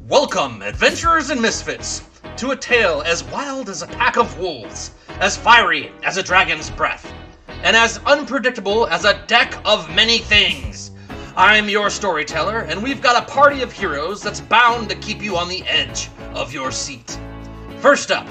Welcome, adventurers and misfits, to a tale as wild as a pack of wolves, as fiery as a dragon's breath, and as unpredictable as a deck of many things. I'm your storyteller, and we've got a party of heroes that's bound to keep you on the edge of your seat. First up,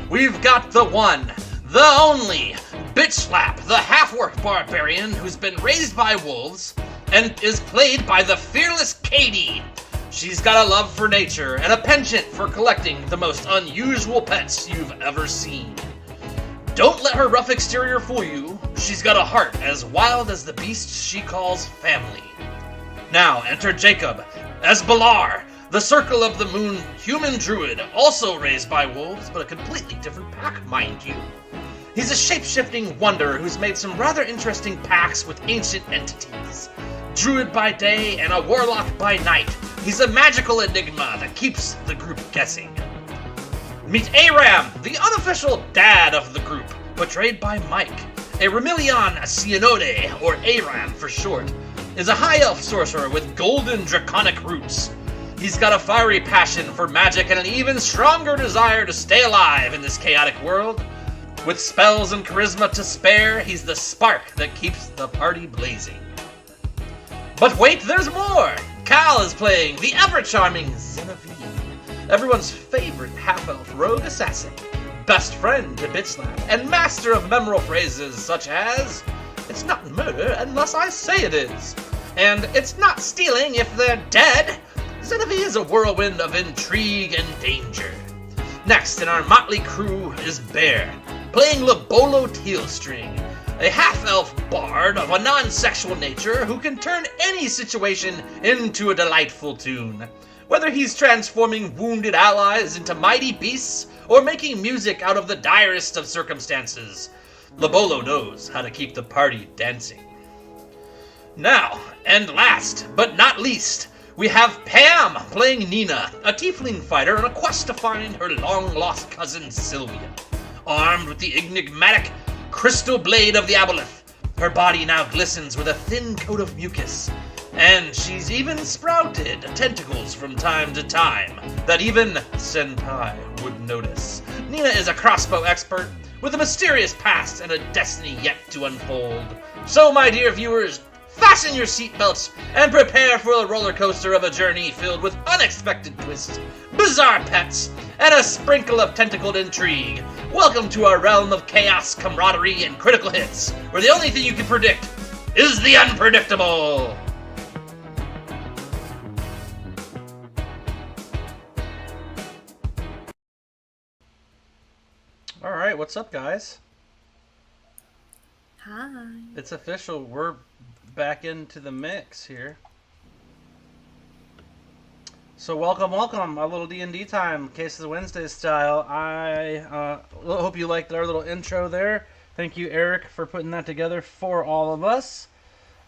we've got the one, the only, Bitch Slap, the half-orc barbarian who's been raised by wolves and is played by the fearless Katie. She's got a love for nature and a penchant for collecting the most unusual pets you've ever seen. Don't let her rough exterior fool you. She's got a heart as wild as the beasts she calls family. Now enter Jacob as Balar, the Circle of the Moon human druid, also raised by wolves, but a completely different pack, mind you. He's a shape-shifting wonder who's made some rather interesting pacts with ancient entities. Druid by day and a warlock by night. He's a magical enigma that keeps the group guessing. Meet Aram, the unofficial dad of the group, portrayed by Mike. A Remilion Cianode, or Aram for short, is a high elf sorcerer with golden draconic roots. He's got a fiery passion for magic and an even stronger desire to stay alive in this chaotic world. With spells and charisma to spare, he's the spark that keeps the party blazing. But wait, there's more! Cal is playing the ever-charming Genevieve, everyone's favorite half-elf rogue assassin, best friend to Bitslap, and master of memorable phrases such as, "It's not murder unless I say it is," and "It's not stealing if they're dead." Genevieve is a whirlwind of intrigue and danger. Next in our motley crew is Bear, playing Lobolo Tealstring, a half-elf bard of a non-sexual nature who can turn any situation into a delightful tune. Whether he's transforming wounded allies into mighty beasts or making music out of the direst of circumstances, Lobolo knows how to keep the party dancing. Now, and last but not least, we have Pam playing Nina, a tiefling fighter on a quest to find her long-lost cousin Sylvia. Armed with the enigmatic crystal blade of the aboleth, her body now glistens with a thin coat of mucus, and she's even sprouted tentacles from time to time that even Senpai would notice. Nina is a crossbow expert with a mysterious past and a destiny yet to unfold. So, my dear viewers, fasten your seatbelts and prepare for a roller coaster of a journey filled with unexpected twists, bizarre pets, and a sprinkle of tentacled intrigue. Welcome to our realm of chaos, camaraderie, and critical hits, where the only thing you can predict is the unpredictable. All right, what's up, guys? Hi. It's official. We're back into the mix here. So welcome, a little D&D time, Cases of Wednesday style. I hope you liked our little intro there. Thank you, Eric, for putting that together for all of us.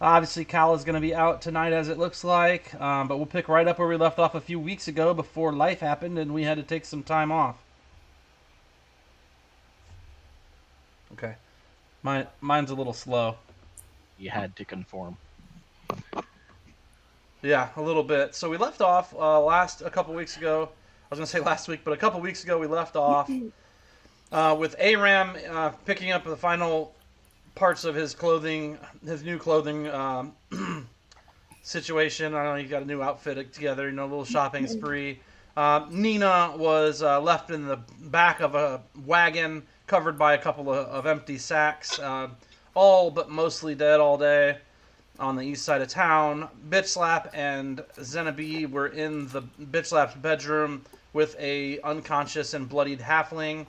Obviously, Cal is going to be out tonight, as it looks like, but we'll pick right up where we left off a few weeks ago before life happened and we had to take some time off. Okay. Mine's a little slow. You had to conform. Yeah, a little bit. So we left off a couple weeks ago. I was going to say last week, but a couple weeks ago we left off with Aram picking up the final parts of his clothing, his new clothing situation. I don't know, he got a new outfit together, a little shopping spree. Nina was left in the back of a wagon covered by a couple of empty sacks, all but mostly dead all day. On the east side of town, Bitslap and Zenabi were in the Bitslap's bedroom with a unconscious and bloodied halfling.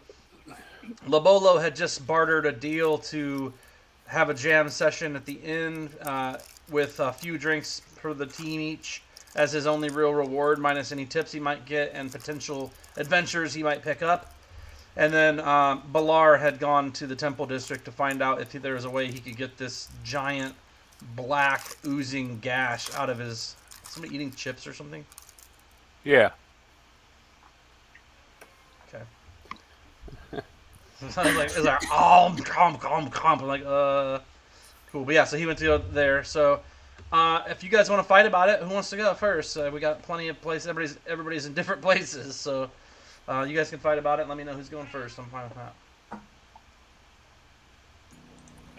Lobolo had just bartered a deal to have a jam session at the inn with a few drinks for the team each as his only real reward, minus any tips he might get and potential adventures he might pick up. And then Balar had gone to the Temple District to find out if there was a way he could get this giant black oozing gash out of his... Somebody eating chips or something? Yeah. Okay. It's like, comp. I'm like, cool. But yeah, so he went to go there. So If you guys want to fight about it, who wants to go first? We got plenty of places. Everybody's in different places, so you guys can fight about it. Let me know who's going first. I'm fine with that.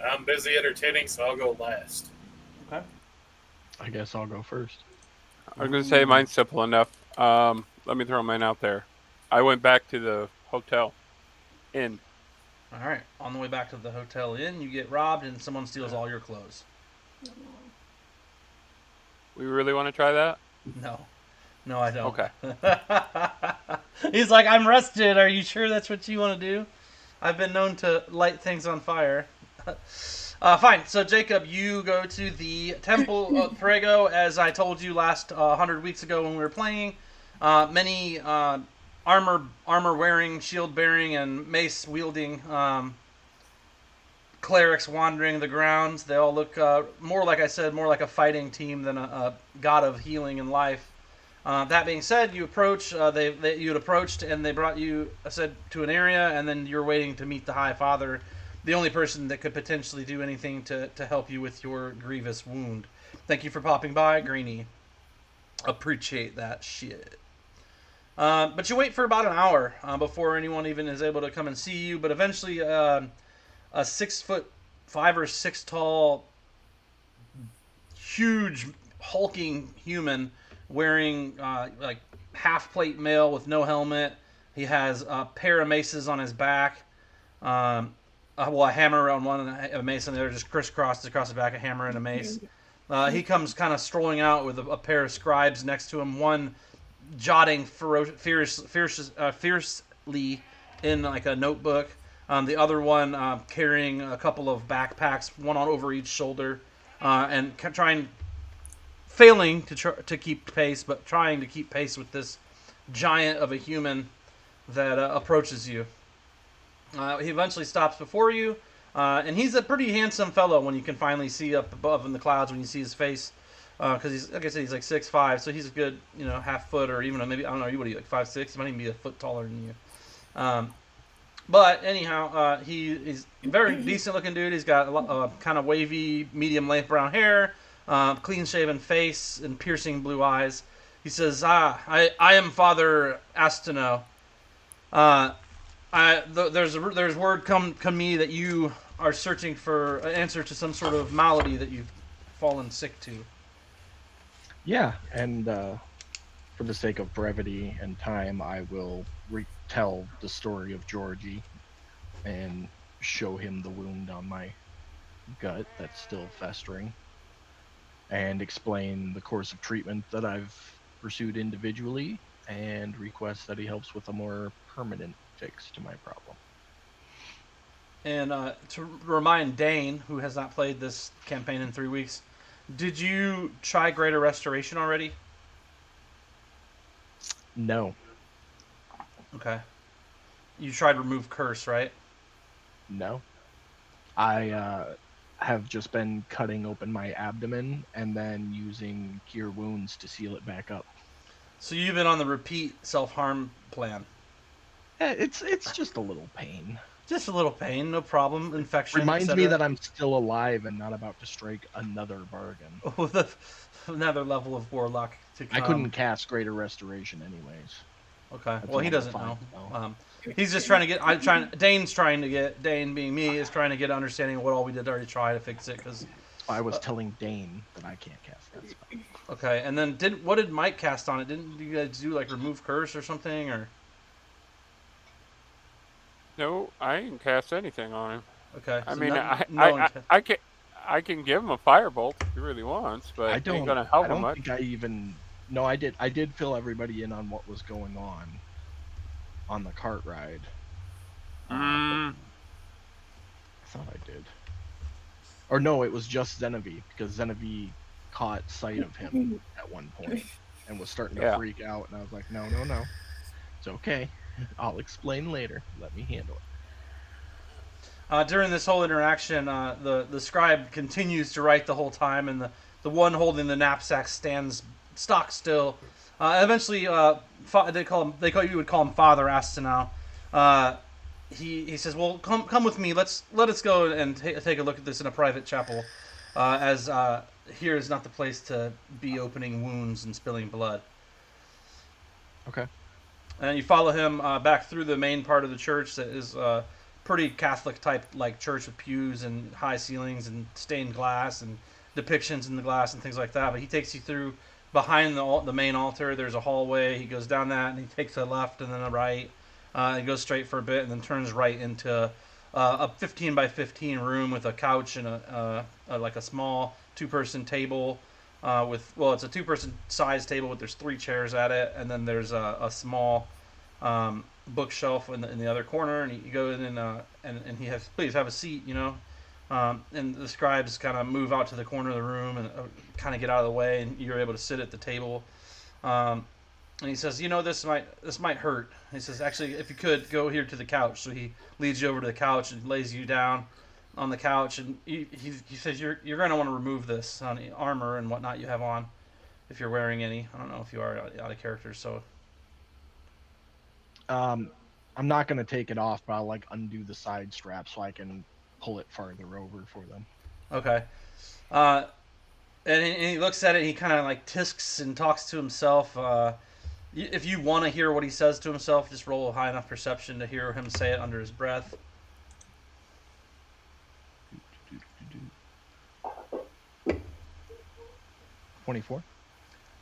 I'm busy entertaining, so I'll go last. Okay. I guess I'll go first. I was going to say mine's simple enough. Let me throw mine out there. I went back to the hotel inn. All right. On the way back to the hotel inn, you get robbed and someone steals all your clothes. We really want to try that? No, I don't. Okay. He's like, I'm rested. Are you sure that's what you want to do? I've been known to light things on fire. Fine. So, Jacob, you go to the Temple of Prego, as I told you last 100 weeks ago when we were playing. Many armor-wearing, shield-bearing, and mace-wielding clerics wandering the grounds. They all look more, like I said, more like a fighting team than a god of healing and life. That being said, you approach. You had approached, and they brought you, to an area, and then you're waiting to meet the High Father, the only person that could potentially do anything to help you with your grievous wound. Thank you for popping by, Greenie. Appreciate that shit. But you wait for about an hour before anyone even is able to come and see you. But eventually, a 6'5" or 6 tall, huge, hulking human wearing like half plate mail with no helmet. He has a pair of maces on his back. A hammer on one and a mace on the other, just crisscrossed across the back, a hammer and a mace. He comes kind of strolling out with a pair of scribes next to him, one jotting fiercely in like a notebook. The other one carrying a couple of backpacks, one on over each shoulder, and failing to keep pace, but trying to keep pace with this giant of a human that approaches you. He eventually stops before you, and he's a pretty handsome fellow when you can finally see up above in the clouds when you see his face. Because he's, like I said, he's like 6'5", so he's a good, half foot, or even maybe, I don't know, what are you, like 5'6"? He might even be a foot taller than you. But anyhow, he's a very decent looking dude. He's got a kind of wavy, medium length brown hair, clean shaven face, and piercing blue eyes. He says, I am Father Astino. There's word come me that you are searching for an answer to some sort of malady that you've fallen sick to. Yeah, and for the sake of brevity and time, I will retell the story of Georgie and show him the wound on my gut that's still festering, and explain the course of treatment that I've pursued individually, and request that he helps with a more permanent fix to my problem. And to remind Dane, who has not played this campaign in 3 weeks, did you try Greater Restoration already? No. Okay. You tried Remove Curse, right? No. I have just been cutting open my abdomen and then using Cure Wounds to seal it back up. So you've been on the repeat self-harm plan. It's just a little pain. Just a little pain, no problem. Infection, Reminds me that I'm still alive and not about to strike another bargain. With another level of warlock to come. I couldn't cast Greater Restoration anyways. Okay. That's Well, he level doesn't 5, know. He's just trying to get. Dane being me, is trying to get an understanding of what all we did already try to fix it. Because I was telling Dane that I can't cast that spell. Okay, and then what did Mike cast on it? Didn't you guys do like Remove Curse or something, or? No, I didn't cast anything on him. Okay. I so mean, I can give him a firebolt if he really wants, but it ain't gonna help him much. No, I did fill everybody in on what was going on the cart ride. I thought I did. Or no, it was just Zenevie, because Zenevie caught sight of him at one point and was starting to freak out, and I was like, no. It's okay. I'll explain later. Let me handle it. During this whole interaction, the scribe continues to write the whole time, and the one holding the knapsack stands stock still. Eventually, you would call him Father Astinau. He says, "Well, come with me. Let us go and take a look at this in a private chapel." As here is not the place to be opening wounds and spilling blood. Okay. And you follow him back through the main part of the church that is pretty Catholic type like church with pews and high ceilings and stained glass and depictions in the glass and things like that. But he takes you through behind the main altar. There's a hallway. He goes down that and he takes a left and then a right. He goes straight for a bit and then turns right into a 15 by 15 room with a couch and like a small 2-person table. It's a 2-person size table, but there's 3 chairs at it, and then there's a small bookshelf in the other corner. And you go in and he has, please have a seat, and the scribes kind of move out to the corner of the room and kind of get out of the way, and you're able to sit at the table. And he says, this might hurt. He says, actually, if you could go here to the couch. So he leads you over to the couch and lays you down on the couch, and he says you're going to want to remove this armor and whatnot you have on, if you're wearing any. I don't know if you are out of character, so. I'm not going to take it off, but I'll undo the side strap so I can pull it farther over for them. Okay. And he looks at it. He kind of tisks and talks to himself. If you want to hear what he says to himself, just roll a high enough perception to hear him say it under his breath. 24.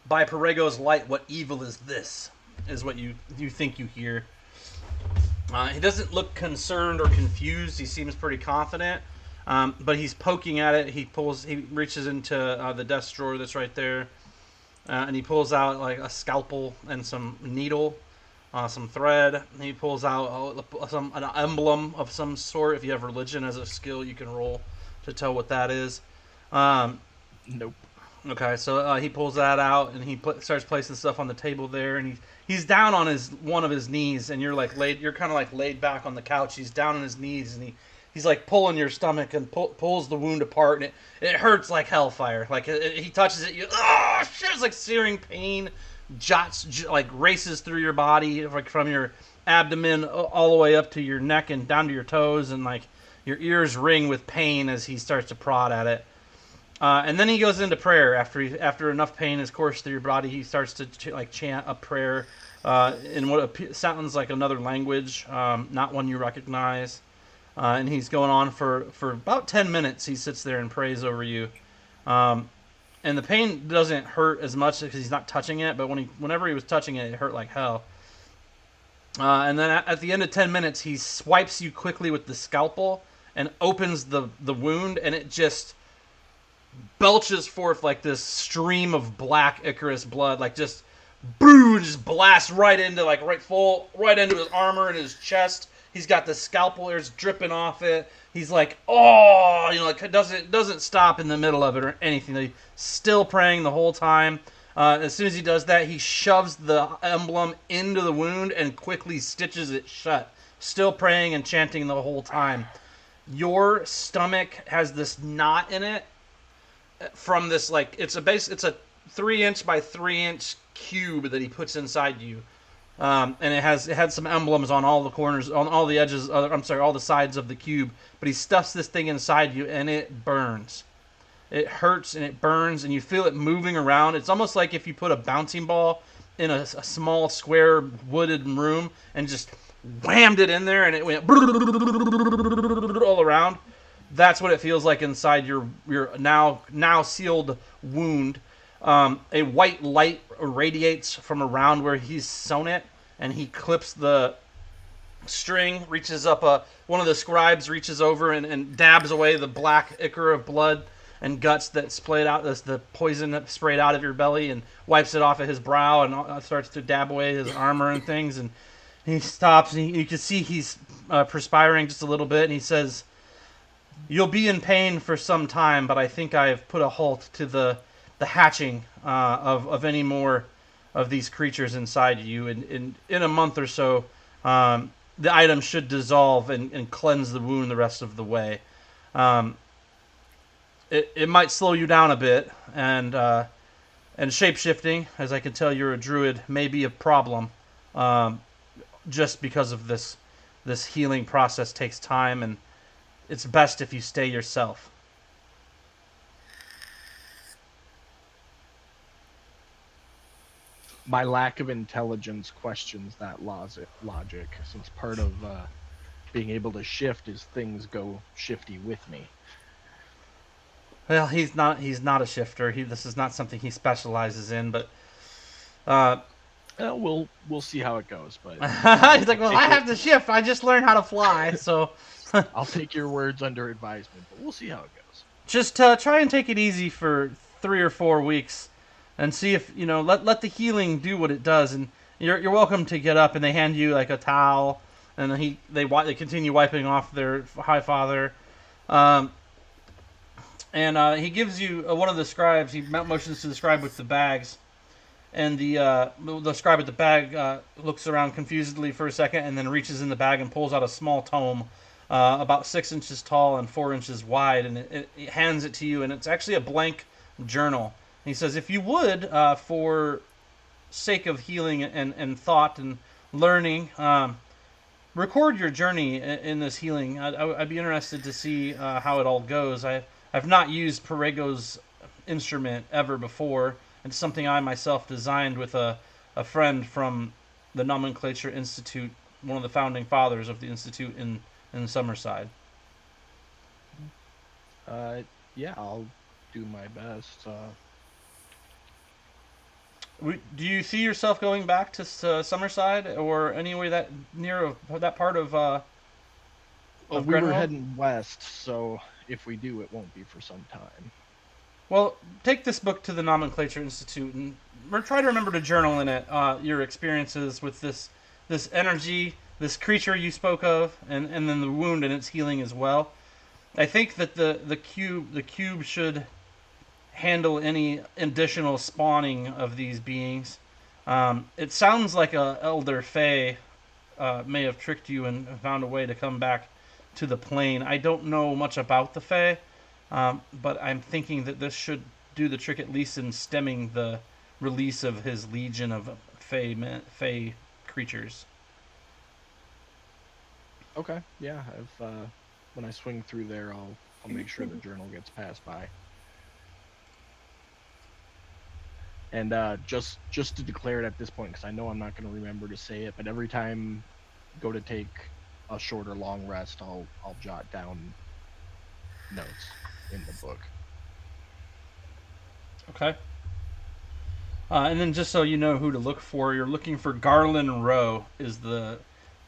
By Perego's light, what evil is this? Is what you think you hear. He doesn't look concerned or confused. He seems pretty confident. But he's poking at it. He reaches into the desk drawer that's right there, and he pulls out a scalpel and some needle, some thread. He pulls out an emblem of some sort. If you have religion as a skill, you can roll to tell what that is. Nope. Okay, so he pulls that out and he starts placing stuff on the table there, and he's down on one of his knees, and you're kind of laid back on the couch. He's down on his knees, and he's pulling your stomach and pulls the wound apart, and it hurts like hellfire. He touches it, it's like searing pain, races through your body, from your abdomen all the way up to your neck and down to your toes, and your ears ring with pain as he starts to prod at it. And then he goes into prayer after enough pain has coursed through your body. He starts to chant a prayer in what sounds like another language, not one you recognize. And he's going on for about 10 minutes. He sits there and prays over you. And the pain doesn't hurt as much because he's not touching it, but whenever he was touching it, it hurt like hell. And then at the end of 10 minutes, he swipes you quickly with the scalpel and opens the wound, and it just belches forth this stream of black Icarus blood, just boom, just blasts right into right into his armor and his chest. He's got the scalpel hairs dripping off it. He's doesn't stop in the middle of it or anything. He's still praying the whole time. As soon as he does that, he shoves the emblem into the wound and quickly stitches it shut. Still praying and chanting the whole time. Your stomach has this knot in it from this it's a 3-inch by 3-inch cube that he puts inside you. And it had some emblems on all the corners, on all the edges, all the sides of the cube. But he stuffs this thing inside you, and it burns. It hurts, and it burns, and you feel it moving around. It's almost like if you put a bouncing ball in a small, square, wooded room and just whammed it in there, and it went all around. That's what it feels like inside your now sealed wound. A white light radiates from around where he's sewn it, and he clips the string, reaches up, one of the scribes reaches over and dabs away the black ichor of blood and guts that splayed out, the poison that sprayed out of your belly, and wipes it off of his brow and starts to dab away his armor and things. And he stops, and you can see he's perspiring just a little bit, and he says, "You'll be in pain for some time, but I think I have put a halt to the hatching of any more of these creatures inside you. In a month or so, the item should dissolve and cleanse the wound the rest of the way. It might slow you down a bit, and shape-shifting, as I can tell you're a druid, may be a problem, just because of this healing process takes time, and it's best if you stay yourself." my lack of intelligence questions that logic, since part of being able to shift is things go shifty with me. Well, he's not a shifter. This is not something he specializes in, but uh, We'll see how it goes, but he's like, well, I have to shift. I just learned how to fly, so I'll take your words under advisement, but we'll see how it goes. just try and take it easy for 3 or 4 weeks, and see if let the healing do what it does. And you're welcome to get up, and they hand you like a towel, and they continue wiping off their high father. And he gives you one of the scribes. He motions to the scribe with the bags, and the scribe with the bag looks around confusedly for a second, and then reaches in the bag and pulls out a small tome, about 6 inches tall and 4 inches wide, and it hands it to you, and it's actually a blank journal. And he says, if you would, for sake of healing and thought and learning, record your journey in this healing. I'd be interested to see how it all goes. I've not used Perego's instrument ever before. It's something I myself designed with a friend from the Nomenclature Institute, one of the founding fathers of the Institute in Summerside. Yeah, I'll do my best. Do you see yourself going back to Summerside or anywhere that near that part of we were Grenville? heading west, so if we do, it won't be for some time. Well, take this book to the Nomenclature Institute and try to remember to journal in it your experiences with this energy, this creature you spoke of, and then the wound and its healing as well. I think that the cube should handle any additional spawning of these beings. It sounds like a elder fae may have tricked you and found a way to come back to the plane. I don't know much about the fae. But I'm thinking that this should do the trick, at least in stemming the release of his legion of fey creatures. Okay, yeah. If when I swing through there, I'll make sure the journal gets passed by. And just to declare it at this point, because I know I'm not going to remember to say it, but every time I go to take a short or long rest, I'll jot down notes in the book. Okay. And then just so you know who to look for, you're looking for Garland Rowe, is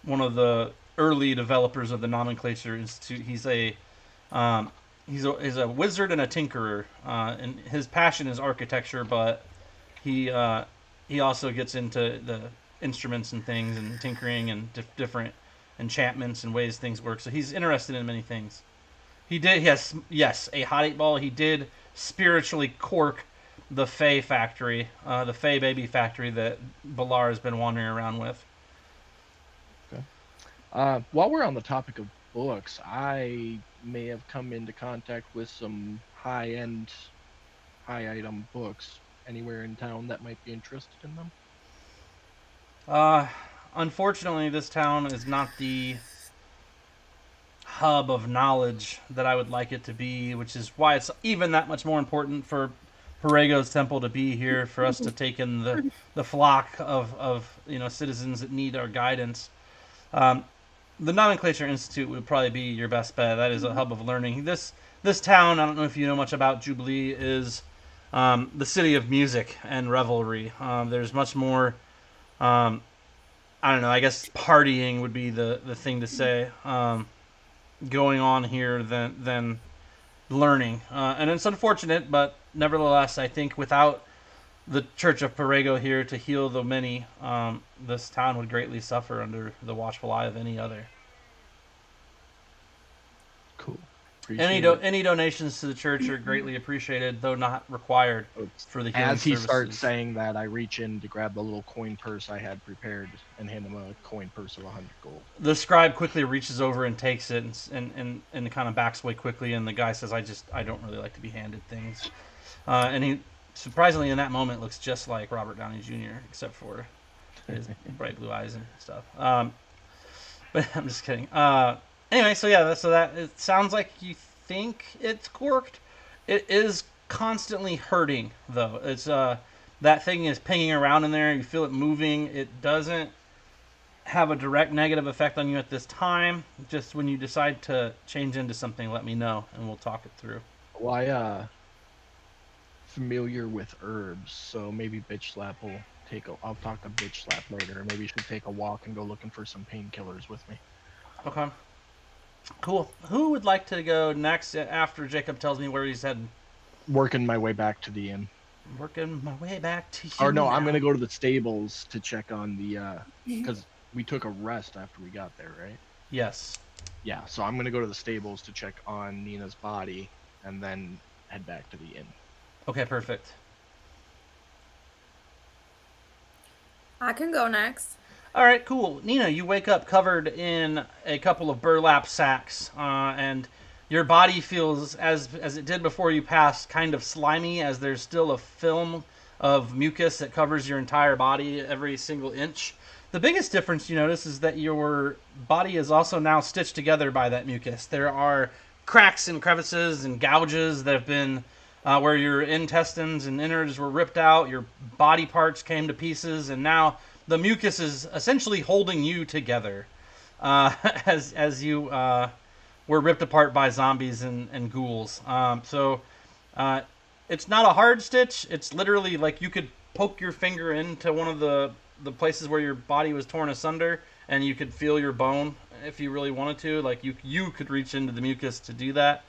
one of the early developers of the Nomenclature Institute. He's a wizard and a tinkerer, and his passion is architecture, but he also gets into the instruments and things and tinkering and different enchantments and ways things work. So he's interested in many things. He has a hot 8 ball. He did spiritually cork the Fey factory, the Fey baby factory that Balar has been wandering around with. Okay. While we're on the topic of books, I may have come into contact with some high item books anywhere in town that might be interested in them. Unfortunately, this town is not the hub of knowledge that I would like it to be, which is why it's even that much more important for Perego's temple to be here, for us to take in the flock of citizens that need our guidance. The Nomenclature Institute would probably be your best bet. That is a hub of learning. This town, I don't know if you know much about Jubilee, is the city of music and revelry. There's much more, I don't know, I guess partying would be the thing to say, going on here than learning. And it's unfortunate, but nevertheless, I think without the Church of Perego here to heal the many, this town would greatly suffer under the watchful eye of any other. Cool. Any donations to the church are greatly appreciated, though not required for the healing As he services. starts saying that, I reach in to grab the little coin purse I had prepared and hand him a coin purse of 100 gold. The scribe quickly reaches over and takes it and kind of backs away quickly, and the guy says, I don't really like to be handed things. And he, surprisingly, in that moment, looks just like Robert Downey Jr., except for his bright blue eyes and stuff. But I'm just kidding. Anyway, so that it sounds like you think it's corked. It is constantly hurting, though. It's the that thing is pinging around in there. You feel it moving. It doesn't have a direct negative effect on you at this time. Just when you decide to change into something, let me know, and we'll talk it through. Well, I familiar with herbs, so maybe bitch slap will I'll talk to bitch slap later. Maybe you should take a walk and go looking for some painkillers with me. Okay. Cool. Who would like to go next after Jacob tells me where he's heading? Working my way back to the inn. Working my way back to you. Or no, now. I'm gonna go to the stables to check on the because we took a rest after we got there, right? Yes. Yeah, so I'm gonna go to the stables to check on Nina's body and then head back to the inn. Okay, perfect. I can go next. All right, cool. Nina, you wake up covered in a couple of burlap sacks, and your body feels, as it did before you passed, kind of slimy, as there's still a film of mucus that covers your entire body, every single inch. The biggest difference you notice is that your body is also now stitched together by that mucus. There are cracks and crevices and gouges that have been where your intestines and innards were ripped out, your body parts came to pieces, and now the mucus is essentially holding you together as you were ripped apart by zombies and ghouls. So it's not a hard stitch. It's literally like you could poke your finger into one of the places where your body was torn asunder, and you could feel your bone if you really wanted to. Like you could reach into the mucus to do that.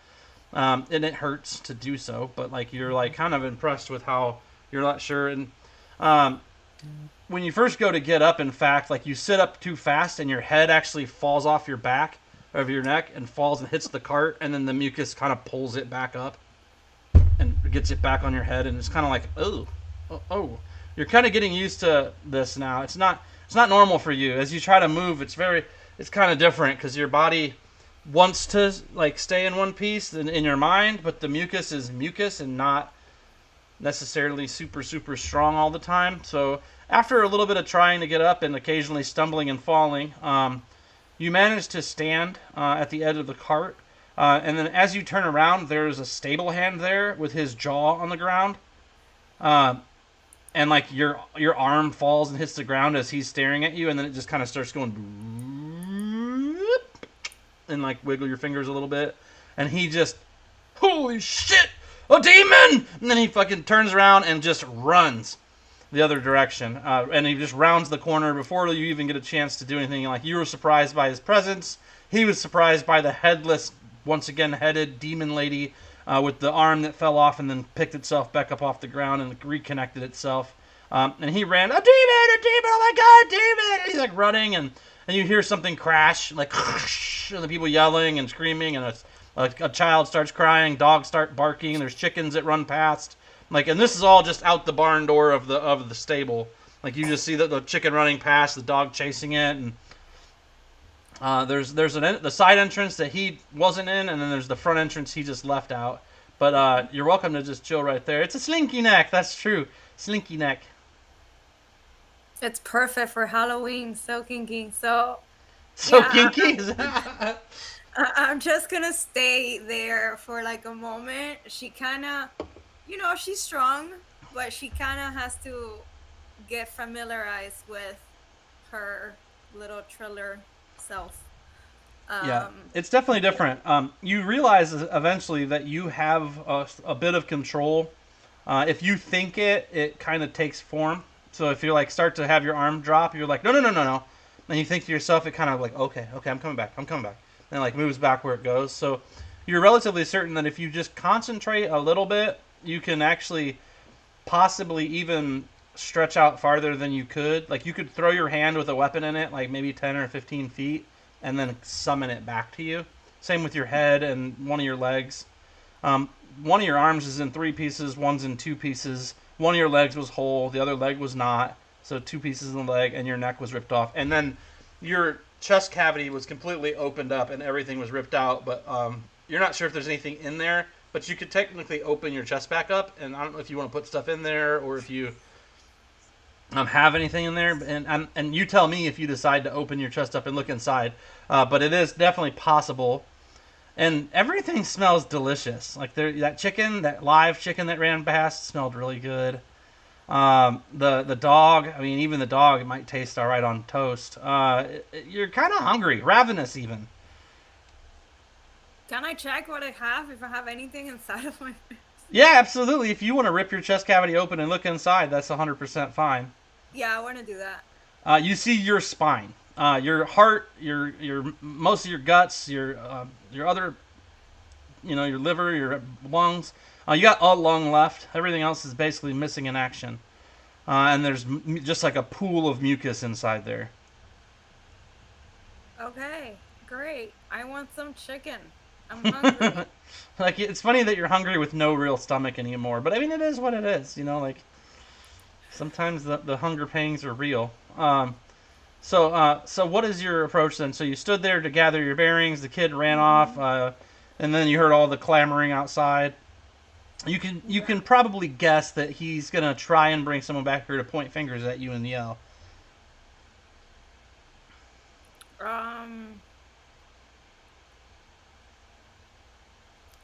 And it hurts to do so, but like you're like kind of impressed with how you're not sure. And when you first go to get up, in fact, like you sit up too fast and your head actually falls off your back, of your neck, and falls and hits the cart, and then the mucus kind of pulls it back up and gets it back on your head, and it's kind of like, oh. You're kind of getting used to this now. It's not normal for you. As you try to move, it's kind of different because your body wants to like stay in one piece in your mind, but the mucus is mucus and not necessarily super strong all the time. So after a little bit of trying to get up and occasionally stumbling and falling, you manage to stand at the edge of the cart, and then as you turn around, there's a stable hand there with his jaw on the ground, and like your arm falls and hits the ground as he's staring at you, and then it just kind of starts going and like wiggle your fingers a little bit, and he just, holy shit, a demon! And then he fucking turns around and just runs the other direction, and he just rounds the corner before you even get a chance to do anything. Like, you were surprised by his presence, he was surprised by the headless, once again headed demon lady with the arm that fell off and then picked itself back up off the ground and reconnected itself, and he ran, a demon, oh my god, demon! And he's like running, and you hear something crash, like, and the people yelling and screaming, and a child starts crying, dogs start barking, there's chickens that run past, like, and this is all just out the barn door of the stable. Like, you just see the chicken running past, the dog chasing it, and there's the side entrance that he wasn't in, and then there's the front entrance he just left out. But you're welcome to just chill right there. It's a slinky neck, that's true, slinky neck. It's perfect for Halloween. So kinky. So Yeah, kinky? I'm just gonna stay there for like a moment. She kind of, she's strong, but she kind of has to get familiarized with her little triller self. Yeah, it's definitely different. You realize eventually that you have a bit of control. If you think it kind of takes form. So if you like start to have your arm drop, you're like, no. And you think to yourself, it kind of like, okay, I'm coming back. And it like moves back where it goes. So you're relatively certain that if you just concentrate a little bit, you can actually possibly even stretch out farther than you could. Like, you could throw your hand with a weapon in it, like maybe 10 or 15 feet, and then summon it back to you. Same with your head and one of your legs. One of your arms is in 3 pieces, one's in 2 pieces. One of your legs was whole, the other leg was not. So 2 pieces in the leg, and your neck was ripped off. And then your chest cavity was completely opened up and everything was ripped out. But you're not sure if there's anything in there. But you could technically open your chest back up. And I don't know if you want to put stuff in there or if you have anything in there. And you tell me if you decide to open your chest up and look inside. But it is definitely possible. And everything smells delicious. Like that chicken, that live chicken that ran past, smelled really good. The dog, I mean, even the dog, it might taste all right on toast. You're kind of hungry, ravenous even. Can I check what I have if I have anything inside of my face? Yeah, absolutely. If you want to rip your chest cavity open and look inside, that's 100% fine. Yeah, I want to do that. You see your spine, your heart, your most of your guts, your other, your liver, your lungs. You got all lung left. Everything else is basically missing in action. And there's just like a pool of mucus inside there. Okay, great. I want some chicken. I'm hungry. Like it's funny that you're hungry with no real stomach anymore, but I mean it is what it is. Like sometimes the hunger pangs are real. So what is your approach then? So you stood there to gather your bearings. The kid ran off, and then you heard all the clamoring outside. You can probably guess that he's gonna try and bring someone back here to point fingers at you and yell.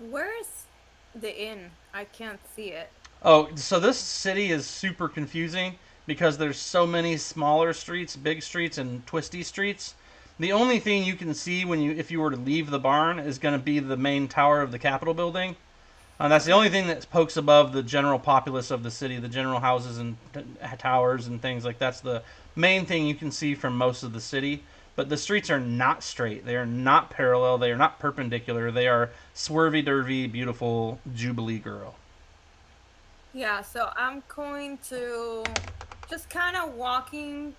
Where's the inn? I can't see it. Oh, so this city is super confusing because there's so many smaller streets, big streets, and twisty streets. The only thing you can see if you were to leave the barn is going to be the main tower of the Capitol building. That's the only thing that pokes above the general populace of the city, the general houses and towers and things like that's the main thing you can see from most of the city. But the streets are not straight. They are not parallel. They are not perpendicular. They are swervy-dervy, beautiful Jubilee girl. Yeah, so I'm going to just kind of walking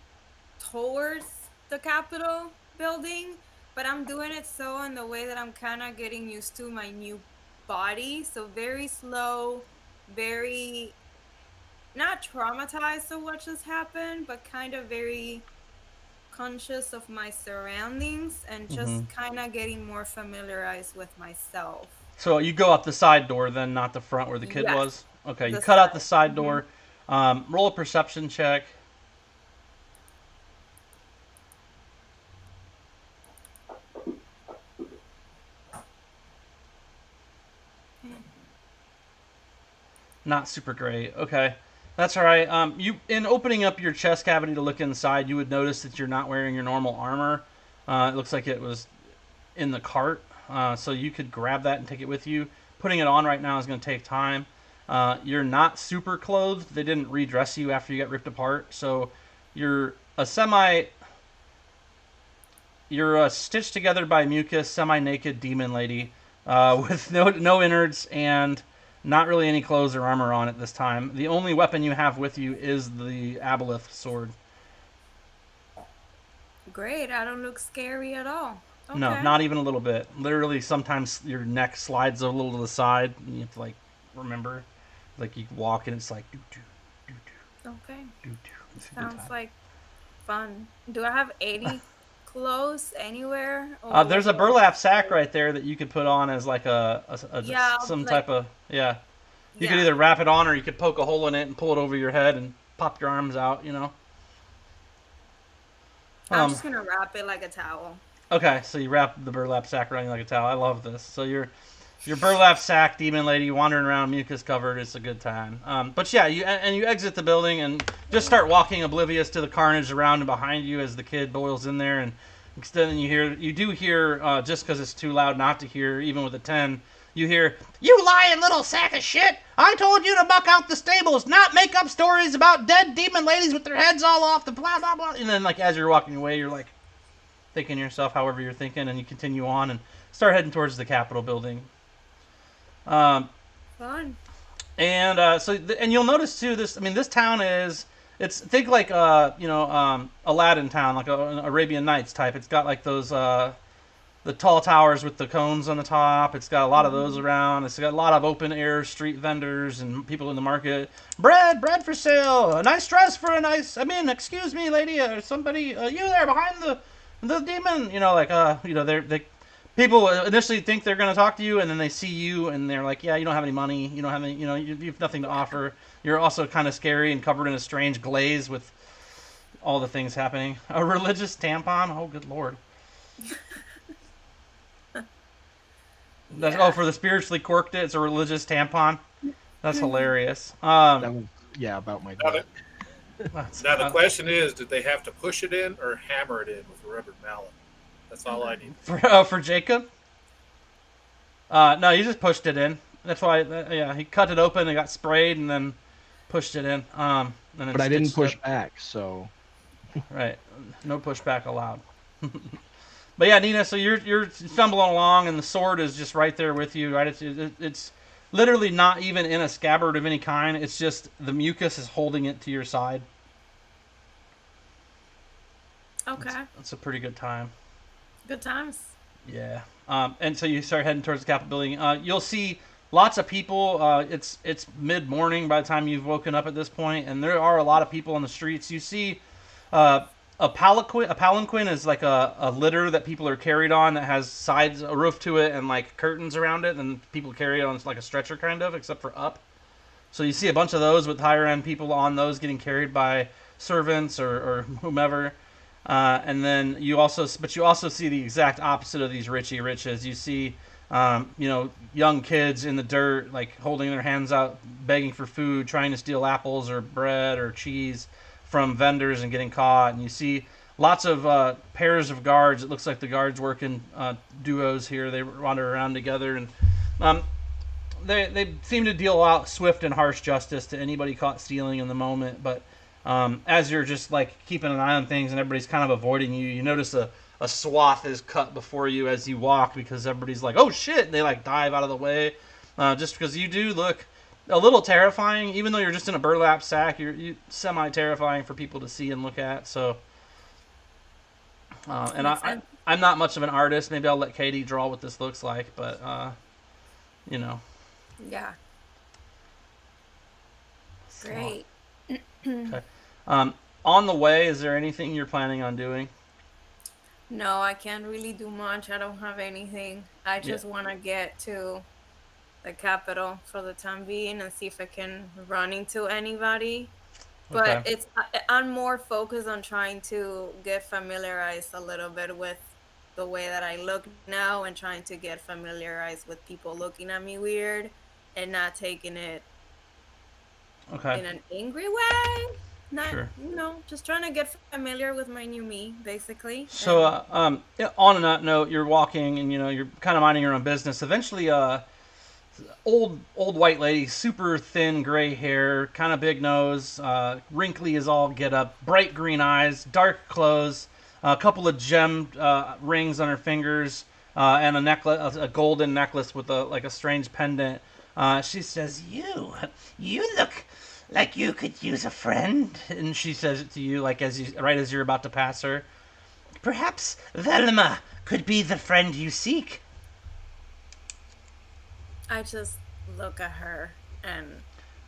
towards the Capitol building, but I'm doing it so in the way that I'm kind of getting used to my new body. So very slow, very not traumatized of what just happened, but kind of very conscious of my surroundings and just kind of getting more familiarized with myself. So you go out the side door then, not the front where the kid Yes, was? Okay, you the cut out the side. side door. Roll a perception check. Not super great. Okay. That's all right. You in opening up your chest cavity to look inside, you would notice that you're not wearing your normal armor. It looks like it was in the cart, so you could grab that and take it with you. Putting it on right now is going to take time. You're not super clothed. They didn't redress you after you got ripped apart, so you're a You're stitched together by mucus, semi-naked demon lady with no innards and not really any clothes or armor on at this time. The only weapon you have with you is the aboleth sword. Great, I don't look scary at all. Okay. No, not even a little bit. Literally, sometimes your neck slides a little to the side, and you have to remember, you walk and it's like do do do do. Okay. Do do. Sounds like fun. Do I have 80 clothes anywhere? There's a burlap sack right there that you could put on as some type of You could either wrap it on or you could poke a hole in it and pull it over your head and pop your arms out. I'm just gonna wrap it like a towel. Okay, so you wrap the burlap sack around you like a towel. I love this. So your burlap sack demon lady wandering around mucus covered. It's a good time. But yeah, you exit the building and just start walking oblivious to the carnage around and behind you as the kid boils in there. And then you do hear just because it's too loud not to hear, even with a 10. You hear, "You lying little sack of shit! I told you to buck out the stables, not make up stories about dead demon ladies with their heads all off the blah blah blah." And then as you're walking away, you're thinking to yourself however you're thinking, and you continue on and start heading towards the Capitol building. Fun. And and you'll notice too. This town is think Aladdin town, like an Arabian Nights type. It's got those the tall towers with the cones on the top. It's got a lot of those around. It's got a lot of open air street vendors and people in the market. Bread for sale. A nice dress for a nice. Excuse me, lady, or somebody. You there behind the demon. They people initially think they're going to talk to you, and then they see you, and they're like, "Yeah, you don't have any money. You don't have any. You have nothing to offer. You're also kind of scary and covered in a strange glaze with all the things happening. A religious tampon. Oh, good lord." For the spiritually quirked it's a religious tampon. That's hilarious. That was Yeah, about my Now, butt. now the question is, did they have to push it in or hammer it in with a rubber mallet? That's all I need. For Jacob. No, he just pushed it in. That's why. Yeah, he cut it open and got sprayed, and then pushed it in. And then But I didn't stitched push up. back, so Right. No pushback allowed. But yeah, Nina. So you're stumbling along, and the sword is just right there with you. Right. It's literally not even in a scabbard of any kind. It's just the mucus is holding it to your side. Okay. That's a pretty good time. Good times. Yeah. And so you start heading towards the Capitol building. You'll see lots of people. It's mid morning by the time you've woken up at this point, and there are a lot of people on the streets. You see a palanquin. A palanquin is like a litter that people are carried on that has sides, a roof to it, and like curtains around it, and people carry it on like a stretcher kind of, except for up. So you see a bunch of those with higher end people on those getting carried by servants or whomever. And then you also see the exact opposite of these Richie Riches. You see, young kids in the dirt, like holding their hands out, begging for food, trying to steal apples or bread or cheese from vendors and getting caught. And you see lots of pairs of guards. It looks like the guards work in duos here. They wander around together, and they seem to deal out swift and harsh justice to anybody caught stealing in the moment. But as you're just like keeping an eye on things and everybody's kind of avoiding you, you notice a swath is cut before you as you walk because everybody's like, oh shit, and they like dive out of the way. Just because you do look a little terrifying, even though you're just in a burlap sack, you semi-terrifying for people to see and look at. So, and I'm not much of an artist. Maybe I'll let Katie draw what this looks like, but Yeah. Great. Okay. On the way, is there anything you're planning on doing? No, I can't really do much. I don't have anything. I just want to get to the capital for the time being and see if I can run into anybody. But Okay. I'm more focused on trying to get familiarized a little bit with the way that I look now and trying to get familiarized with people looking at me weird and not taking it in Okay. an angry way. Not, Sure. just trying to get familiar with my new me, basically. So, And yeah, on that note, you're walking and you're kind of minding your own business. Eventually, old white lady, super thin gray hair, kind of big nose, wrinkly as all get up, bright green eyes, dark clothes, a couple of gemmed rings on her fingers, and a golden necklace with a strange pendant. She says, "You look like you could use a friend," and she says it to you like right as you're about to pass her. "Perhaps Velma could be the friend you seek." I just look at her and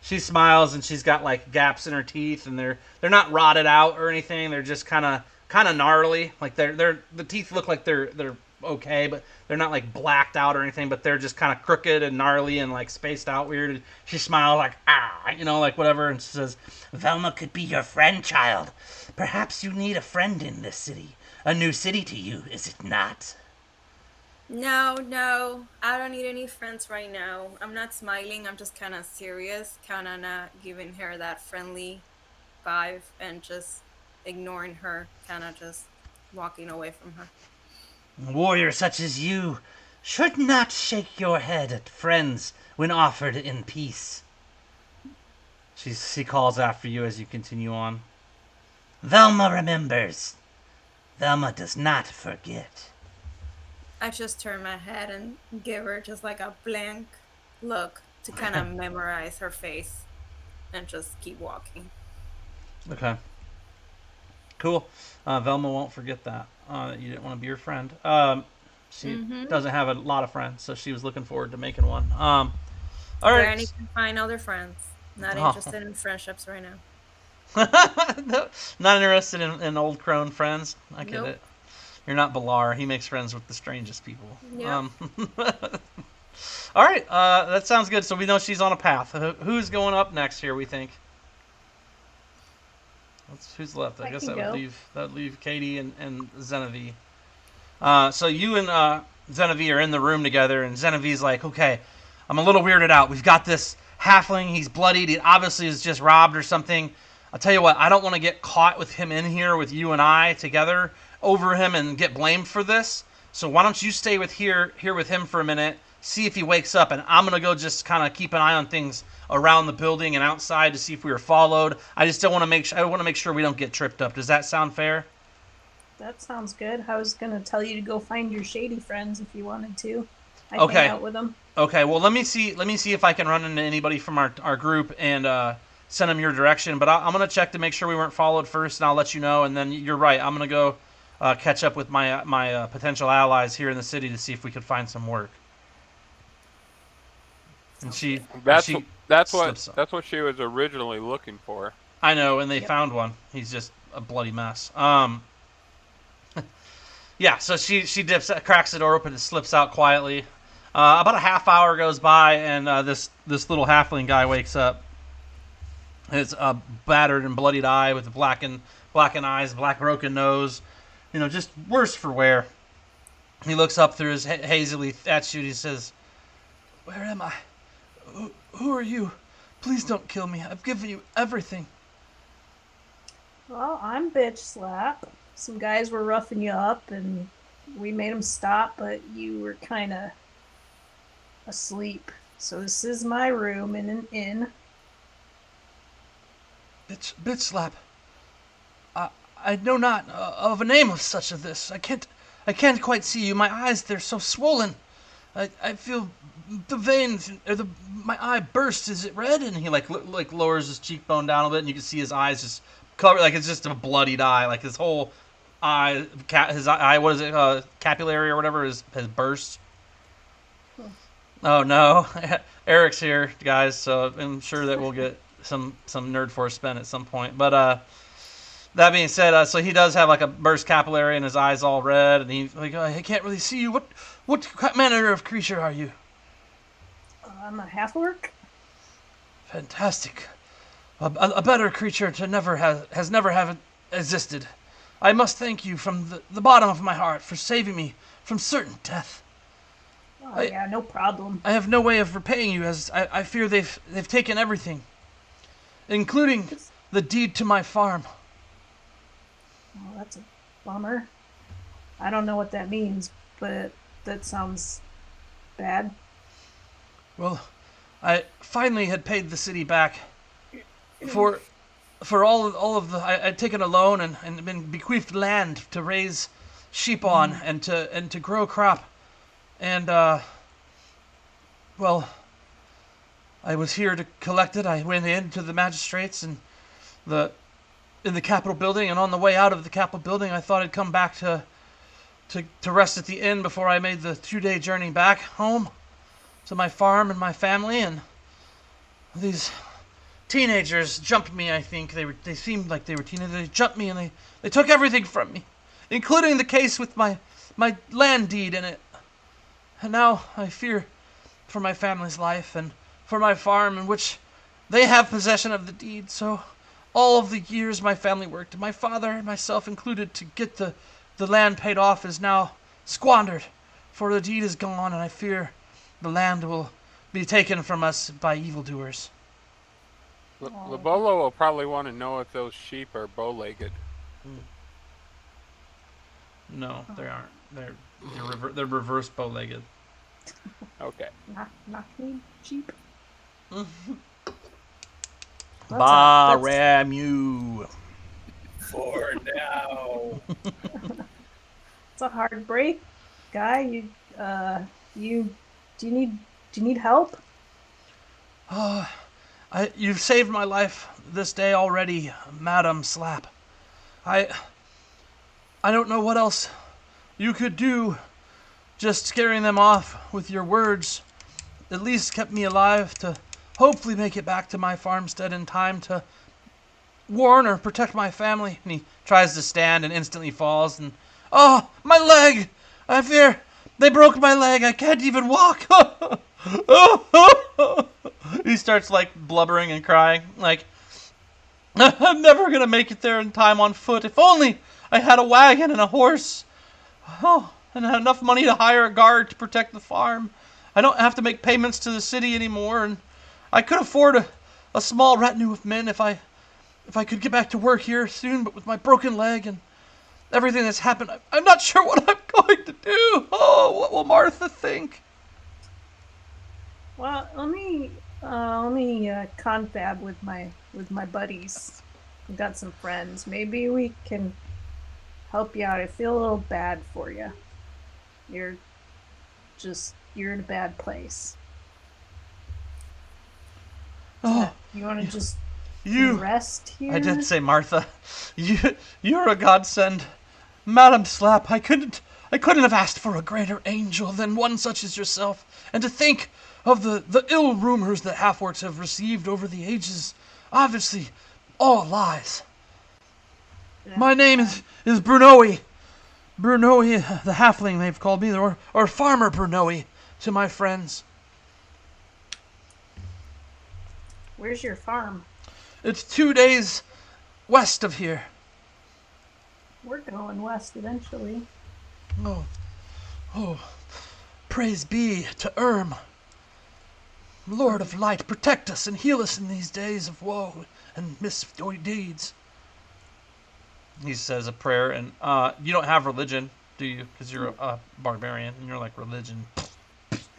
She smiles and she's got like gaps in her teeth, and they're not rotted out or anything. They're just kind of gnarly. Like they're the teeth look like they're okay, but they're not like blacked out or anything. But they're just kind of crooked and gnarly and like spaced out weird. And she smiles like like whatever, and she says, "Velma could be your friend, child. Perhaps you need a friend in this city. A new city to you, is it not?" no, I don't need any friends right now. I'm not smiling. I'm just kind of serious, kind of not giving her that friendly vibe and just ignoring her, kind of just walking away from her. A warrior such as you should not shake your head at friends when offered in peace. She calls after you as you continue on. Velma remembers. Velma does not forget. I just turn my head and give her just like a blank look to kind of memorize her face and just keep walking. Okay. Cool. Velma won't forget that. You didn't want to be your friend. She doesn't have a lot of friends, so she was looking forward to making one. All Granny right. can find other friends. Not Oh. interested in friendships right now. No, not interested in old crone friends. I get Nope. it. You're not Balar. He makes friends with the strangest people. Yep. All right. That sounds good. So we know she's on a path. Who's going up next here, we think? Who's left? I I guess can that go. would leave Katie and Zenevieve. So you and Zenevieve are in the room together, and Zenevieve's like, okay, I'm a little weirded out. We've got this halfling. He's bloodied. He obviously is just robbed or something. I'll tell you what, I don't want to get caught with him in here with you and I together over him and get blamed for this. So why don't you stay here with him for a minute, see if he wakes up, and I'm going to go just kind of keep an eye on things around the building and outside to see if we were followed. I just don't want to make sure we don't get tripped up. Does that sound fair? That sounds good. I was gonna tell you to go find your shady friends if you wanted to. I'd Okay. hang out with them. Okay, well, let me see if I can run into anybody from our group and send them your direction. But I'm going to check to make sure we weren't followed first, and I'll let you know. And then you're right. I'm going to go catch up with my potential allies here in the city to see if we could find some work. And That's slips up. what she was originally looking for. I know, and they found one. He's just a bloody mess. Yeah, so she cracks the door open and slips out quietly. About a half hour goes by, and this little halfling guy wakes up. His battered and bloodied eye with blackened eyes, black broken nose, just worse for wear. He looks up through his hazily at you. He says, "Where am I? Who are you? Please don't kill me. I've given you everything." Well, I'm Bitch Slap. Some guys were roughing you up, and we made them stop, but you were kind of asleep. So this is my room in an inn. Bitch Slap. I know not of a name of such as this. I can't quite see you. My eyes, they're so swollen. I feel the veins, my eye burst. Is it red? And he like lowers his cheekbone down a bit, and you can see his eyes just covered, like it's just a bloodied eye. Like his whole eye, his eye, what is it, capillary or whatever, has burst. Oh no, Eric's here, guys. So I'm sure that we'll get some nerd force spent at some point. But that being said, so he does have like a burst capillary, and his eyes all red, and he's like, I can't really see you. What manner of creature are you? I'm a half-orc. Fantastic. A better creature has never existed. I must thank you from the bottom of my heart for saving me from certain death. Oh, yeah, no problem. I have no way of repaying you, as I fear they've taken everything, including the deed to my farm. Oh, that's a bummer. I don't know what that means, but that sounds bad. Well, I finally had paid the city back for all of the. I'd taken a loan and been bequeathed land to raise sheep on and to grow crop, and well, I was here to collect it. I went into the magistrates and in the Capitol building, and on the way out of the Capitol building, I thought I'd come back to rest at the inn before I made the 2-day journey back home to my farm and my family. And these teenagers jumped me. I think they seemed like they were teenagers. They jumped me and they took everything from me, including the case with my land deed in it. And now I fear for my family's life and for my farm, in which they have possession of the deed. So all of the years my family worked, my father and myself included, to get the land paid off is now squandered, for the deed is gone, and I fear the land will be taken from us by evildoers. Lobolo will probably want to know if those sheep are bow-legged. No, they aren't. They're reverse bow-legged. Okay. Not me, sheep. Baramu. For now. It's a hard break, guy. Do you need help? You've saved my life this day already, Madam Slap. I don't know what else you could do. Just scaring them off with your words at least kept me alive to hopefully make it back to my farmstead in time to warn or protect my family. And he tries to stand and instantly falls. And oh, my leg! I fear they broke my leg. I can't even walk. He starts like blubbering and crying, like, I'm never gonna make it there in time on foot. If only I had a wagon and a horse. Oh, and had enough money to hire a guard to protect the farm. I don't have to make payments to the city anymore, and I could afford a small retinue of men if I could get back to work here soon. But with my broken leg and everything that's happened, I'm not sure what I'm going to do. Oh, what will Martha think? Well, let me confab with my buddies. I've got some friends. Maybe we can help you out. I feel a little bad for you. You're in a bad place. Oh, You want to just you. rest here? I did say Martha. You're a godsend, Madam Slap. I couldn't have asked for a greater angel than one such as yourself. And to think of the ill rumors that half-orcs have received over the ages, obviously all lies. My name is Brunoe. Brunoe, the halfling they've called me, or Farmer Brunoe to my friends. Where's your farm? It's 2 days west of here. We're going west eventually. Oh, praise be to Lord of Light, protect us and heal us in these days of woe and misdeeds. He says a prayer, and you don't have religion, do you? Because you're a barbarian, and you're like, religion.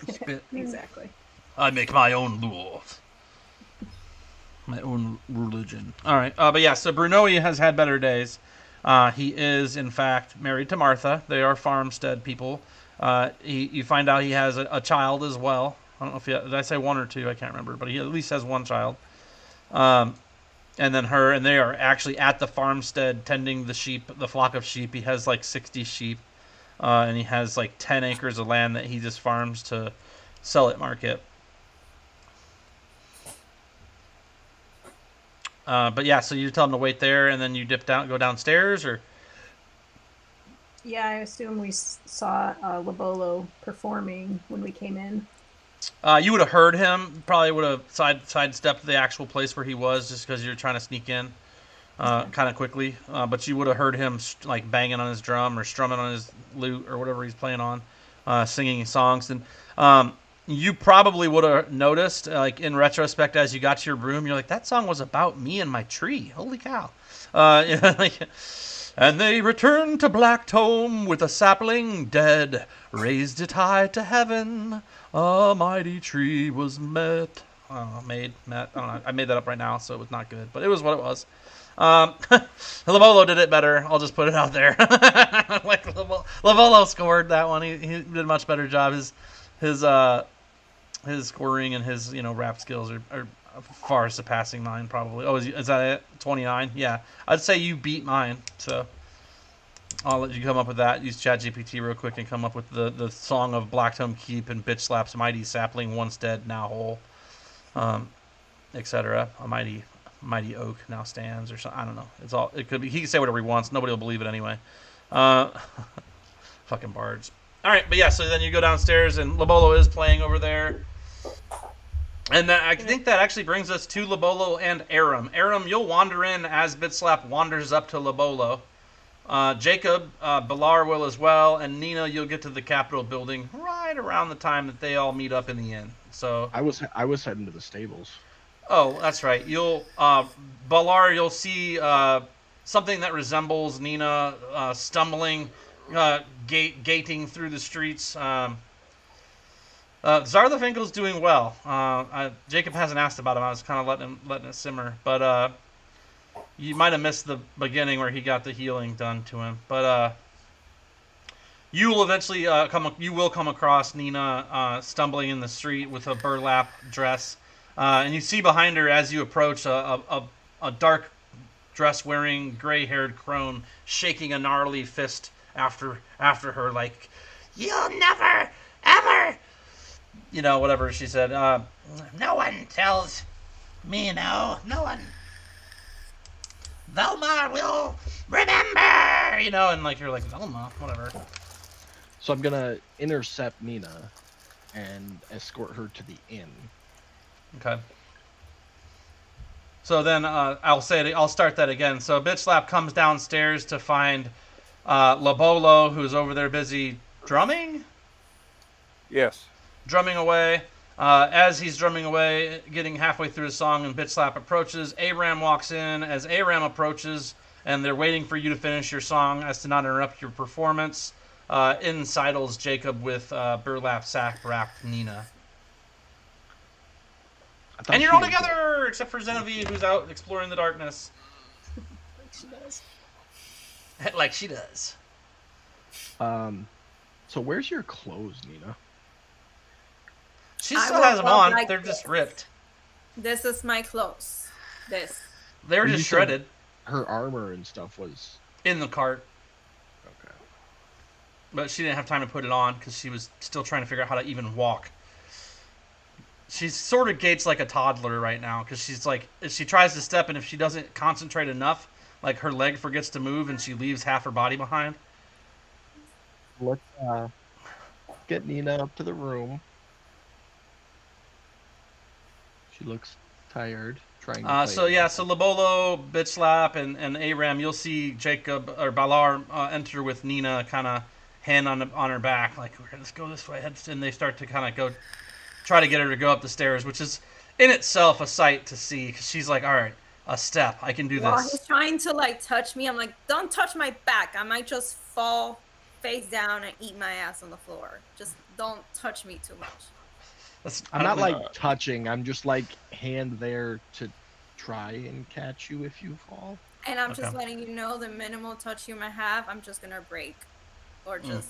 Spit. Exactly. I make my own laws. My own religion. All right, but yeah, so Brunoe has had better days. He is, in fact, married to Martha. They are farmstead people. You find out he has a child as well. I don't know if did I say one or two? I can't remember, but he at least has one child. And then her, and they are actually at the farmstead tending the flock of sheep. He has like 60 sheep, and he has like 10 acres of land that he just farms to sell at market. But yeah, so you tell him to wait there, and then you go downstairs, or? Yeah, I assume we saw Lobolo performing when we came in. You would have heard him. Probably would have sidestepped the actual place where he was, just because you're trying to sneak in, kind of quickly. But you would have heard him like banging on his drum or strumming on his lute or whatever he's playing on, singing songs. And you probably would have noticed, like in retrospect, as you got to your room, you're like, that song was about me and my tree. Holy cow! And they returned to Black Tome with a sapling dead, raised it high to heaven. A mighty tree was met. I don't know, met. I don't know. I made that up right now, so it was not good, but it was what it was. Lavolo did it better. I'll just put it out there. Like Lavolo scored that one. He did a much better job. His scoring and his rap skills are far surpassing mine probably. Oh, is that it? 29? Yeah, I'd say you beat mine. So I'll let you come up with that. Use ChatGPT real quick and come up with the song of Blacktome Keep and Bitch Slaps Mighty Sapling once dead now whole, etc. A mighty oak now stands or something. I don't know. It could be. He can say whatever he wants. Nobody will believe it anyway. Fucking bards. All right, but yeah. So then you go downstairs and Lobolo is playing over there. And I think that actually brings us to Lobolo and Aram. Aram, you'll wander in as Bitslap wanders up to Lobolo. Jacob, Balar will as well, and Nina, you'll get to the Capitol building right around the time that they all meet up in the inn. So I was heading to the stables. Oh, that's right. Balar, you'll see something that resembles Nina stumbling, gating through the streets. Zarthafinkel's doing well. Jacob hasn't asked about him. I was kind of letting it simmer. But you might have missed the beginning where he got the healing done to him. But you will eventually come across Nina stumbling in the street with a burlap dress. And you see behind her as you approach a dark dress-wearing, gray-haired crone shaking a gnarly fist after her, like, "You'll never, ever..." Whatever she said. "No one tells me no. No one. Velma will remember." And like you're like, Velma, whatever. So I'm gonna intercept Nina and escort her to the inn. Okay. So then I'll start that again. So Bitchlap comes downstairs to find Lobolo, who's over there busy drumming. Yes. drumming away. As he's drumming away, getting halfway through his song, and Bitch Slap approaches, Aram walks in. As Aram approaches, and they're waiting for you to finish your song as to not interrupt your performance, in sidles Jacob with burlap sack wrapped Nina. And you're all together, except for Genevieve, who's out exploring the darkness. Like she does. Like she does. So where's your clothes, Nina? She I still will has them walk on. like They're just this. ripped. This is my clothes. This. They were You just said shredded Her armor and stuff was in the cart. okay. But she didn't have time to put it on because she was still trying to figure out how to even walk. She's sort of gaits like a toddler right now because she's like, if she tries to step and if she doesn't concentrate enough, like her leg forgets to move and she leaves half her body behind. Let's get Nina up to the room. She looks tired. Trying to So Lobolo, Bitch Slap, and Aram, you'll see Jacob or Balar enter with Nina kind of hand on her back, like, let's go this way. And they start to kind of go, try to get her to go up the stairs, which is in itself a sight to see because she's like, all right, a step, I can do While this. he's trying to like touch me, I'm like, don't touch my back. I might just fall face down and eat my ass on the floor. Just don't touch me too much. I'm not like touching. I'm just like hand there to try and catch you if you fall. And I'm just Okay. letting you know the minimal touch you might have, I'm just gonna break, or just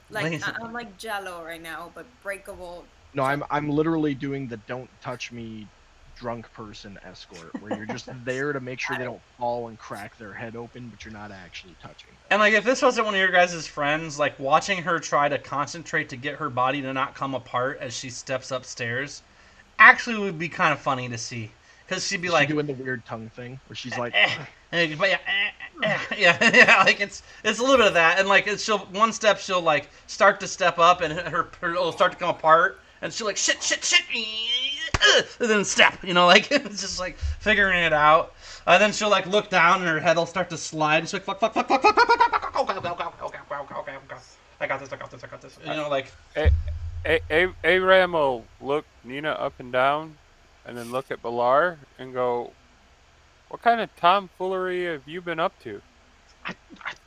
like I'm like Jello right now, but breakable. No, I'm literally doing the don't touch me drunk person escort where you're just there to make sure they don't fall and crack their head open, but you're not actually touching them. And like, if this wasn't one of your guys' friends, like watching her try to concentrate to get her body to not come apart as she steps upstairs, actually would be kind of funny to see. Because she'd be Is like she doing the weird tongue thing where she's like, yeah, like it's a little bit of that, and like she'll one step she'll like start to step up and her will start to come apart, and she'll like shit, and then step, like it's just like figuring it out. And then she'll like look down and her head will start to slide. And she's like, fuck, I got this. Like Aram will look Nina up and down, and then look at Balar and go, "What kind of tomfoolery have you been up to?" I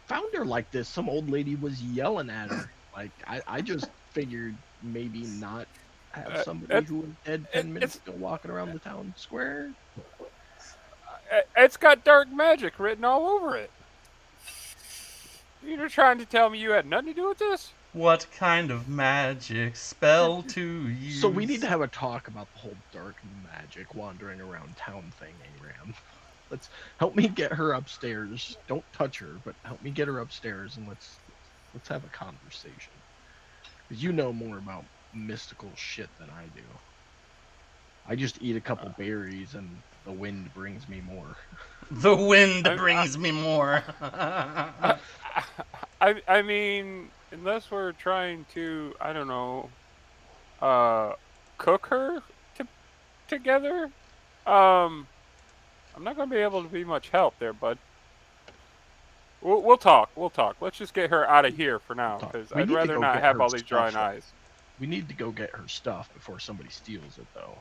found her like this. Some old lady was yelling at her. Like I just figured maybe not have somebody who was dead 10 minutes ago walking around the town square. It's got dark magic written all over it. You're trying to tell me you had nothing to do with this? What kind of magic spell to use? So we need to have a talk about the whole dark magic wandering around town thing, Aram. Let's help me get her upstairs. Don't touch her, but help me get her upstairs and let's have a conversation. Because you know more about mystical shit than I do. I just eat a couple berries and the wind brings me more. The wind brings me more. I mean, unless we're trying to, I don't know, cook her together, I'm not going to be able to be much help there, bud. We'll talk. Let's just get her out of here for now, because I'd rather not have all these drying eyes. We need to go get her stuff before somebody steals it, though.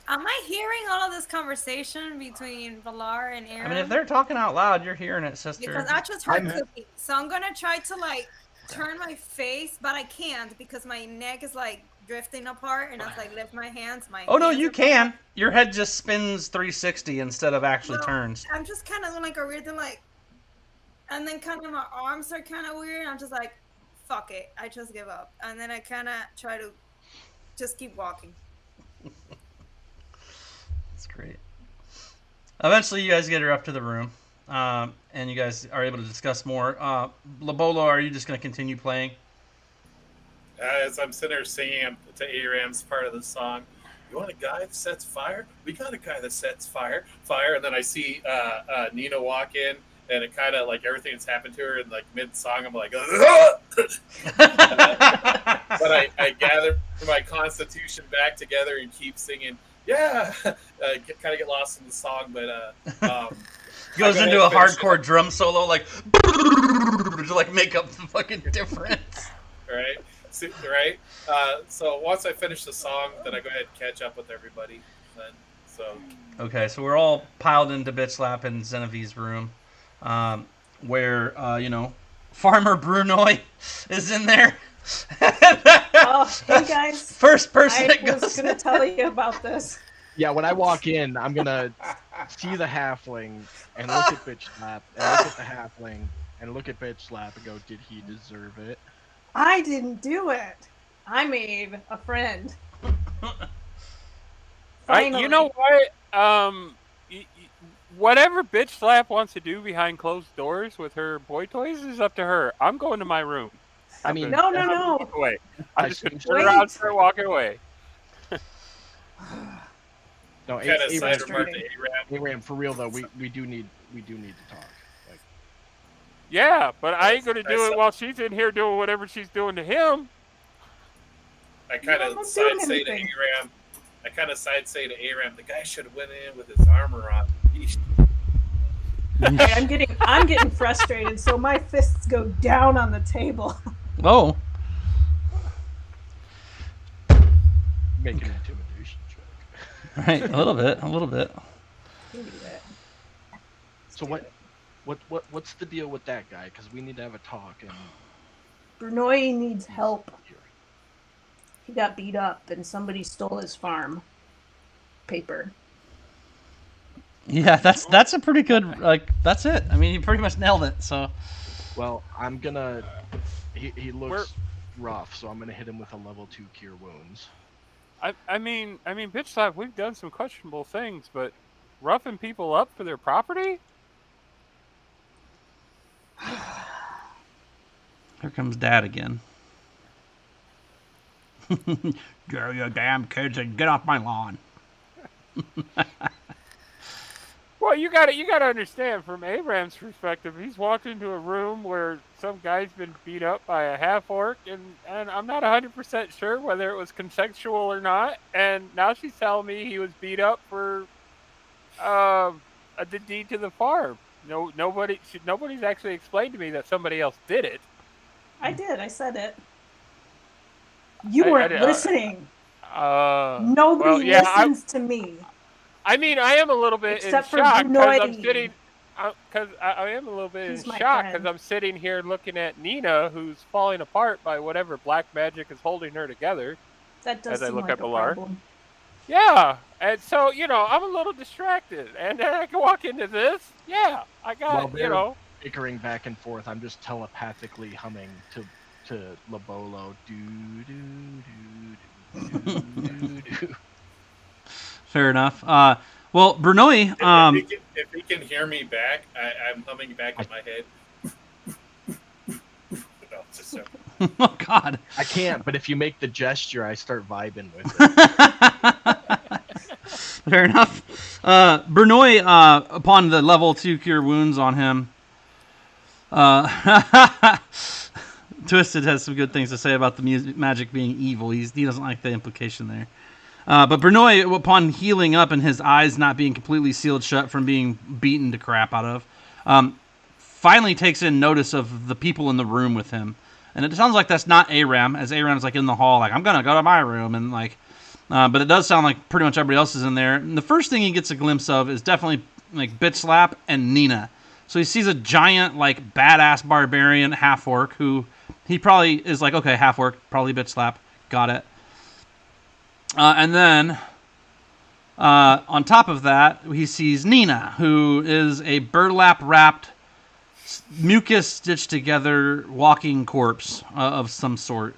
Am I hearing all of this conversation between Valar and Aaron? I mean, if they're talking out loud, you're hearing it, sister. Because I just heard cooking, so I'm gonna try to like turn my face, but I can't because my neck is like drifting apart, and I like lift my hands. Oh no, you can. Your head just spins 360 instead of actually turns. I'm just kind of like a weird thing, like, and then kind of my arms are kind of weird. I'm just like, fuck it, I just give up, and then I kind of try to just keep walking. That's great. Eventually, you guys get her up to the room, and you guys are able to discuss more. Labolo, are you just going to continue playing? As I'm sitting there singing to Aram's part of the song, you want a guy that sets fire? We got a guy that sets fire. And then I see Nina walk in, and it kind of like everything that's happened to her in like mid-song, I'm like, but I gather my constitution back together and keep singing. Yeah, kind of get lost in the song, but goes into a hardcore drum solo, like to like make up the fucking difference. Right, Right? So once I finish the song, then I go ahead and catch up with everybody. Then, so Okay, so we're all piled into Bitch Slap in Zenevieve's room, where Farmer Brunoy is in there. Oh, hey guys. First person I that was goes. gonna tell you about this. Yeah, when I walk in, I'm gonna see the halfling and look at Bitch Slap and look at the halfling and look at Bitch Slap and go, did he deserve it? I didn't do it. I made a friend. Finally. You know what? Whatever Bitch Slap wants to do behind closed doors with her boy toys is up to her. I'm going to my room. I mean, No. Walk away. I'm just going to Wait. turn around and start walking away. No, kind of side frustrating. remark to Aram. Aram, for real though, we do need to talk. Like, Yeah, but I ain't going to do That's- it while she's in here doing whatever she's doing to him. I kind I'm of not side doing say to anything. Aram. The guy should have went in with his armor on. Yeesh. Hey, I'm getting frustrated, so my fists go down on the table. Oh, make an intimidation check. right, a little bit. So what's the deal with that guy? Because we need to have a talk. And Brunoy needs help. He got beat up and somebody stole his farm paper. Yeah, that's a pretty good, that's it. I mean, you pretty much nailed it, so. Well, I'm gonna. He looks rough, so I'm gonna hit him with a level 2 cure wounds. I mean, Bitch Slap, we've done some questionable things, but roughing people up for their property? Here comes Dad again. Get your damn kids and get off my lawn. Well, you gotta understand, from Abraham's perspective, he's walked into a room where some guy's been beat up by a half-orc, and I'm not 100% sure whether it was consensual or not, and now she's telling me he was beat up for the deed to the farm. Nobody's actually explained to me that somebody else did it. I did. I said it. You weren't listening. Nobody listens to me. I mean, I am a little bit Except in shock because I'm Brunoy. sitting. Because I am a little bit He's in my shock friend. because I'm sitting here looking at Nina, who's falling apart by whatever black magic is holding her together. That does As I seem look like at a Pilar. problem. Yeah, and so I'm a little distracted, and then I can walk into this. Yeah, I got Bickering back and forth. I'm just telepathically humming to Labolo. Do do do do do. Fair enough. Well, Brunoy, If he can hear me back, I'm humming back in my head. No, just joking. oh God. I can't, but if you make the gesture, I start vibing with it. Fair enough. Brunoy, upon the level 2 cure wounds on him, Twisted has some good things to say about the magic being evil. He doesn't like the implication there. But Brunoy, upon healing up and his eyes not being completely sealed shut from being beaten to crap out of, finally takes in notice of the people in the room with him. And it sounds like that's not Aram, as Aram's like in the hall, like, I'm going to go to my room. And like, but it does sound like pretty much everybody else is in there. And the first thing he gets a glimpse of is definitely like Bitch Slap and Nina. So he sees a giant, like, badass barbarian half-orc who he probably is like, okay, half-orc, probably Bitch Slap. Got it. And then, on top of that, he sees Nina, who is a burlap-wrapped, mucus-stitched-together walking corpse of some sort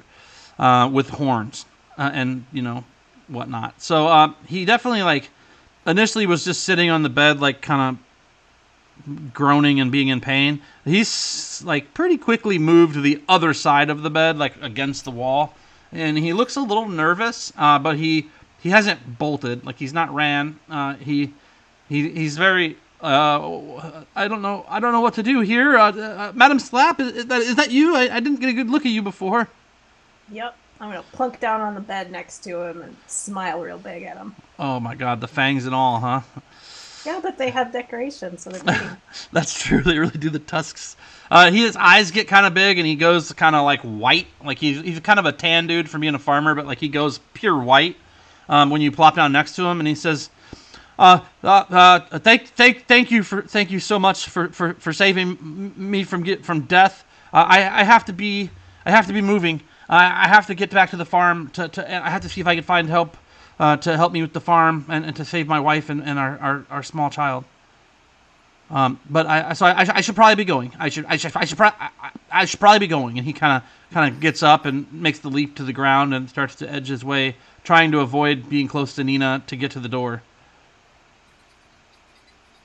with horns and, whatnot. So he definitely, like, initially was just sitting on the bed, like, kind of groaning and being in pain. He's, like, pretty quickly moved to the other side of the bed, like, against the wall. And he looks a little nervous, but he hasn't bolted. Like, he's not ran. He's very. I don't know what to do here. Madam Slap, is that you? I didn't get a good look at you before. Yep. I'm gonna plunk down on the bed next to him and smile real big at him. Oh my God, the fangs and all, huh? Yeah, but they have decoration, so they're pretty. That's true. They really do, the tusks. His eyes get kind of big, and he goes kind of like white. Like he's kind of a tan dude from being a farmer, but like he goes pure white when you plop down next to him, and he says, thank you so much for saving me from death. I have to be moving. I have to get back to the farm. I have to see if I can find help to help me with the farm and to save my wife and our small child. But I should probably be going. I should probably be going. And he kind of gets up and makes the leap to the ground and starts to edge his way, trying to avoid being close to Nina to get to the door.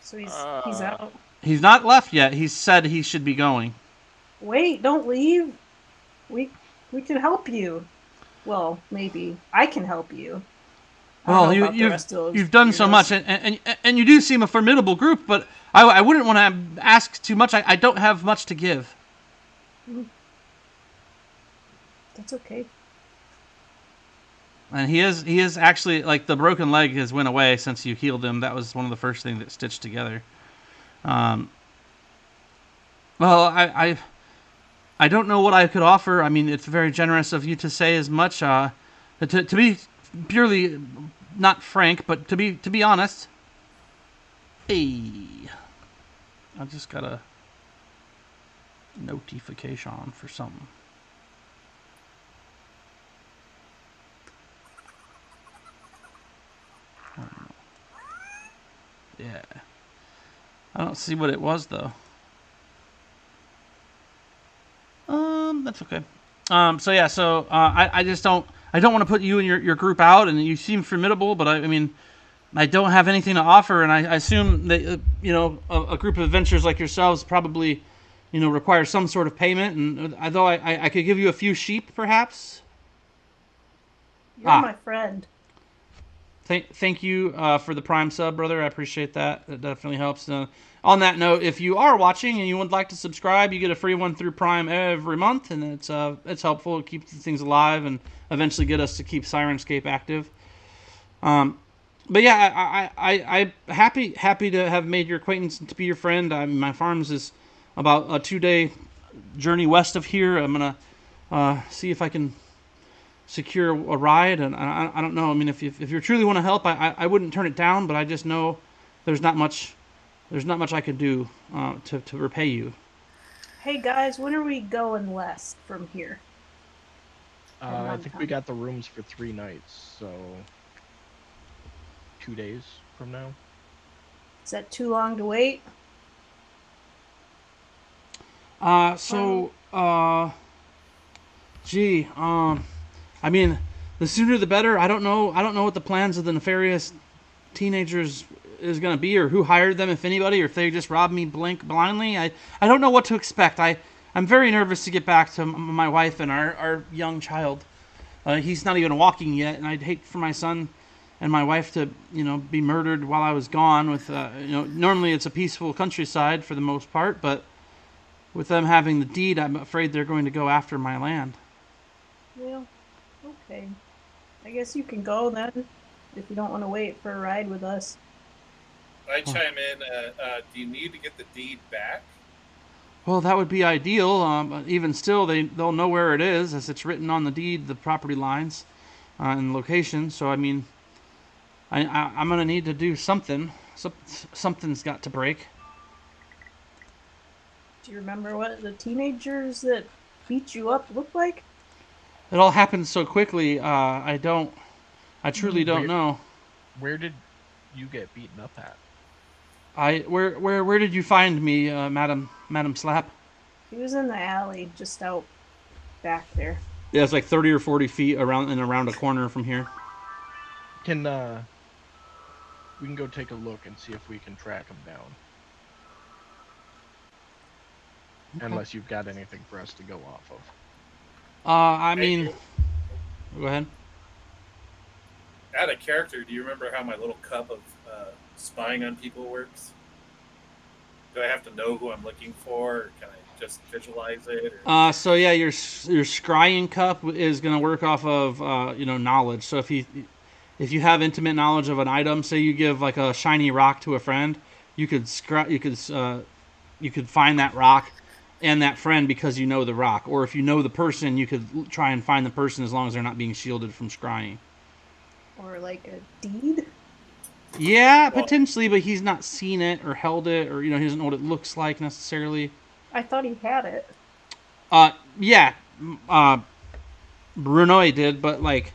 So he's out. He's not left yet. He said he should be going. Wait, don't leave. We can help you. Well, maybe I can help you. Well, you've done so much, and you do seem a formidable group, but I wouldn't want to ask too much. I don't have much to give. That's okay. And he is actually, like, the broken leg has went away since you healed him. That was one of the first things that stitched together. Well, I don't know what I could offer. I mean, it's very generous of you to say as much. To be purely not frank, but to be honest. Hey, I just got a notification for something. Yeah, I don't see what it was though. That's okay. So yeah, I just don't want to put you and your group out, and you seem formidable, but I mean, I don't have anything to offer, and I assume that a group of adventurers like yourselves probably, require some sort of payment, and although I could give you a few sheep, perhaps. You're my friend. Thank you for the Prime sub, brother. I appreciate that. It definitely helps. On that note, if you are watching and you would like to subscribe, you get a free one through Prime every month, and it's helpful. It keeps things alive and eventually get us to keep Sirenscape active. But yeah, I'm happy to have made your acquaintance and to be your friend. My farms is about a 2-day journey west of here. I'm gonna see if I can secure a ride, and I don't know. I mean, if you truly want to help, I wouldn't turn it down, but I just know there's not much I could do to repay you. Hey guys, when are we going west from here? I think we got the rooms for 3 nights, so 2 days from now. Is that too long to wait? I mean, the sooner the better. I don't know what the plans of the nefarious teenagers is going to be, or who hired them, if anybody, or if they just robbed me blindly. I don't know what to expect. I'm very nervous to get back to my wife and our young child. He's not even walking yet, and I'd hate for my son and my wife to, be murdered while I was gone. With, normally it's a peaceful countryside for the most part, but with them having the deed, I'm afraid they're going to go after my land. Well, okay. I guess you can go then, if you don't want to wait for a ride with us. I chime in. Do you need to get the deed back? Well, that would be ideal. But even still, they'll know where it is, as it's written on the deed, the property lines and location. So, I mean, I'm going to need to do something. Something's got to break. Do you remember what the teenagers that beat you up look like? It all happened so quickly. I truly don't know. Where did you get beaten up at? Where did you find me, Madam Slap? He was in the alley, just out back there. Yeah, it's like 30 or 40 feet around a corner from here. We can go take a look and see if we can track him down. Okay. Unless you've got anything for us to go off of. I mean, go ahead. Out of character, do you remember how my little cup of spying on people works? Do I have to know who I'm looking for, or can I just visualize it? Or... So yeah, your scrying cup is going to work off of knowledge. So if you have intimate knowledge of an item, say you give like a shiny rock to a friend, you could find that rock and that friend because you know the rock. Or if you know the person, you could try and find the person as long as they're not being shielded from scrying. Or like a deed? Yeah, potentially, but he's not seen it or held it, or he doesn't know what it looks like necessarily. I thought he had it. Yeah, Brunoy did, but like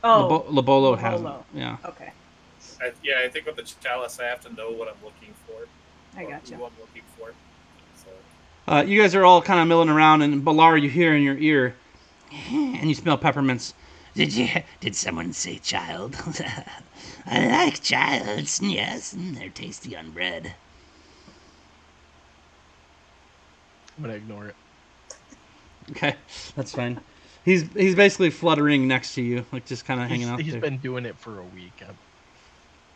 Labolo hasn't. Yeah. Okay, I think with the chalice, I have to know what I'm looking for. I gotcha. Who I'm looking for. So. You guys are all kind of milling around, and Balar, you hear in your ear, and you smell peppermints. Did someone say child? I like childs, yes, and they're tasty on bread. I'm gonna ignore it. Okay, that's fine. He's basically fluttering next to you, like just kind of hanging out. He's there. been doing it for a week. I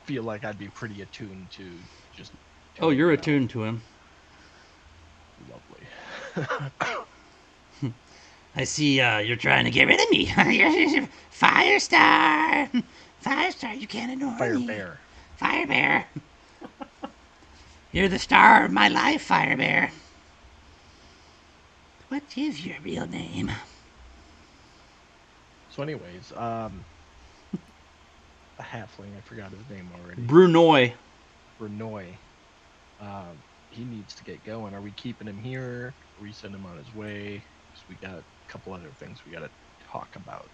feel like I'd be pretty attuned to just. Oh, you're attuned to him. Lovely. I see you're trying to get rid of me. Firestar! Firestar, you can't ignore me. Firebear. Firebear. You're the star of my life, Firebear. What is your real name? So anyways, a halfling, I forgot his name already. Brunoy. He needs to get going. Are we keeping him here? Or we send him on his way? Because we got a couple other things we got to talk about.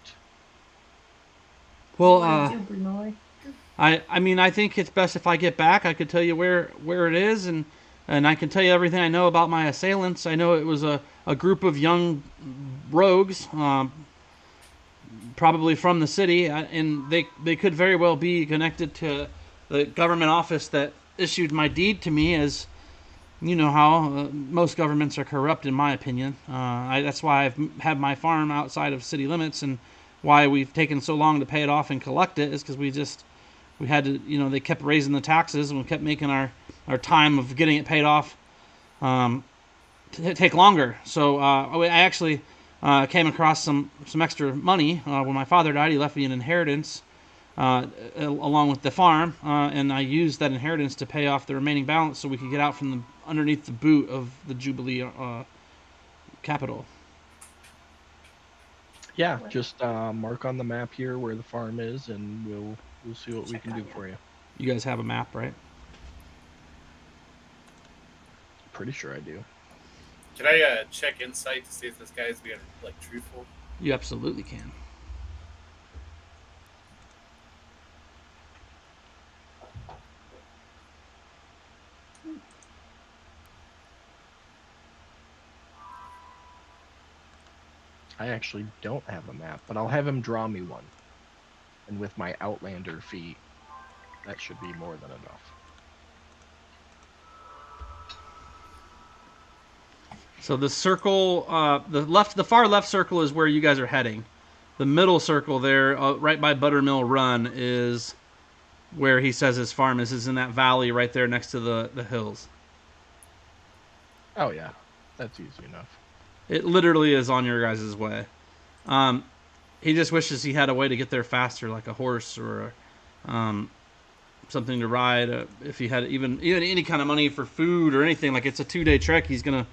Well, I think it's best if I get back. I could tell you where it is, and I can tell you everything I know about my assailants. I know it was a group of young rogues, probably from the city, and they could very well be connected to the government office that issued my deed to me. As you know how most governments are corrupt, in my opinion. That's why I've had my farm outside of city limits, and why we've taken so long to pay it off and collect it is because we had to, they kept raising the taxes, and we kept making our time of getting it paid off take longer. So I actually came across some extra money when my father died. He left me an inheritance along with the farm, and I used that inheritance to pay off the remaining balance so we could get out from underneath the boot of the Jubilee capital. Yeah, just mark on the map here where the farm is, and we'll see what we can do for you. You guys have a map, right? Pretty sure I do. Can I check insight to see if this guy's being truthful? You absolutely can. I actually don't have a map, but I'll have him draw me one. And with my Outlander feat, that should be more than enough. So the circle, the far left circle is where you guys are heading. The middle circle there, right by Buttermill Run, is where he says his farm is. Is in that valley right there next to the hills. Oh yeah, that's easy enough. It literally is on your guys' way. He just wishes he had a way to get there faster, like a horse or something to ride. If he had even any kind of money for food or anything, like it's a 2-day trek, he's gonna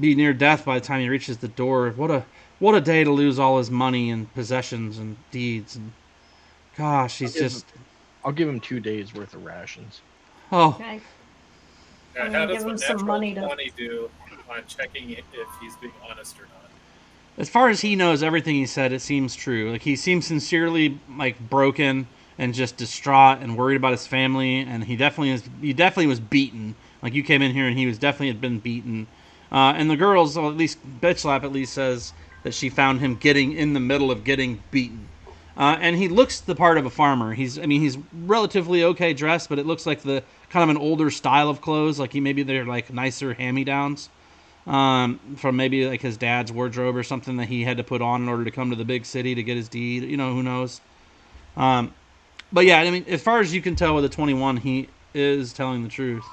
be near death by the time he reaches the door. What a day to lose all his money and possessions and deeds. And gosh, I'll give him 2 days worth of rations. Oh. Okay. How does give him what some natural money 20 do on checking if he's being honest or not? As far as he knows, everything he said, it seems true. Like he seems sincerely broken and just distraught and worried about his family. And he definitely was beaten. Like you came in here and he had been beaten. And the girls, or at least Bitchlap at least says that she found him getting in the middle of getting beaten. And he looks the part of a farmer. He's relatively okay dressed, but it looks like the kind of an older style of clothes. Like they're nicer hand-me-downs. From maybe his dad's wardrobe or something that he had to put on in order to come to the big city to get his deed. Who knows? But yeah, as far as you can tell with the 21, he is telling the truth.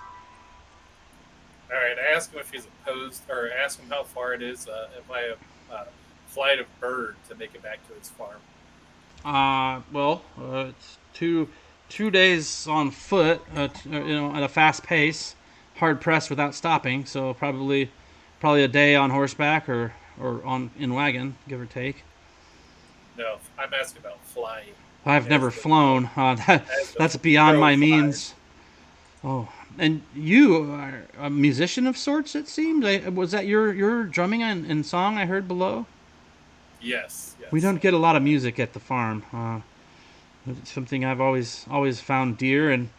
All right, I asked him if he's opposed, or ask him how far it is by a flight of bird to make it back to his farm. It's two days on foot, at a fast pace, hard pressed without stopping. So probably probably a day on horseback or in wagon, give or take. No, I'm asking about flying. I've never As the flown. That's beyond crow my flies. means. Oh, and you are a musician of sorts, it seems. Was that your drumming and song I heard below? Yes, yes. We don't get a lot of music at the farm. It's something I've always found dear, and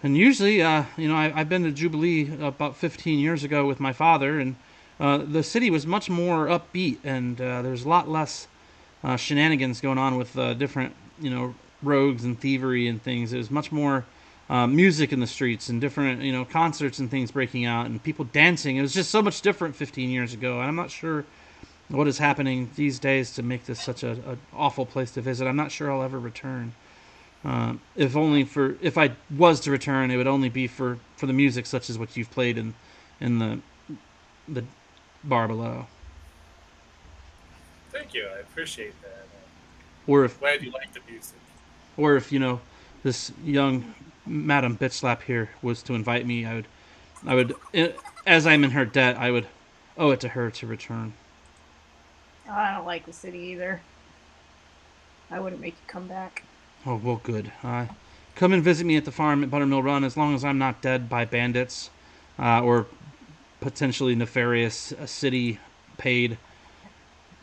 usually, I've been to Jubilee about 15 years ago with my father, and the city was much more upbeat, and there's a lot less shenanigans going on with different, rogues and thievery and things. It was much more music in the streets and different, concerts and things breaking out and people dancing. It was just so much different 15 years ago, and I'm not sure what is happening these days to make this such a awful place to visit. I'm not sure I'll ever return. If I was to return, it would only be for the music such as what you've played in the bar below. Thank you. I appreciate that. Or if Glad you like the music. Or if this young Madam Bitchlap here was to invite me, I would, as I'm in her debt, I would owe it to her to return. I don't like the city either. I wouldn't make you come back. Oh well, good. Come and visit me at the farm at Buttermill Run, as long as I'm not dead by bandits, or potentially nefarious city-paid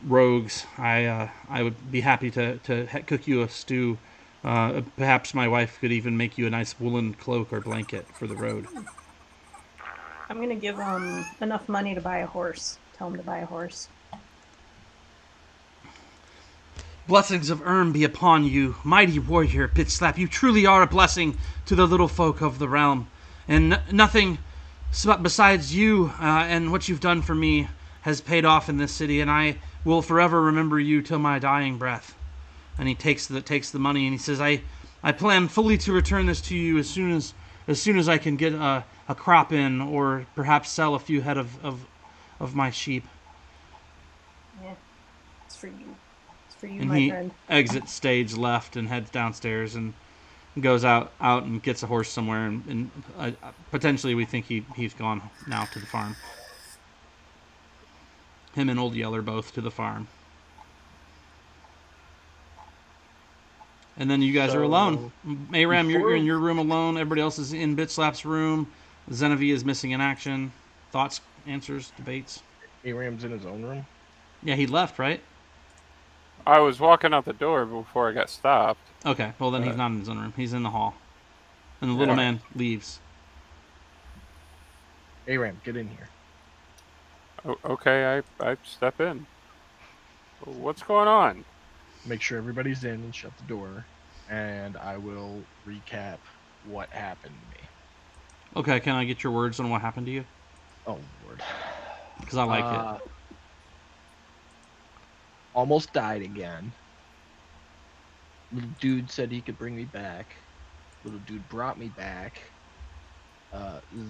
rogues. I would be happy to cook you a stew. Perhaps my wife could even make you a nice woolen cloak or blanket for the road. I'm gonna give enough money to buy a horse. Tell him to buy a horse. Blessings of Erm be upon you, mighty warrior Bitslap. You truly are a blessing to the little folk of the realm, and nothing besides you and what you've done for me has paid off in this city, and I will forever remember you till my dying breath. And he takes the money and he says, I plan fully to return this to you as soon as I can get a crop in, or perhaps sell a few head of my sheep. Yeah, it's for you. It's for you, And my he friend. exits stage left and heads downstairs and goes out and gets a horse somewhere, and potentially we think he's gone now to the farm. Him and Old Yeller both to the farm. And then you guys are alone. Aram, you're in your room alone. Everybody else is in Bitslap's room. Zenevie is missing in action. Thoughts, answers, debates? Aram's in his own room? Yeah, he left, right? I was walking out the door before I got stopped. Okay, well then he's not in his own room. He's in the hall. And the little man leaves. Aram, get in here. Okay, I step in. What's going on? Make sure everybody's in and shut the door, and I will recap what happened to me. Okay, can I get your words on what happened to you? Oh, Lord. Because I like it. Almost died again. Little dude said he could bring me back. Little dude brought me back.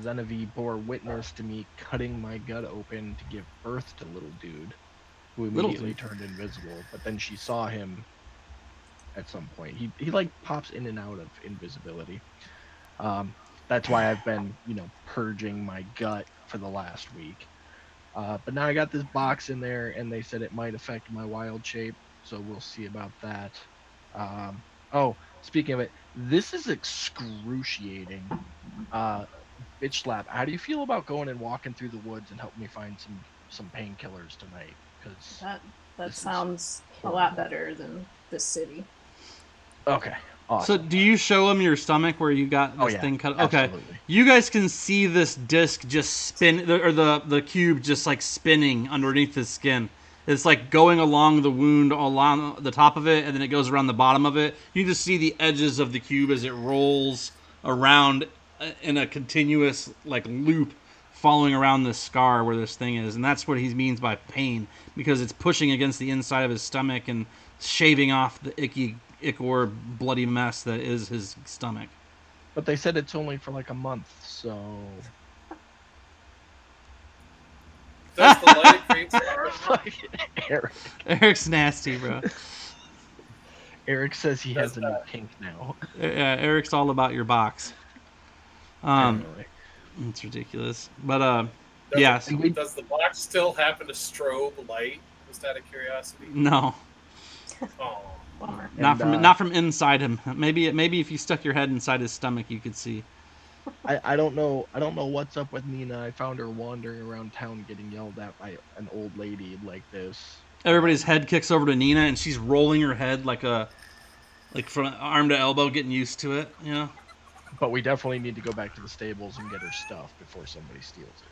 Zenevie bore witness to me cutting my gut open to give birth to little dude, who immediately turned invisible. But then she saw him at some point. He like pops in and out of invisibility. That's why I've been, purging my gut for the last week. But now I got this box in there, and they said it might affect my wild shape, so we'll see about that. Speaking of it, this is excruciating. Bitchlap, how do you feel about going and walking through the woods and helping me find some painkillers tonight? Because that sounds a lot better than the city. Okay. Awesome. So do you show him your stomach where you got this thing cut? Okay. Absolutely. You guys can see this disc just spin, or the cube just like spinning underneath his skin. It's like going along the wound along the top of it, and then it goes around the bottom of it. You just see the edges of the cube as it rolls around in a continuous like loop, following around the scar where this thing is, and that's what he means by pain, because it's pushing against the inside of his stomach and shaving off the ichor bloody mess that is his stomach. But they said it's only for like a month, so... Does the light create Eric's nasty, bro. Eric says he has a new kink now. Yeah, Eric's all about your box. It's ridiculous. But Yes. Does the box still happen to strobe light? Just out of curiosity. No. Oh. Bummer. Not from inside him. Maybe if you stuck your head inside his stomach, you could see. I don't know what's up with Nina. I found her wandering around town getting yelled at by an old lady like this. Everybody's head kicks over to Nina, and she's rolling her head like from arm to elbow, getting used to it. You know. But we definitely need to go back to the stables and get her stuff before somebody steals it.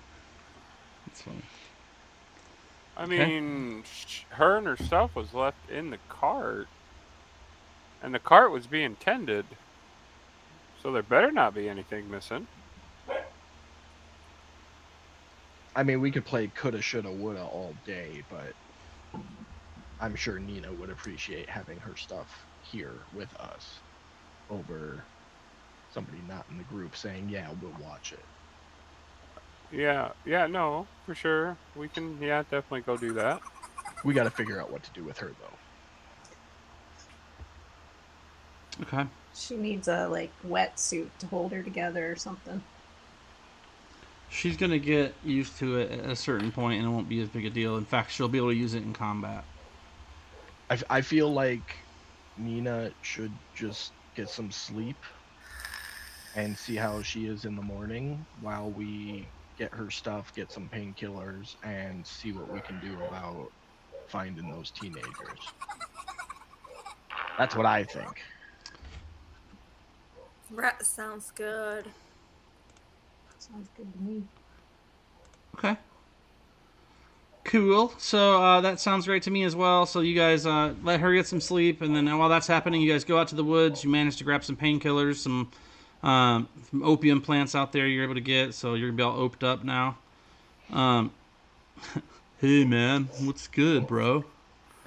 That's funny. I mean, her and her stuff was left in the cart, and the cart was being tended, so there better not be anything missing. I mean, we could play coulda, shoulda, woulda all day, but I'm sure Nina would appreciate having her stuff here with us over somebody not in the group saying, yeah, we'll watch it. Yeah, no, for sure. We can, definitely go do that. We got to figure out what to do with her, though. Okay. She needs a wetsuit to hold her together or something. She's gonna get used to it at a certain point, and it won't be as big a deal. In fact, she'll be able to use it in combat. I feel like Nina should just get some sleep and see how she is in the morning while we get her stuff, get some painkillers, and see what we can do about finding those teenagers. That's what I think. That sounds good. Sounds good to me. Okay. Cool. So that sounds great to me as well. So you guys let her get some sleep, and then while that's happening, you guys go out to the woods. You manage to grab some painkillers, some opium plants out there you're able to get, so you're gonna be all oped up now. Hey man, what's good, bro?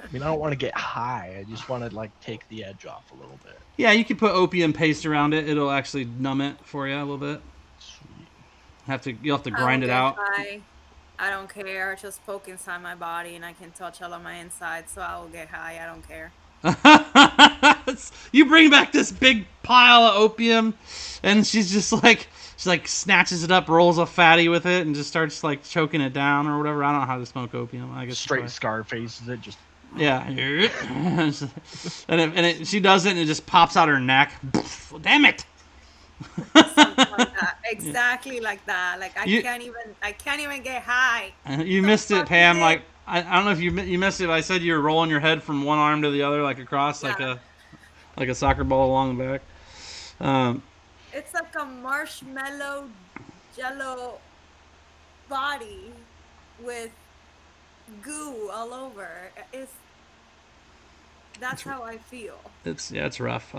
I mean, I don't want to get high. I just want to take the edge off a little bit. Yeah, you can put opium paste around it. It'll actually numb it for you a little bit. Sweet. You'll have to grind it out. I don't care. Just poke inside my body, and I can touch all of my inside, so I will get high. I don't care. You bring back this big pile of opium, and she's snatches it up, rolls a fatty with it, and just starts choking it down or whatever. I don't know how to smoke opium. I guess Straight Scarfaces it, just yeah. and she does it, and it just pops out her neck. Damn it! Something like that. Exactly like that. I can't even get high. You missed it, Pam. I don't know if you missed it. But I said you were rolling your head from one arm to the other, across, Yeah. like a soccer ball along the back. It's like a marshmallow jello body with goo all over. That's how I feel. It's rough.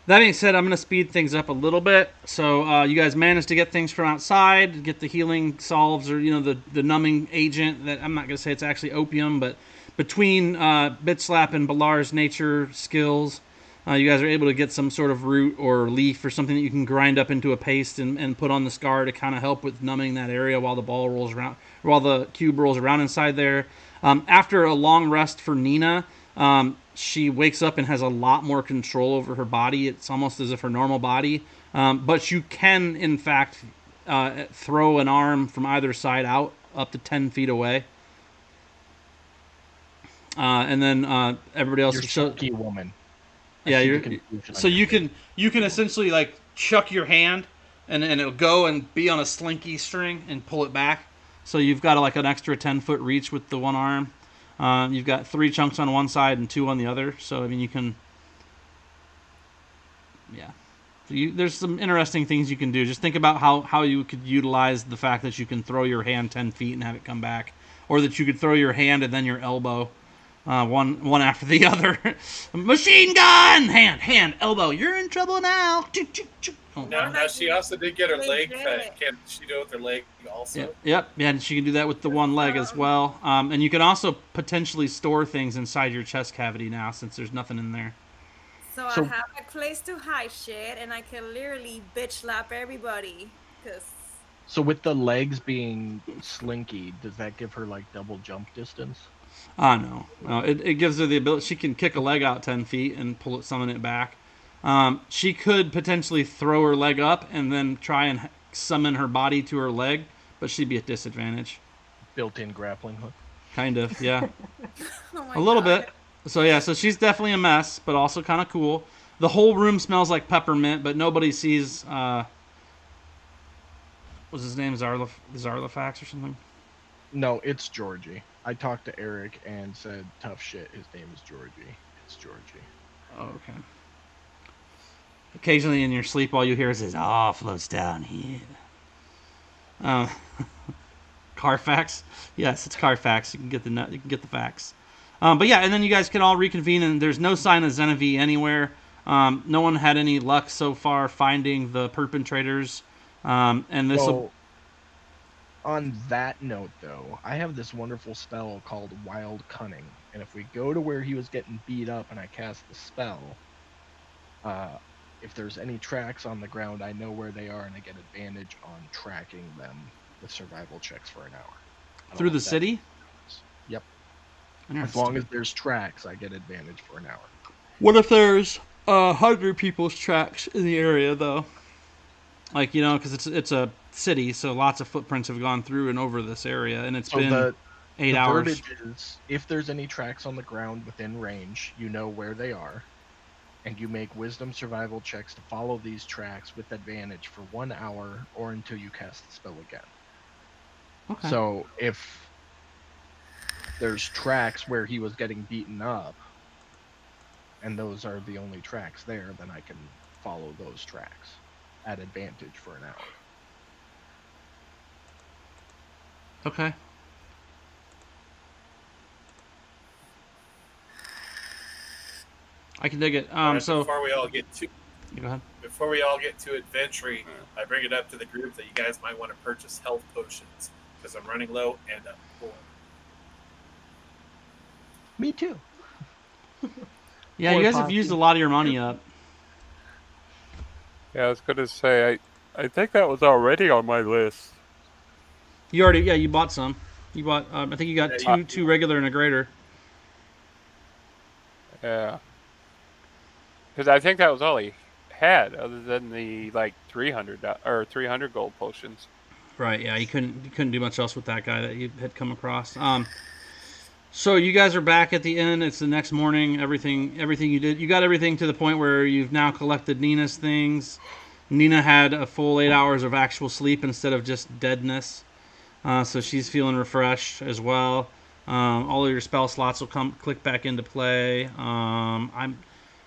That being said, I'm going to speed things up a little bit. So you guys managed to get things from outside, get the healing salves or, the numbing agent that I'm not going to say it's actually opium, but between Bitslap and Balar's nature skills, you guys are able to get some sort of root or leaf or something that you can grind up into a paste and put on the scar to kind of help with numbing that area while the ball rolls around, while the cube rolls around inside there. After a long rest for Nina, she wakes up and has a lot more control over her body. It's almost as if her normal body. But you can, in fact, throw an arm from either side out up to 10 feet away. And then everybody else... You're a sulky woman. Yeah, you can essentially chuck your hand and it'll go and be on a slinky string and pull it back. So you've got an extra 10-foot reach with the one arm. You've got 3 chunks on one side and 2 on the other. So, I mean, you can... Yeah. So there's some interesting things you can do. Just think about how you could utilize the fact that you can throw your hand 10 feet and have it come back. Or that you could throw your hand and then your elbow. One after the other. Machine gun! Hand, elbow. You're in trouble now. Oh. Now, she also did get her leg cut. Can she do it with her leg also? Yep. Yeah, and she can do that with the one leg as well. And you can also potentially store things inside your chest cavity now since there's nothing in there. So I have a place to hide shit, and I can literally bitch slap everybody. So with the legs being slinky, does that give her double jump distance? No. It gives her the ability. She can kick a leg out 10 feet and summon it back. She could potentially throw her leg up and then try and summon her body to her leg, but she'd be at disadvantage. Built-in grappling hook. Kind of, yeah. Oh my A little God. bit. So yeah, so she's definitely a mess, but also kind of cool. The whole room smells like peppermint, but nobody sees. What's his name? Zarlafax or something? No, it's Georgie. I talked to Eric and said, tough shit, his name is Georgie. It's Georgie. Oh, okay. Occasionally in your sleep, all you hear is his All floats down here. uh, Carfax. Yes, it's Carfax. You can get the facts. But yeah, and then you guys can all reconvene, and there's no sign of Zenevie anywhere. No one had any luck so far finding the perpetrators. And this will. So, on that note, though, I have this wonderful spell called Wild Cunning, and if we go to where he was getting beat up and I cast the spell, if there's any tracks on the ground, I know where they are, and I get advantage on tracking them with survival checks for an hour. I don't Through know the if that city? helps. Yep. As Interesting. long as there's tracks, I get advantage for an hour. What if there's 100 people's tracks in the area, though? Like, you know, because it's a city, so lots of footprints have gone through and over this area, and it's So been 8 the hours. verbiage is, if there's any tracks on the ground within range, you know where they are, and you make wisdom survival checks to follow these tracks with advantage for 1 hour or until you cast the spell again. Okay. So if there's tracks where he was getting beaten up, and those are the only tracks there, then I can follow those tracks at advantage for an hour. Okay. I can dig it. So before we all get too go ahead. before we all get too adventuring, I bring it up to the group that you guys might want to purchase health potions because I'm running low and I'm poor. Me too. Yeah, you guys have used a lot of your money up. Yeah, I was gonna say I think that was already on my list. You bought some. You bought. I think you got two regular and a greater. Yeah. Because I think that was all he had, other than the like 300 or 300 gold potions. Right. Yeah. You couldn't do much else with that guy that you had come across. So you guys are back at the inn. It's the next morning. Everything you did, you got everything to the point where you've now collected Nina's things. Nina had a full 8 hours of actual sleep instead of just deadness. So she's feeling refreshed as well. All of your spell slots will click back into play. I'm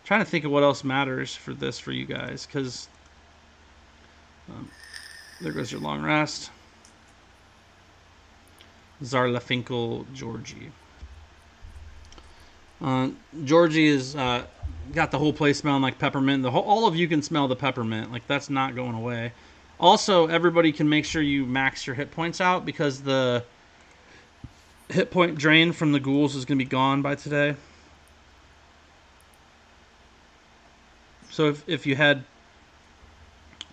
trying to think of what else matters for this for you guys, because there goes your long rest. Zarlafinkel Georgie. Georgie is got the whole place smelling like peppermint. All of you can smell the peppermint. Like, that's not going away. Also, everybody can make sure you max your hit points out, because the hit point drain from the ghouls is going to be gone by today. So if you had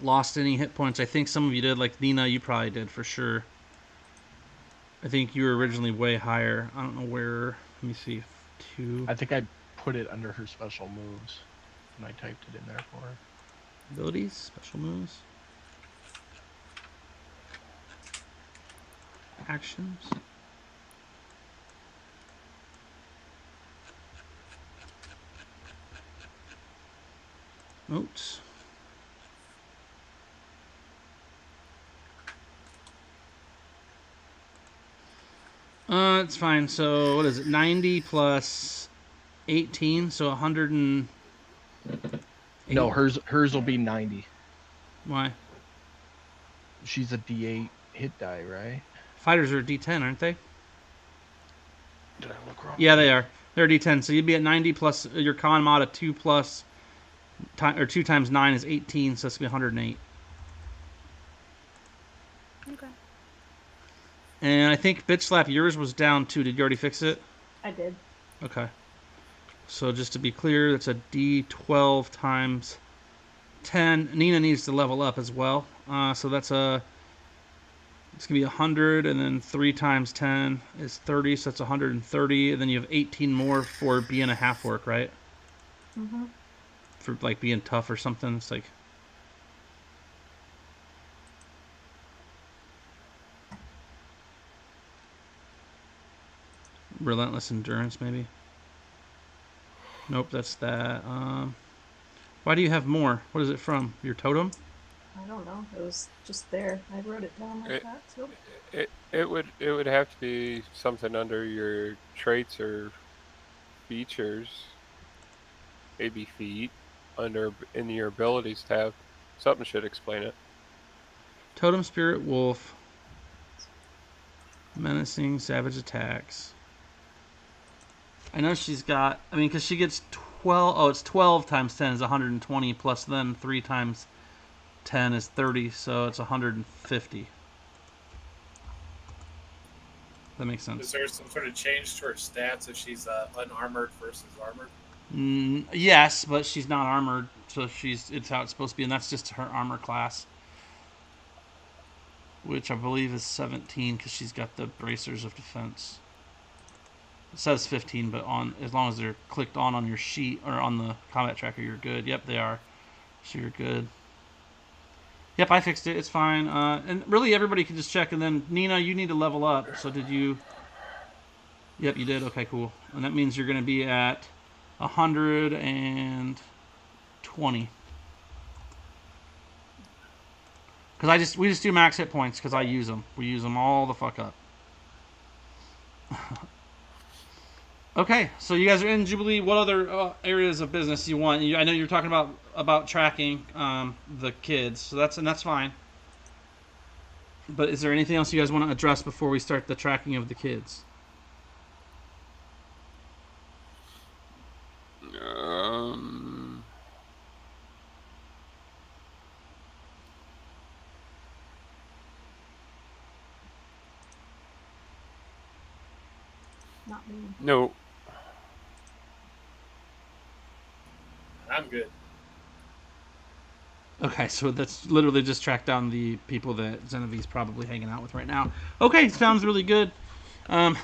lost any hit points, I think some of you did. Like Nina, you probably did for sure. I think you were originally way higher. I don't know where. Let me see. 2 I think I put it under her special moves, and I typed it in there for her. abilities, special moves, actions. Notes. It's fine. So what is it? 90 plus 18, so 100 and. No, hers will be 90. Why? She's a D8 hit die, right? Fighters are D10, aren't they? Did I look wrong? Yeah, they are. They're D10, so you'd be at 90 plus your con mod of 2 plus, or 2 times 9 is 18, so that's gonna be 108. Okay. And I think Bitch Slap, yours was down too. Did you already fix it? I did. Okay. So just to be clear, that's a D12 times 10. Nina needs to level up as well. So it's going to be 100, and then 3 times 10 is 30, so that's 130, and then you have 18 more for being a half-orc, right? Mm-hmm. For, like, being tough or something. It's like... relentless endurance, maybe. Nope, that's that. Why do you have more? What is it from? Your totem? I don't know. It was just there. I wrote it down like It, that. So it would have to be something under your traits or features, maybe feat, under in your abilities tab. Something should explain it. Totem Spirit Wolf. Menacing, savage attacks. I know she's got. I mean, because she gets 12. Oh, it's 12 times 10 is 120, plus then 3 times 10 is 30, so it's 150. That makes Is sense. there some sort of change to her stats if she's unarmored versus armored? Yes, but she's not armored, so it's how it's supposed to be, and that's just her armor class, which I believe is 17 because she's got the bracers of defense. It says 15, but as long as they're clicked on your sheet or on the combat tracker, you're good. Yep, they are. So you're good. Yep, I fixed it. It's fine. And really, everybody can just check. And then Nina, you need to level up. So did you? Yep, you did. Okay, cool. And that means you're going to be at 120. Because we just do max hit points because I use them. We use them all the fuck up. Okay, so you guys are in Jubilee. What other areas of business you want? I know you're talking about tracking the kids, so that's fine. But is there anything else you guys want to address before we start the tracking of the kids? not me. No. I'm good. Okay, so that's literally just track down the people that Genevieve's probably hanging out with right now. Okay, sounds really good. That's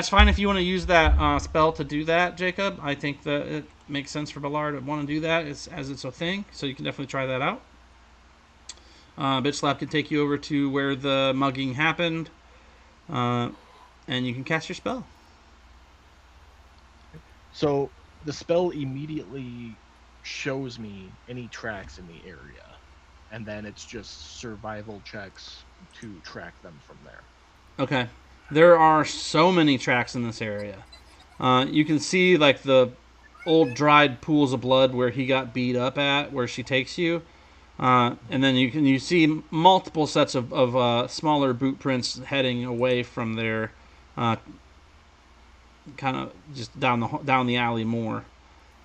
fine if you want to use that spell to do that, Jacob. I think that it makes sense for Ballard to want to do that as it's a thing, so you can definitely try that out. Bitch Slap can take you over to where the mugging happened, and you can cast your spell. So the spell immediately shows me any tracks in the area, and then it's just survival checks to track them from there. Okay. There are so many tracks in this area. You can see like the old dried pools of blood where he got beat up at, where she takes you. And then you see multiple sets of smaller boot prints heading away from there, kind of just down the alley more.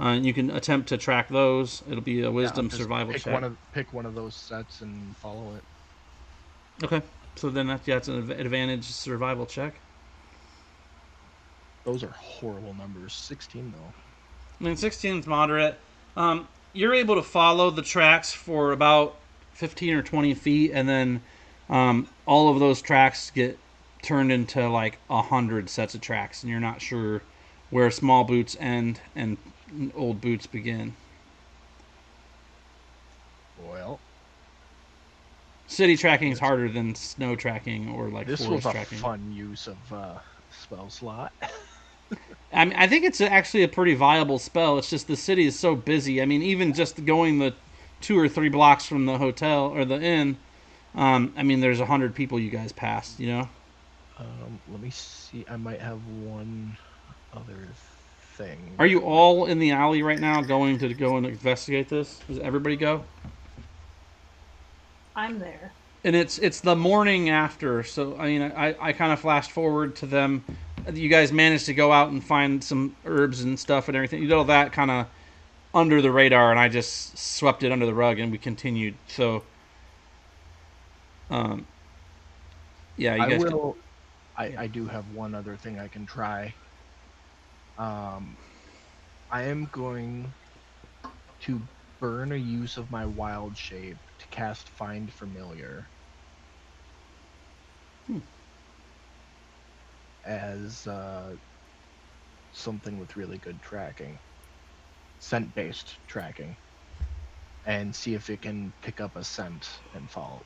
You can attempt to track those. It'll be a wisdom survival check. Pick one of those sets and follow it. Okay, so then that's an advantage survival check. Those are horrible numbers. 16 though. I mean, 16 is moderate. You're able to follow the tracks for about 15 or 20 feet, and then all of those tracks get turned into like 100 sets of tracks, and you're not sure where small boots end and old boots begin. Well, city tracking is harder than snow tracking or like this forest was a tracking. fun use of spell slot. I mean, I think it's actually a pretty viable spell. It's just the city is so busy. I mean, even just going the 2 or 3 blocks from the hotel or the inn, I mean, there's 100 people you guys passed, you know? Let me see. I might have one other thing. Are you all in the alley right now going to go and investigate this? Does everybody go? I'm there. And it's the morning after, so I mean, I kind of flashed forward to them. You guys managed to go out and find some herbs and stuff and everything. You know, that kind of under the radar, and I just swept it under the rug, and we continued. So, yeah, you guys. I do have one other thing I can try. I am going to burn a use of my wild shape to cast Find Familiar. As something with really good tracking, scent-based tracking, and see if it can pick up a scent and follow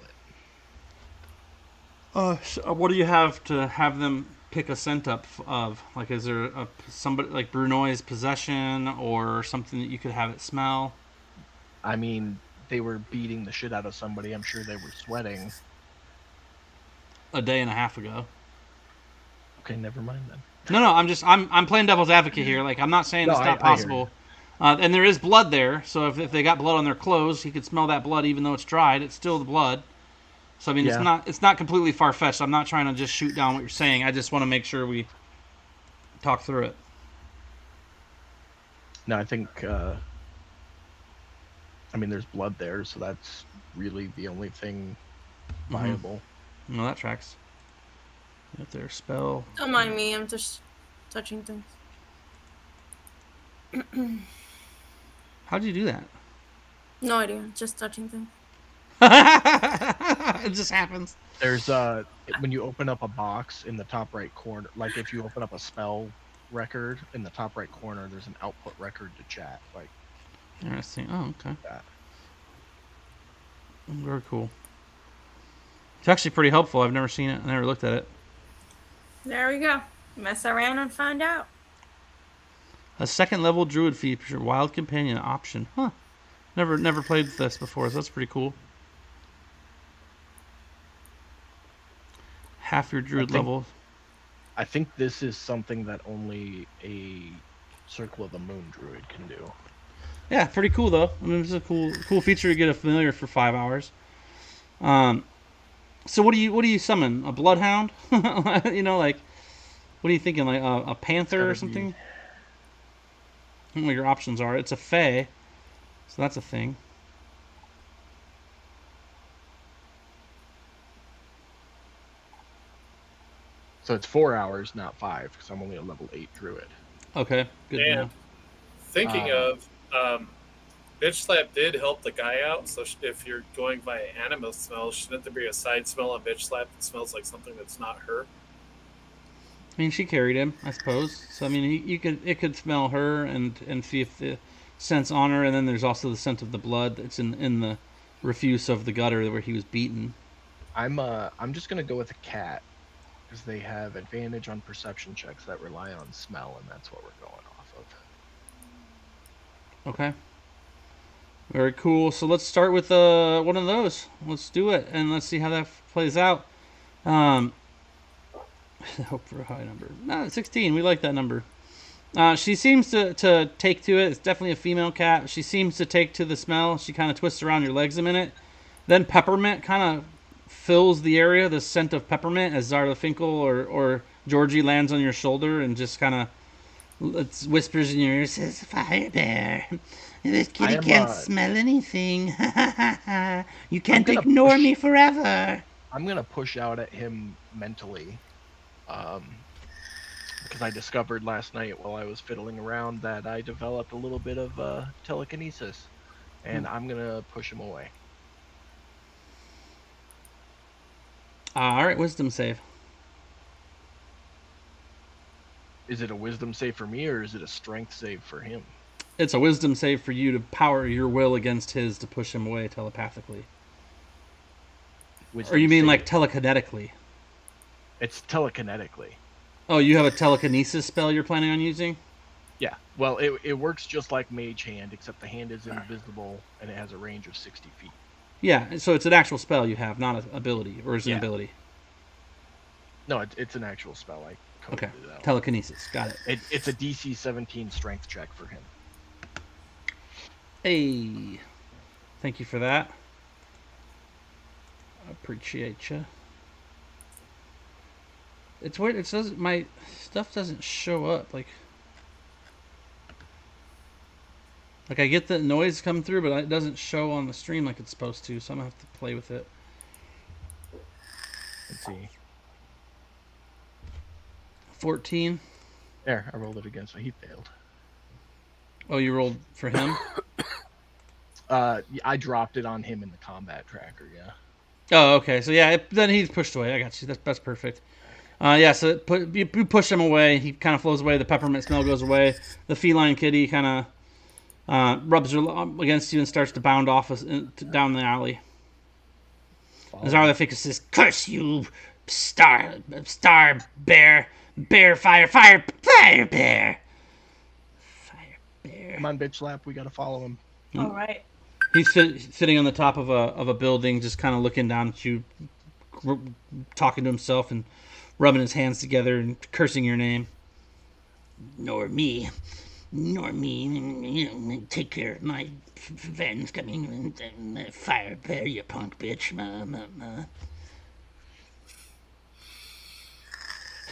it. So what do you have to have them pick a scent up of? Like, is there somebody like Brunoy's possession or something that you could have it smell? I mean, they were beating the shit out of somebody. I'm sure they were sweating. A day and a half ago. Okay, never mind then. No, I'm playing devil's advocate here. Like, I'm not saying it's not I hear possible. And there is blood there, so if they got blood on their clothes, he could smell that blood even though it's dried. It's still the blood. So I mean, it's not completely far fetched. I'm not trying to just shoot down what you're saying. I just want to make sure we talk through it. No, I think. I mean, there's blood there, so that's really the only thing viable. No, that tracks. If their spell. Don't mind me. I'm just touching things. How'd you do that? No idea. Just touching things. It just happens. There's when you open up a box in the top right corner, like if you open up a spell record in the top right corner, there's an output record to chat. Like, interesting. Oh, okay. That. Very cool. It's actually pretty helpful. I've never seen it. I never looked at it. There we go. Mess around and find out. A second level druid feature, wild companion option. Huh. Never played this before, so that's pretty cool. Half your druid level. I think this is something that only a Circle of the Moon druid can do. Yeah, pretty cool though. I mean, it's a cool feature to get a familiar for 5 hours. So what do you summon? A bloodhound? You know, like, what are you thinking? Like a panther or something? I don't know what your options are. It's a fae, so that's a thing. So it's 4 hours, not 5, because I'm only a level 8 druid. Okay, good to know. Thinking of, Bitch Slap did help the guy out, so if you're going by animal smell, shouldn't there be a side smell on Bitch Slap that smells like something that's not her? I mean, she carried him, I suppose. So I mean, it could smell her and see if the scent's on her, and then there's also the scent of the blood that's in the refuse of the gutter where he was beaten. I'm just gonna go with a cat, because they have advantage on perception checks that rely on smell, and that's what we're going off of. Okay. Very cool. So let's start with one of those. Let's do it, and let's see how that plays out. Hope for a high number. No, 16. We like that number. She seems to take to it. It's definitely a female cat. She seems to take to the smell. She kind of twists around your legs a minute. Then peppermint kind of fills the area, the scent of peppermint, as Zarla Finkel or Georgie lands on your shoulder and just kind of whispers in your ear, says, "Fire bear, this kitty can't smell anything. You can't ignore me forever." I'm going to push out at him mentally. Because I discovered last night while I was fiddling around that I developed a little bit of telekinesis. And I'm going to push him away. Alright, wisdom save. Is it a wisdom save for me, or is it a strength save for him? It's a wisdom save for you to power your will against his to push him away telepathically. Wisdom or you mean save. Like telekinetically? It's telekinetically. Oh, you have a telekinesis spell you're planning on using? Yeah. Well, it works just like Mage Hand, except the hand is invisible and it has a range of 60 feet. Yeah, so it's an actual spell you have, not an ability, or is it an ability? No, it's an actual spell. Okay, telekinesis, got it. It's a DC 17 strength check for him. Hey, thank you for that. Appreciate you. It's weird. It says my stuff doesn't show up. Like I get the noise come through, but it doesn't show on the stream like it's supposed to. So I'm gonna have to play with it. Let's see. 14. There, I rolled it again, so he failed. Oh, you rolled for him? I dropped it on him in the combat tracker. Yeah. Oh, okay. So yeah, then he's pushed away. I got you. That's perfect. Yeah, so you push him away. He kind of flows away. The peppermint smell goes away. The feline kitty kind of rubs her against you and starts to bound off down the alley. Zarla Finkel says, "Curse you, star bear! Bear, fire, fire, fire, bear. Fire, bear. Come on, bitch slap. We gotta follow him. All right. He's sitting on the top of a building, just kind of looking down at you, talking to himself and rubbing his hands together and cursing your name. Nor me. Take care of my friends coming. Fire bear, you punk bitch.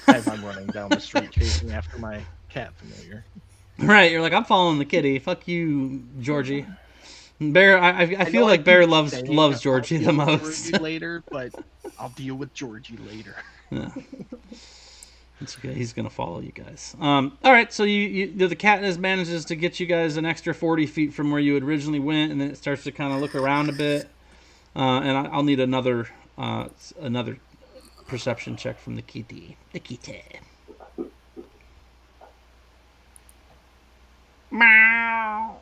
As I'm running down the street chasing after my cat familiar. Right, you're like, I'm following the kitty. Fuck you, Georgie. Bear, I feel like Bear loves Georgie the most. Georgie later, but I'll deal with Georgie later. Yeah. It's okay. He's gonna follow you guys. All right, so the cat manages to get you guys an extra 40 feet from where you originally went, and then it starts to kind of look around a bit. And I'll need another perception check from the kitty. The kitty. Meow.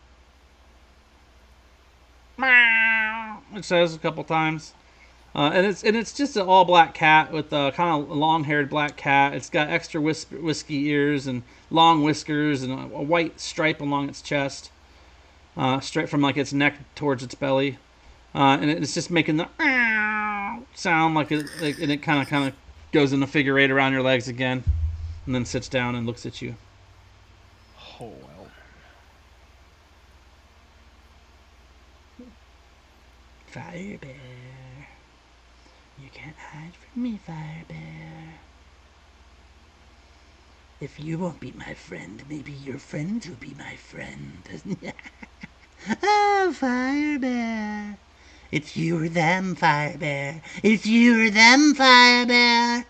Meow. It says a couple times. And it's just an all black cat with a kind of long haired black cat. It's got extra whiskey ears and long whiskers and a white stripe along its chest, straight from like its neck towards its belly, and it's just making the sound and it kind of goes in a figure eight around your legs again, and then sits down and looks at you. Oh well. Fire bear. You can't hide from me, Fire Bear. If you won't be my friend, maybe your friends will be my friend. Oh, Fire Bear. It's you or them, Fire Bear. It's you or them, Fire Bear.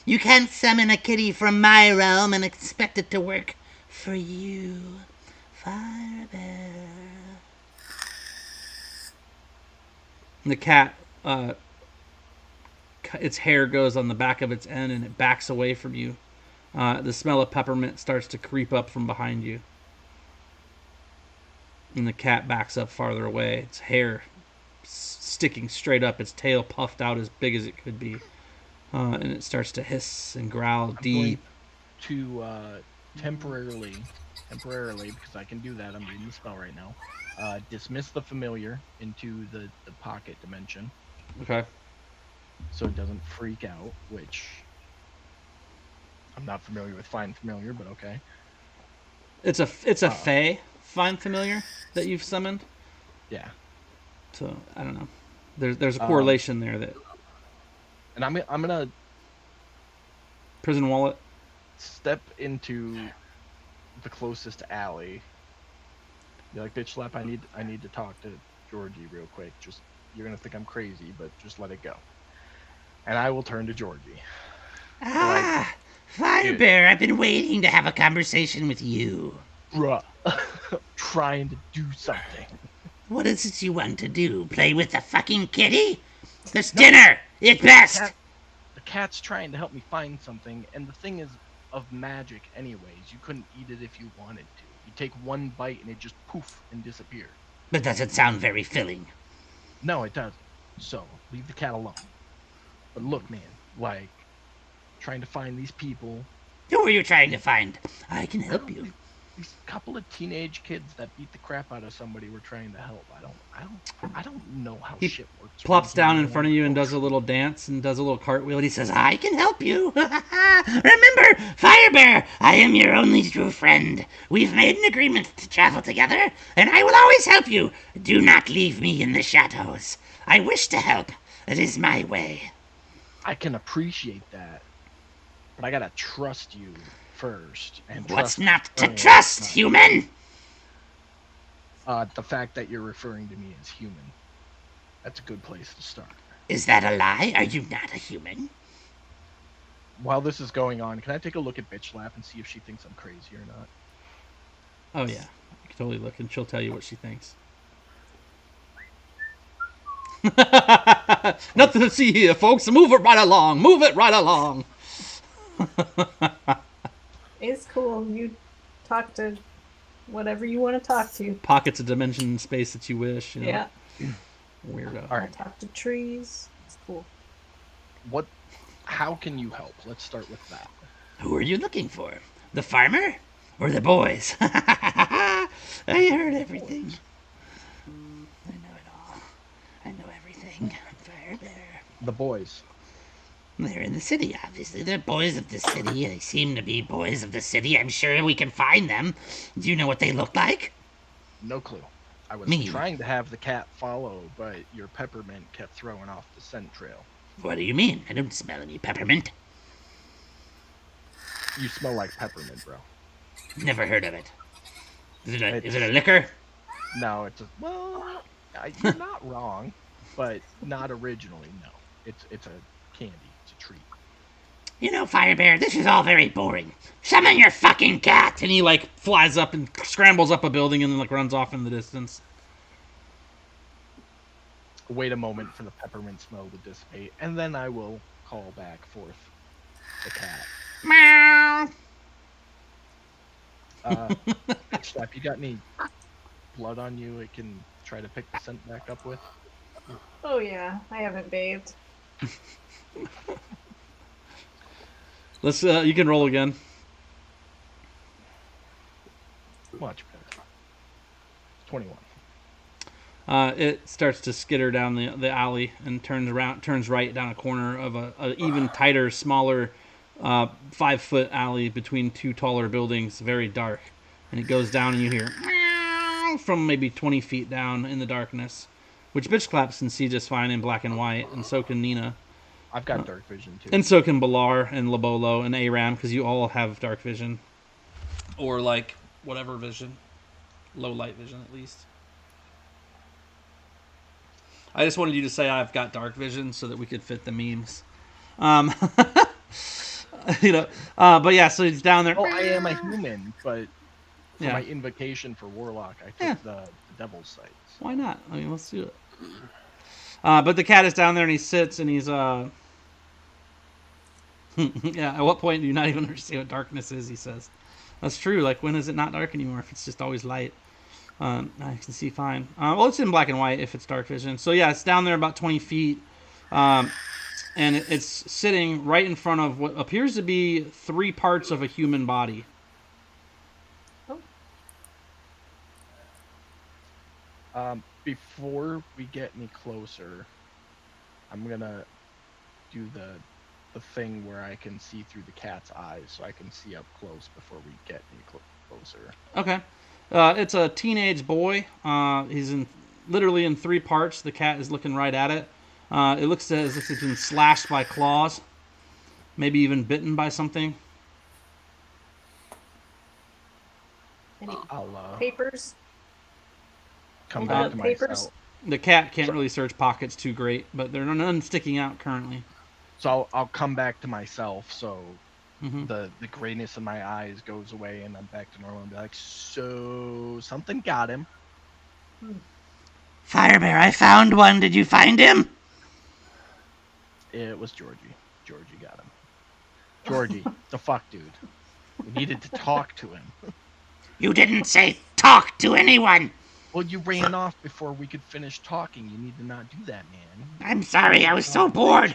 You can't summon a kitty from my realm and expect it to work for you, Fire Bear. And the cat, its hair goes on the back of its end and it backs away from you. The smell of peppermint starts to creep up from behind you. And the cat backs up farther away. Its hair sticking straight up, its tail puffed out as big as it could be. And it starts to hiss and growl deep. To temporarily, because I can do that, I'm reading the spell right now. Dismiss the familiar into the pocket dimension. Okay. So it doesn't freak out, which I'm not familiar with Find Familiar, but okay. It's a Fey Find Familiar that you've summoned. Yeah. So I don't know. There's a correlation there that. And I'm gonna prison wallet. Step into the closest alley. Be like, bitch slap. I need to talk to Georgie real quick. Just you're gonna think I'm crazy, but just let it go. And I will turn to Georgie. Fire Bear, I've been waiting to have a conversation with you. Bruh. Trying to do something. What is it you want to do? Play with the fucking kitty? This dinner! It's best! The cat's trying to help me find something, and the thing is of magic anyways. You couldn't eat it if you wanted to. You take one bite and it just poof and disappears. But does it sound very filling? No, it doesn't. So, leave the cat alone. But look, man, like, trying to find these people. Who are you trying to find? I can help you. These couple of teenage kids that beat the crap out of somebody we're trying to help. I don't know how shit works. Plops down in front of you and does a little dance and does a little cartwheel. And he says, I can help you. Remember, Fire Bear, I am your only true friend. We've made an agreement to travel together, and I will always help you. Do not leave me in the shadows. I wish to help. It is my way. I can appreciate that, but I gotta trust you first. And what's not to trust, human? The fact that you're referring to me as human. That's a good place to start. Is that a lie? Are you not a human? While this is going on, can I take a look at Bitch Slap and see if she thinks I'm crazy or not? Oh yeah, you can totally look and she'll tell you what she thinks. Nothing to see here, folks. Move it right along. Move it right along. It's cool. You talk to whatever you want to talk to. Pockets of dimension and space that you wish. You know? Yeah. Weirdo. All right. Talk to trees. It's cool. How can you help? Let's start with that. Who are you looking for? The farmer or the boys? I heard everything. I know it all. I know everything. Fire Bear. The boys. They're in the city, obviously. They're boys of the city. They seem to be boys of the city. I'm sure we can find them. Do you know what they look like? No clue. I was Me. trying to have the cat follow, but your peppermint kept throwing off the scent trail. What do you mean? I don't smell any peppermint. You smell like peppermint, bro. Never heard of it. Is it a liquor? No, it's a... Well, you're not wrong, but not originally, no. It's a candy. It's a treat. You know, Fire Bear, this is all very boring. Summon your fucking cat! And he, like, flies up and scrambles up a building and then, like, runs off in the distance. Wait a moment for the peppermint smell to dissipate, and then I will call back forth the cat. Meow. Slap, you got any blood on you it can try to pick the scent back up with? Oh yeah, I haven't bathed. Let's, you can roll again. Much better. 21. It starts to skitter down the alley and turns right down a corner of a even tighter, smaller, 5-foot alley between two taller buildings, very dark. And it goes down and you hear meow from maybe 20 feet down in the darkness, which Bitch Claps can see just fine in black and white, and so can Nina. I've got dark vision too. And so can Balar and Labolo and Aram, because you all have dark vision. Or, like, whatever vision. Low light vision, at least. I just wanted you to say I've got dark vision so that we could fit the memes. You know, but yeah, so he's down there. Oh, I am a human, but for Yeah. my invocation for Warlock, I took the Devil's Sights. Why not? I mean, let's do it. But the cat is down there and he sits and he's yeah, at what point do you not even understand what darkness is, he says. That's true, like when is it not dark anymore if it's just always light? I can see fine. Well, it's in black and white if it's dark vision. So yeah, it's down there about 20 feet. And it's sitting right in front of what appears to be 3 parts of a human body. Before we get any closer, I'm gonna do the thing where I can see through the cat's eyes, so I can see up close before we get any closer. Okay. It's a teenage boy. He's literally in 3 parts. The cat is looking right at it. It looks as if it's been slashed by claws, maybe even bitten by something. Any I'll papers? come Hold back up, to papers? myself. The cat can't really search pockets too great, but there are none sticking out currently. So I'll come back to myself, so Mm-hmm. the grayness in my eyes goes away, and I'm back to normal, and be like, so something got him. Fire Bear, I found one. Did you find him? It was Georgie. Georgie got him. Georgie, the fuck, dude. We needed to talk to him. You didn't say talk to anyone. Well, you ran off before we could finish talking. You need to not do that, man. I'm sorry, I was so bored.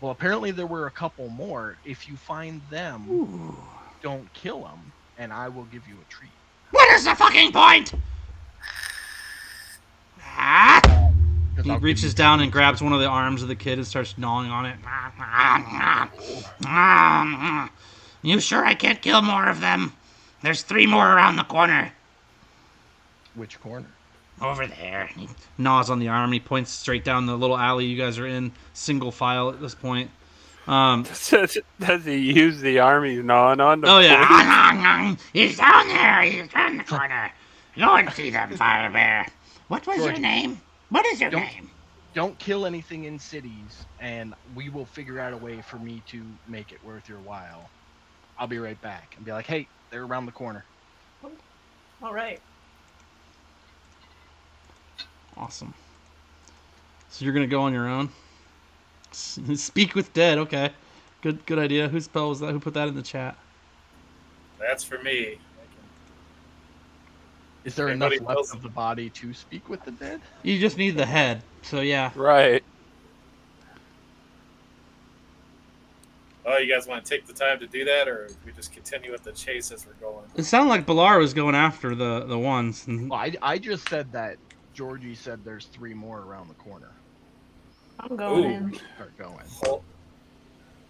Well, apparently there were a couple more. If you find them, don't kill them, and I will give you a treat. What is the fucking point? Ah! 'Cause He I'll give reaches you down and grabs one of the arms of the kid and starts gnawing on it. You sure I can't kill more of them? There's 3 more around the corner. Which corner? Over there. He gnaws on the arm. He points straight down the little alley you guys are in, single file at this point. Does he use the arm he's gnawing on? Oh, yeah. He's down there. He's around the corner. Go and see them, Fire Bear. What was your name? What is your name? Don't kill anything in cities, and we will figure out a way for me to make it worth your while. I'll be right back. And be like, hey, they're around the corner. All right. Awesome. So you're going to go on your own? Speak with dead. Okay. Good idea. Whose spell was that? Who put that in the chat? That's for me. Is there enough Anybody left else? of the body to speak with the dead? You just need the head. So yeah. Right. Oh, you guys want to take the time to do that, or we just continue with the chase as we're going? It sounded like Bilar was going after the ones. Well, I just said that Georgie said there's 3 more around the corner. I'm going Ooh. in. Start going.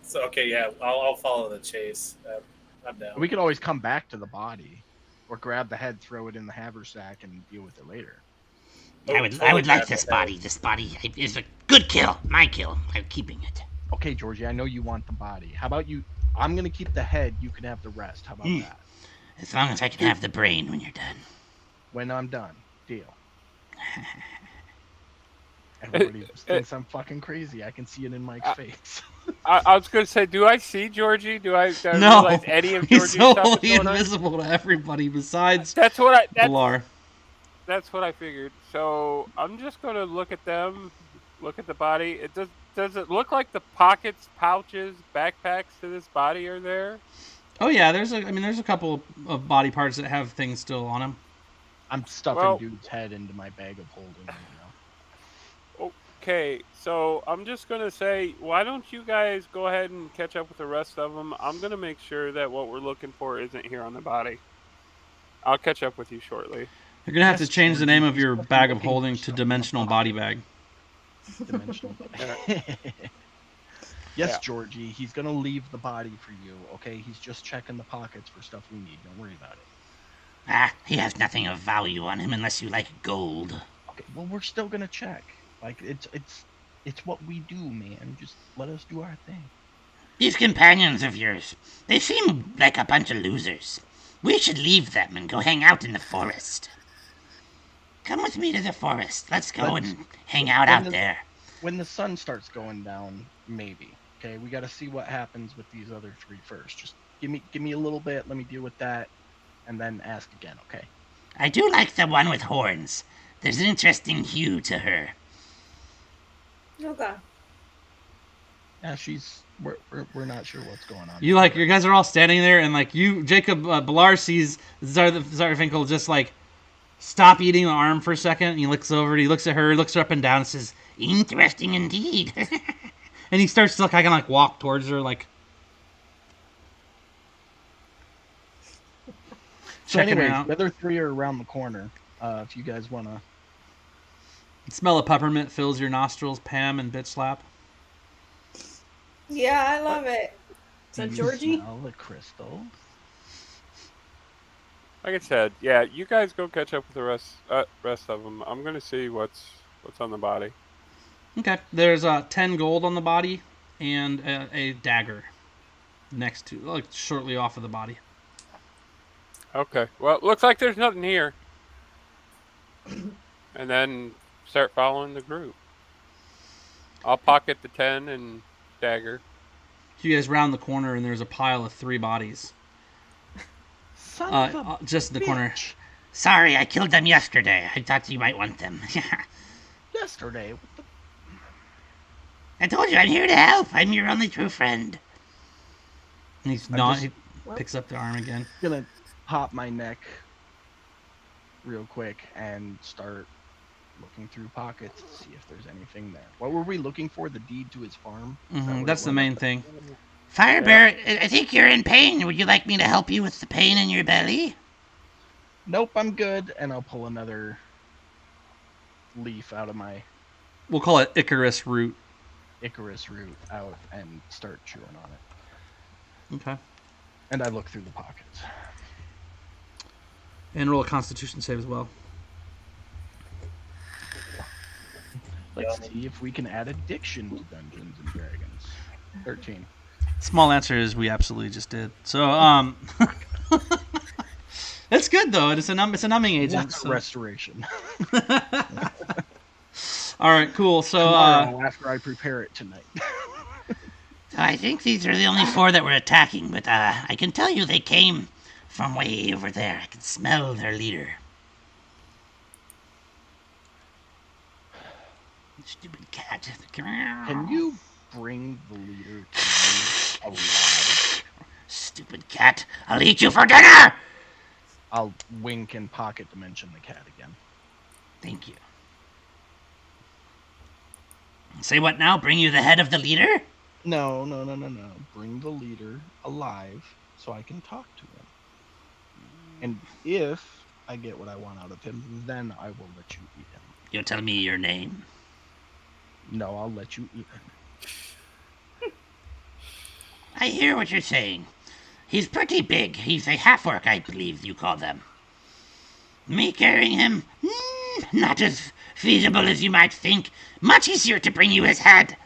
So okay, yeah, I'll follow the chase. I'm down. We could always come back to the body, or grab the head, throw it in the haversack, and deal with it later. I would like this body. This body is a good kill. My kill. I'm keeping it. Okay, Georgie, I know you want the body. How about you? I'm gonna keep the head. You can have the rest. How about that? As long as I can have the brain when you're done. When I'm done, deal. Everybody thinks I'm fucking crazy. I can see it in Mike's face. I was going to say, do I see Georgie? Do I No, realize any of Georgie's he's stuff totally is going on? invisible to everybody besides That's what Bilar. That's what I figured. So I'm just going to look at them, look at the body. Does it look like the pockets, pouches, backpacks to this body are there? Oh yeah, there's a couple of body parts that have things still on them. I'm stuffing dude's head into my bag of holding. Okay, so I'm just going to say, why don't you guys go ahead and catch up with the rest of them? I'm going to make sure that what we're looking for isn't here on the body. I'll catch up with you shortly. You're going to have to change the name of your bag of holding to Dimensional Body Bag. Dimensional body. Yes, Georgie, he's going to leave the body for you, okay? He's just checking the pockets for stuff we need. Don't worry about it. He has nothing of value on him unless you like gold. Okay, well, we're still going to check. Like, it's what we do, man. Just let us do our thing. These companions of yours, they seem like a bunch of losers. We should leave them and go hang out in the forest. Come with me to the forest. Let's go and hang out there. When the sun starts going down, maybe. Okay, we got to see what happens with these other 3 first. Just give me a little bit. Let me deal with that, and then ask again. Okay. I do like the one with horns. There's an interesting hue to her. Okay. Yeah, we're not sure what's going on. You guys are all standing there, and like you, Jacob Bilar sees Zarfinkel just like stop eating the arm for a second, and he looks over, he looks at her, looks her up and down, and says, "Interesting indeed." And he starts to kind of walk towards her, like. So anyways, the other 3 are around the corner. If you guys wanna. The smell of peppermint fills your nostrils, Pam and Bitch Slap. Yeah, I love it. So Georgie? Smell the crystal. Like I said, yeah, you guys go catch up with the rest of them. I'm gonna see what's on the body. Okay, there's 10 gold on the body and a dagger next to, like, shortly off of the body. Okay, well, it looks like there's nothing here. And then start following the group. I'll pocket the 10 and dagger. You guys round the corner and there's a pile of 3 bodies. Just in the corner. Sorry, I killed them yesterday. I thought you might want them. Yesterday? I told you, I'm here to help. I'm your only true friend. And he picks up the arm again. I'm gonna pop my neck real quick and start looking through pockets to see if there's anything there. What were we looking for? The deed to his farm? That's the main thing. Firebear, I think you're in pain. Would you like me to help you with the pain in your belly? Nope, I'm good. And I'll pull another leaf out of my... We'll call it Icarus root. Icarus root out and start chewing on it. Okay. And I look through the pockets. And roll a Constitution save as well. Let's see if we can add addiction to Dungeons and Dragons. 13. Small answer is we absolutely just did. So, it's good though. It's a numbing agent. So. Restoration. All right, cool. So after I prepare it tonight. So I think these are the only 4 that were attacking, but I can tell you they came from way over there. I can smell their leader. Stupid cat. Can you bring the leader to me alive? Stupid cat. I'll eat you for dinner! I'll wink and pocket dimension the cat again. Thank you. Say what now? Bring you the head of the leader? No. Bring the leader alive so I can talk to him. And if I get what I want out of him, then I will let you eat him. You'll tell me your name. No, I'll let you eat him. I hear what you're saying. He's pretty big. He's a half-orc, I believe you call them. Me carrying him? Not as feasible as you might think. Much easier to bring you his head.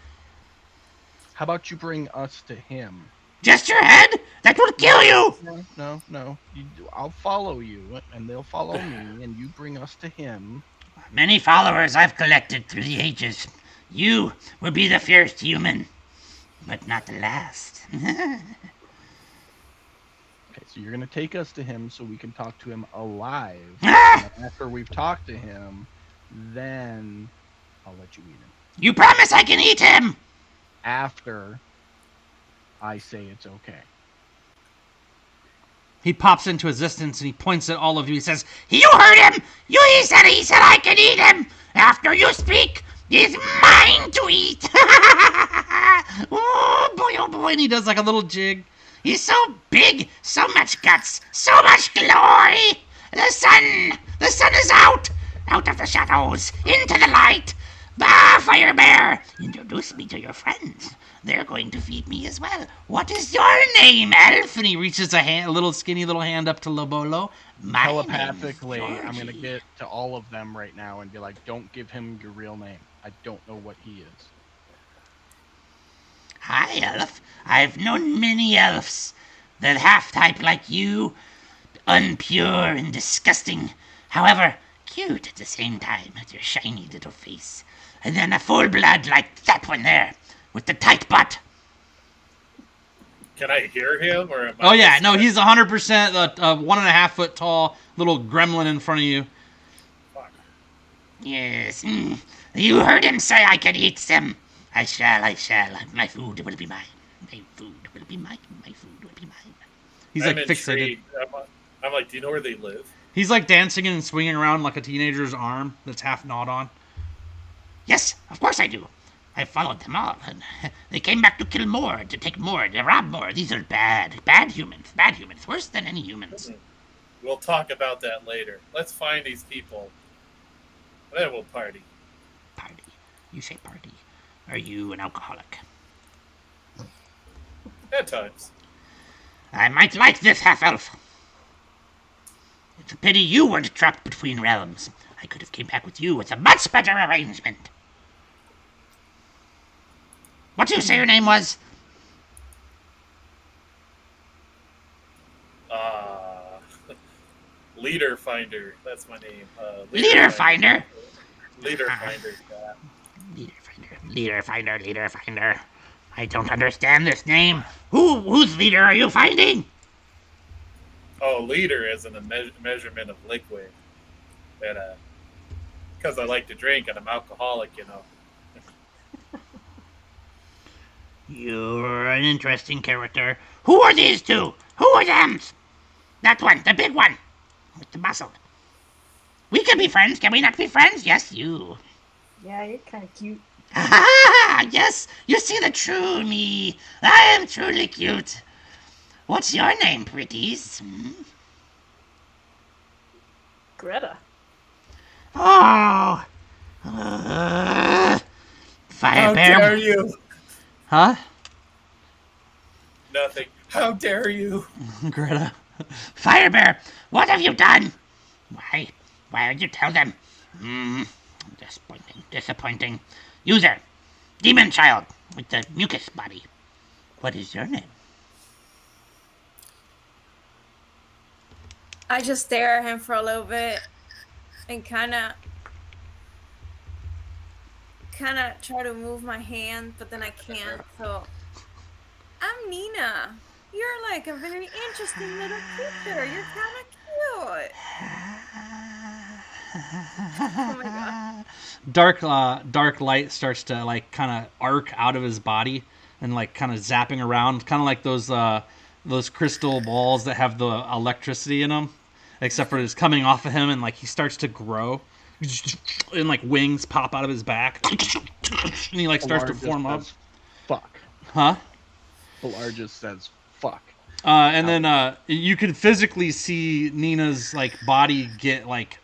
How about you bring us to him? Just your head? That will kill you! No. I'll follow you, and they'll follow me, and you bring us to him. Many followers I've collected through the ages. You will be the first human, but not the last. Okay, so you're going to take us to him so we can talk to him alive. And after we've talked to him, then I'll let you eat him. You promise I can eat him? After I say it's okay. He pops into existence and he points at all of you. He says, You heard him! He said I can eat him! After you speak, he's mine to eat! oh boy, and he does like a little jig. He's so big, so much guts, so much glory! The sun is out of the shadows, into the light! Bah, Fire Bear! Introduce me to your friends. They're going to feed me as well. What is your name, elf? And he reaches a little skinny little hand up to Lobolo. Telepathically, I'm going to get to all of them right now and be like, don't give him your real name. I don't know what he is. Hi, elf. I've known many elves. They're half-type like you, unpure and disgusting. However, cute at the same time with your shiny little face. And then a full blood like that one there, with the tight butt. Can I hear him? Or am I Oh yeah, no, he's 100% a 1.5 foot tall little gremlin in front of you. Fuck. Yes, you heard him say I could eat them. I shall. My food will be mine. My food will be mine. He's I'm like fixated. intrigued. I'm like, do you know where they live? He's like dancing and swinging around like a teenager's arm that's half gnawed on. Yes, of course I do. I followed them all, and they came back to kill more, to take more, to rob more. These are bad humans, worse than any humans. We'll talk about that later. Let's find these people, and then we'll party. Party? You say party. Are you an alcoholic? At times. I might like this half-elf. It's a pity you weren't trapped between realms. I could have came back with you with a much better arrangement. What did you say your name was? Leader Finder. That's my name. Leader Finder? Leader Finder, yeah. Leader Finder. I don't understand this name. Whose leader are you finding? Oh, liter is a measurement of liquid. And, because I like to drink and I'm alcoholic, you know. You're an interesting character. Who are these two? Who are them? That one, the big one, with the muscle. We can be friends. Can we not be friends? Yes, you. Yeah, you're kind of cute. Ah, yes, you see the true me. I am truly cute. What's your name, pretties? Greta. Oh. Fire How Bear. dare you? Huh? Nothing. How dare you? Greta. Fire Bear, what have you done? Why did you tell them? Disappointing. User, demon child with the mucus body. What is your name? I just stare at him for a little bit and kind of try to move my hand, but then I can't. So I'm Nina. You're like a very interesting little creature. You're kind of cute. Oh my god. Dark light starts to like kind of arc out of his body and like kind of zapping around, kind of like those crystal balls that have the electricity in them, except for it's coming off of him, and like he starts to grow, and like wings pop out of his back, and he like starts to form up. Fuck. Huh? Pilar just says, fuck. And then you can physically see Nina's like body get like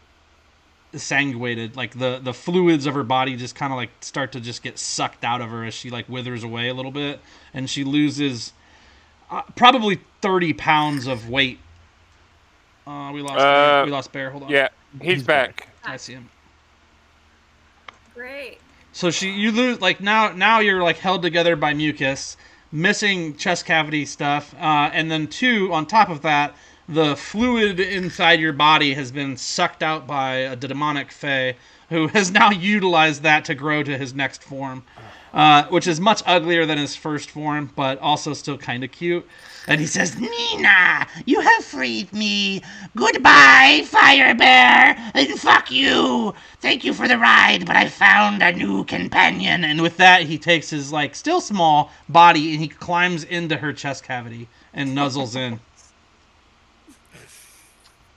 sanguinated, like the fluids of her body just kind of like start to just get sucked out of her as she like withers away a little bit, and she loses probably 30 pounds of weight. We lost Bear. We lost Bear. Hold on. Yeah, he's back. I see him. Great. So you lose like now you're like held together by mucus, missing chest cavity stuff, and then 2 on top of that, the fluid inside your body has been sucked out by a demonic fae who has now utilized that to grow to his next form, which is much uglier than his first form, but also still kind of cute. And he says, Nina, you have freed me. Goodbye, Fire Bear, and fuck you. Thank you for the ride, but I found a new companion. and with that, he takes his like still small body and he climbs into her chest cavity and nuzzles in.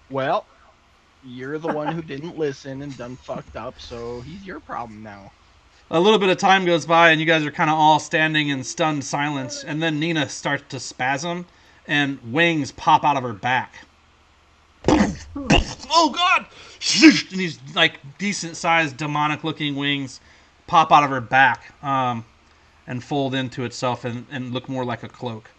Well, you're the one who didn't listen and done fucked up, so he's your problem now. A little bit of time goes by, and you guys are kind of all standing in stunned silence. And then Nina starts to spasm, and wings pop out of her back. Oh, God! And these, like, decent-sized, demonic-looking wings pop out of her back and fold into itself and look more like a cloak.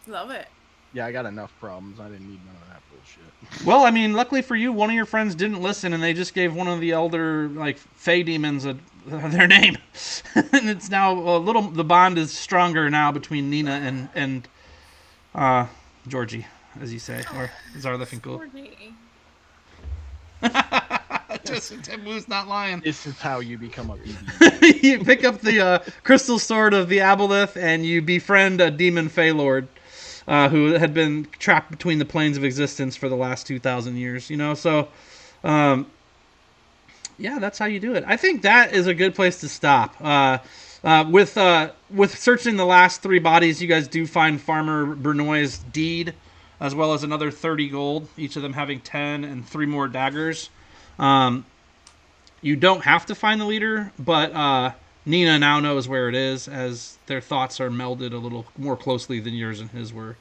Love it. Yeah, I got enough problems. I didn't need none of that bullshit. Well, I mean, luckily for you, one of your friends didn't listen, and they just gave one of the elder, like, Fey demons their name. And it's now the bond is stronger now between Nina and Georgie, as you say, or Zarlefinkel. Just Temu's not lying. This is how you become a BB. You pick up the crystal sword of the Aboleth, and you befriend a demon Fey Lord. Who had been trapped between the planes of existence for the last 2,000 years, you know? So, yeah, that's how you do it. I think that is a good place to stop. With searching the last 3 bodies, you guys do find Farmer Bernoy's deed, as well as another 30 gold, each of them having 10 and 3 more daggers. You don't have to find the leader, but Nina now knows where it is, as their thoughts are melded a little more closely than yours and his were.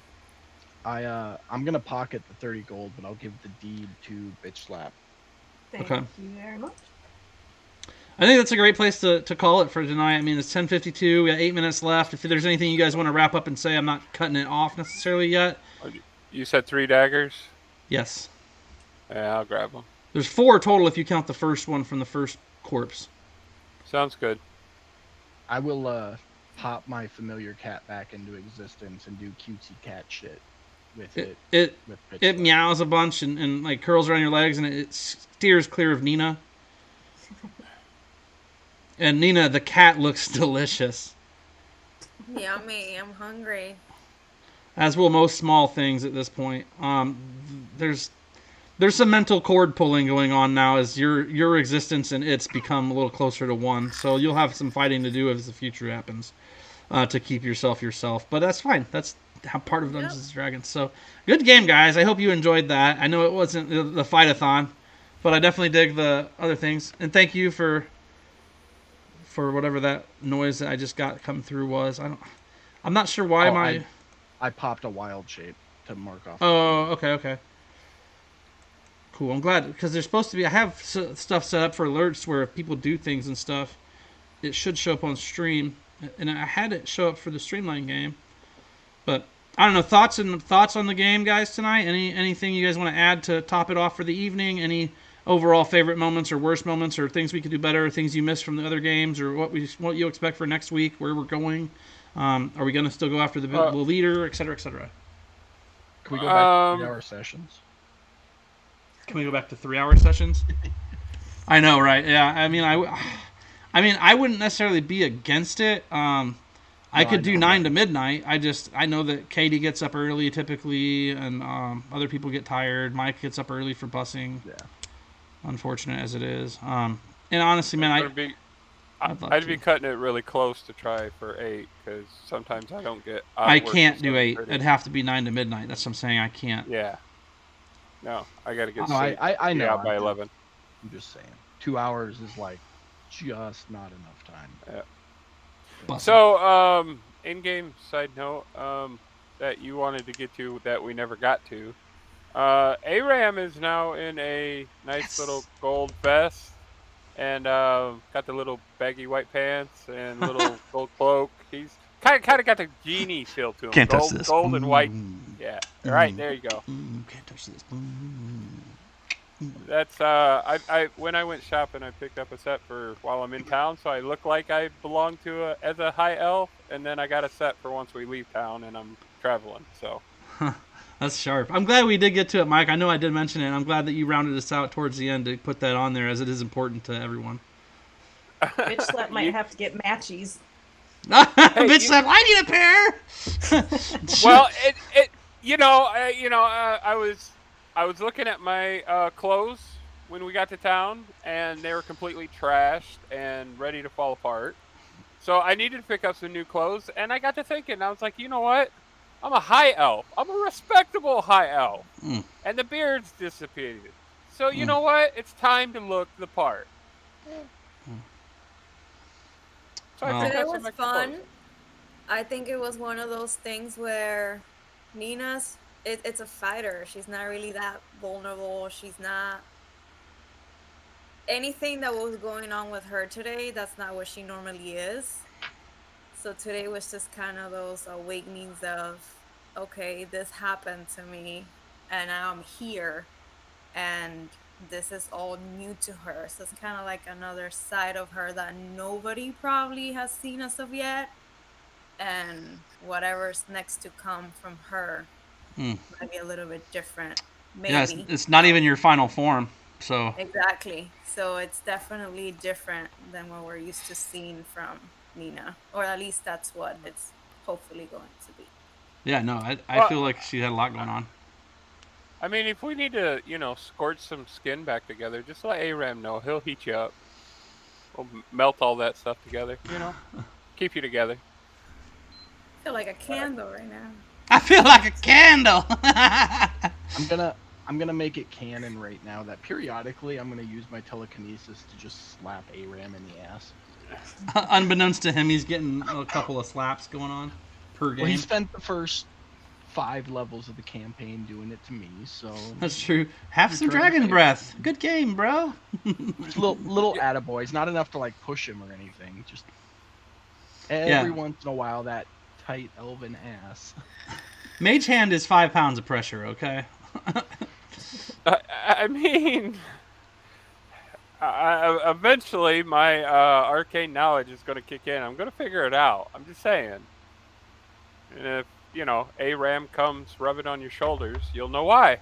I'm gonna pocket the 30 gold, but I'll give the deed to Bitch Slap. Thank Okay. you very much. I think that's a great place to call it for tonight. I mean, it's 10:52. We got 8 minutes left. If there's anything you guys want to wrap up and say, I'm not cutting it off necessarily yet. You said 3 daggers? Yes. Yeah, I'll grab them. There's 4 total if you count the first one from the first corpse. Sounds good. I will pop my familiar cat back into existence and do cutesy cat shit with it. It With Bitch it Slap. meows a bunch and like curls around your legs, and it steers clear of Nina. And Nina, the cat, looks delicious. Yummy. I'm hungry. As will most small things at this point. There's some mental cord pulling going on now as your existence and its become a little closer to one. So you'll have some fighting to do as the future happens to keep yourself. But that's fine. That's how part of Dungeons and Dragons. So good game, guys. I hope you enjoyed that. I know it wasn't the fight-a-thon, but I definitely dig the other things. And thank you for whatever that noise that I just got come through was. I'm not sure why I popped a wild shape to mark off. Oh, okay. Cool. I'm glad, because there's supposed to be. I have stuff set up for alerts where if people do things and stuff, it should show up on stream, and I had it show up for the Streamline game. But I don't know. Thoughts on the game, guys, tonight? Anything you guys want to add to top it off for the evening? Any overall favorite moments or worst moments, or things we could do better, or things you missed from the other games, or what you expect for next week, where we're going? Are we going to still go after the leader, et cetera, et cetera? Can we go back to 3-hour sessions? Can we go back to 3-hour sessions? I know, right? Yeah. I mean, I wouldn't necessarily be against it. I could do 9 to midnight. I know that Katie gets up early typically, and other people get tired. Mike gets up early for busing. Yeah. Unfortunate as it is. And honestly, man, I'd be cutting it really close to try for 8, because sometimes I don't get. I can't do 8. It'd have to be 9 to midnight. That's what I'm saying. I can't. Yeah. No, I got to get. No, I know. Out by 11. I'm just saying, 2 hours is like just not enough time. Yeah. So, in-game side note, that you wanted to get to that we never got to. Aram is now in a nice little gold vest and got the little baggy white pants and little gold cloak. He's kind of got the genie feel to him. Can't touch this. Gold and white. Yeah. All right, there you go. Can't touch this. That's I when I went shopping, I picked up a set for while I'm in town, so I look like I belong to as a high elf, and then I got a set for once we leave town and I'm traveling. So That's sharp. I'm glad we did get to it, Mike. I know I did mention it, and I'm glad that you rounded us out towards the end to put that on there, as it is important to everyone. Bitch Slap might have to get matchies. Bitch Slap, I need a pair. well, I was looking at my clothes when we got to town, and they were completely trashed and ready to fall apart. So I needed to pick up some new clothes, and I got to thinking. I was like, you know what? I'm a high elf. I'm a respectable high elf. And the beard's disappeared. So you know what? It's time to look the part. So it was fun. I think it was one of those things where Nina's it's a fighter. She's not really that vulnerable. She's not anything that was going on with her today. That's not what she normally is. So today was just kind of those awakenings of, okay, this happened to me, and now I'm here, and this is all new to her. So it's kind of like another side of her that nobody probably has seen as of yet, and whatever's next to come from her might be a little bit different. Maybe. Yeah, it's not even your final form, so. Exactly. So it's definitely different than what we're used to seeing from Nina, or at least that's what it's hopefully going to be. Yeah, no, I feel like she had a lot going on. I mean, if we need to, scorch some skin back together, just let Aram know. He'll heat you up. We'll melt all that stuff together, keep you together. I feel like a candle right now. I feel like a candle. I'm gonna make it canon right now that periodically I'm gonna use my telekinesis to just slap Aram in the ass. Unbeknownst to him, he's getting a couple of slaps going on per game. Well, he spent the first 5 levels of the campaign doing it to me, so that's true. Have some dragon breath. Good game, bro. Just little attaboys, not enough to like push him or anything. Just every once in a while, that tight elven ass. Mage hand is 5 pounds of pressure. Okay. I mean, eventually my arcane knowledge is going to kick in. I'm going to figure it out. I'm just saying. And if, Aram comes rubbing on your shoulders, you'll know why.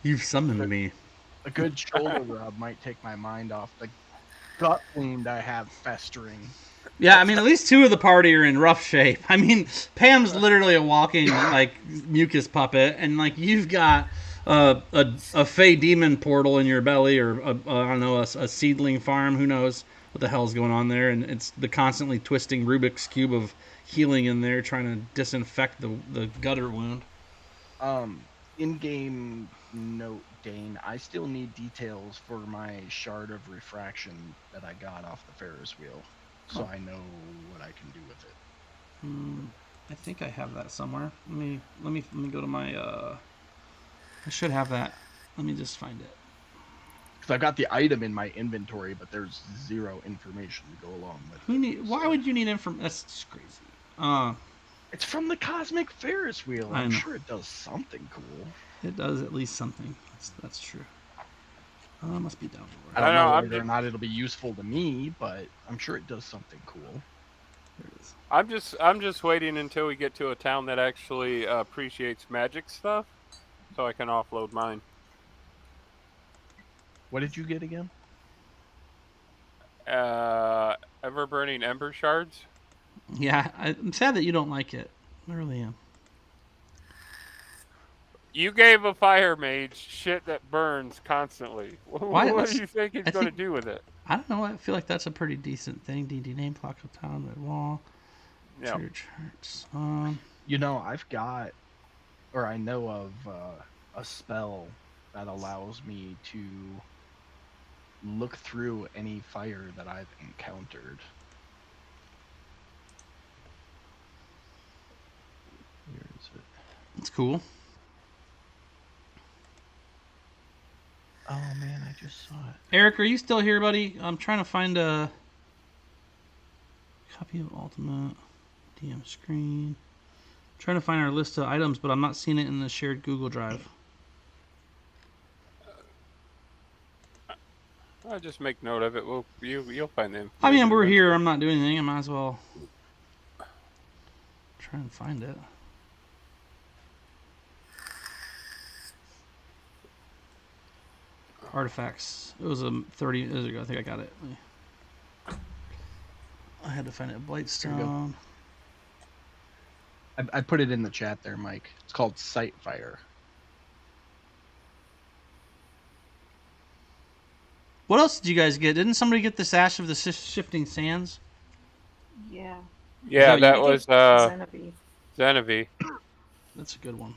You've summoned me. A good shoulder rub might take my mind off the gut wound I have festering. Yeah, I mean, at least 2 of the party are in rough shape. I mean, Pam's literally a walking, mucus puppet, and, you've got a fey demon portal in your belly, or, I don't know, a seedling farm. Who knows what the hell's going on there, and it's the constantly twisting Rubik's Cube of healing in there, trying to disinfect the gutter wound. In-game note, Dane, I still need details for my shard of refraction that I got off the Ferris wheel. So I know what I can do with it. I think I have that somewhere. Let me go to my. I should have that. Let me just find it. Because I've got the item in my inventory, but there's 0 information to go along with it. Why would you need information? That's just crazy. It's from the Cosmic Ferris wheel. I'm sure it does something cool. It does at least something. That's true. Must be down I don't know whether or not it'll be useful to me, but I'm sure it does something cool. There it is. I'm just waiting until we get to a town that actually appreciates magic stuff, so I can offload mine. What did you get again? Ever burning ember shards. Yeah, I'm sad that you don't like it. I really am. You gave a fire mage shit that burns constantly. What do you think he's going to do with it? I don't know. I feel like that's a pretty decent thing. D&D name, clock of town, red wall. Yeah. Church hurts. I've got, or I know of, a spell that allows me to look through any fire that I've encountered That's cool. Oh man, I just saw it. Eric, are you still here, buddy? I'm trying to find a copy of Ultimate DM screen. I'm trying to find our list of items, but I'm not seeing it in the shared Google Drive. I'll just make note of it. You'll find them. I mean, we're here. I'm not doing anything. I might as well try and find it. Artifacts. It was a 30 years ago. I think I got it. I had to find it. Blightstone. I put it in the chat there, Mike. It's called Sightfire. What else did you guys get? Didn't somebody get the Sash of the Shifting Sands? Yeah. Yeah, So that you- was Xenopy. Xenopy. That's a good one.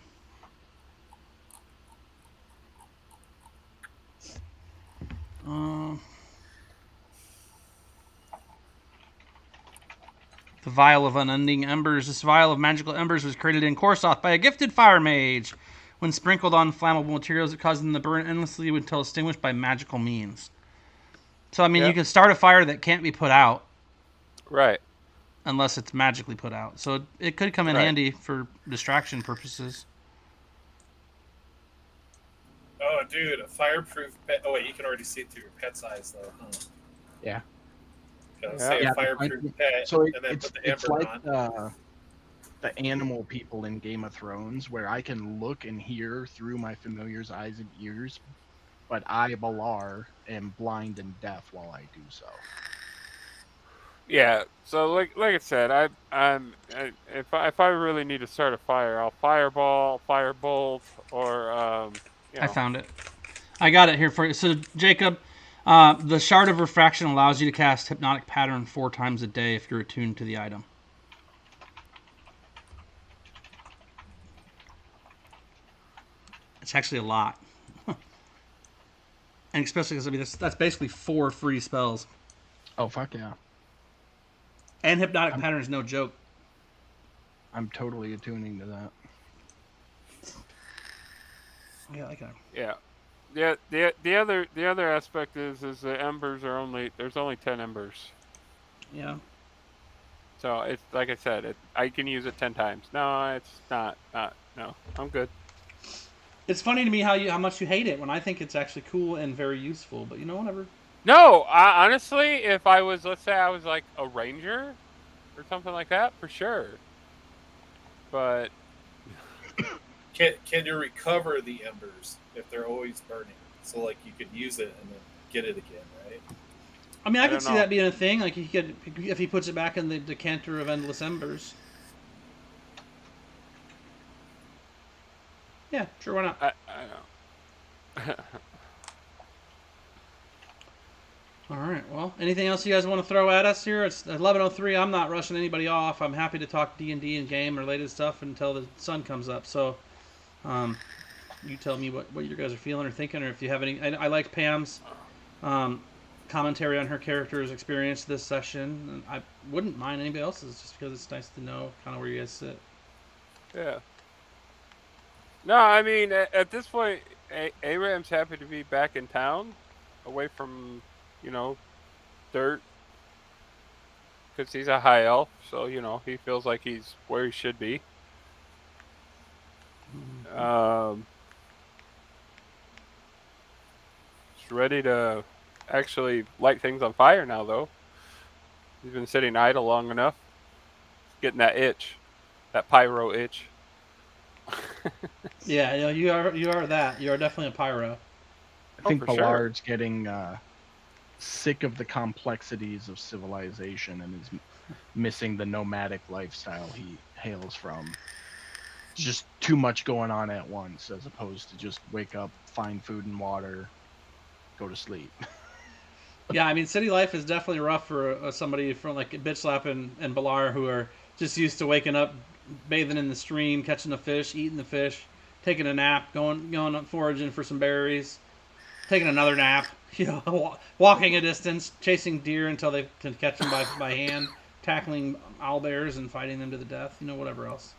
The Vial of Unending Embers. This vial of magical embers was created in Korsoth by a gifted fire mage. When sprinkled on flammable materials, it causes them to burn endlessly until extinguished by magical means. So, I mean, Yep. you can start a fire that can't be put out Right. unless it's magically put out. So it could come in Right. handy for distraction purposes. Oh, dude, a fireproof pet. Oh, wait, you can already see it through your pet's eyes, though. Huh? Yeah. Okay, Yeah. say Yeah, a fireproof pet, So and then it's put the it's ember like on. the animal people in Game of Thrones, where I can look and hear through my familiar's eyes and ears, but I, Balar, am blind and deaf while I do so. Yeah. So like I said, if I really need to start a fire, I'll fireball, firebolt, or I found it. I got it here for you. So, Jacob, the Shard of Refraction allows you to cast Hypnotic Pattern 4 times a day if you're attuned to the item. It's actually a lot. And especially because, I mean, that's basically 4 free spells. Oh, fuck yeah. And Hypnotic Pattern is no joke. I'm totally attuning to that. Yeah, I got it. Yeah. The other aspect is the embers are there's only 10 embers. Yeah. So it's like I said, I can use it 10 times. No, it's not. No, I'm good. It's funny to me how much you hate it when I think it's actually cool and very useful, but whatever. No, honestly, if I was, let's say I was like a ranger or something like that, for sure. But Can you recover the embers if they're always burning? So, like, you could use it and then get it again, right? I mean, I don't could see know. that being a thing. Like, he could, if he puts it back in the decanter of Endless Embers. Yeah, sure, why not? I know. All right, well, anything else you guys want to throw at us here? It's 11:03. I'm not rushing anybody off. I'm happy to talk D&D and game-related stuff until the sun comes up. So, you tell me what you guys are feeling or thinking, or if you have any. I liked Pam's commentary on her character's experience this session. And I wouldn't mind anybody else's, just because it's nice to know kind of where you guys sit. Yeah. No, I mean, at this point, Aram's happy to be back in town, away from, dirt. Because he's a high elf, so, he feels like he's where he should be. He's ready to actually light things on fire now, though. He's been sitting idle long enough. Getting that itch. That pyro itch. Yeah, you are that. You are definitely a pyro. I think for sure. Ballard's getting sick of the complexities of civilization and is missing the nomadic lifestyle he hails from. It's just too much going on at once, as opposed to just wake up, find food and water, go to sleep. Yeah, I mean, city life is definitely rough for somebody from like Bitch Slap and Balar, who are just used to waking up, bathing in the stream, catching the fish, eating the fish, taking a nap, going up foraging for some berries, taking another nap, walking a distance, chasing deer until they can catch them by hand, tackling owlbears and fighting them to the death, whatever else.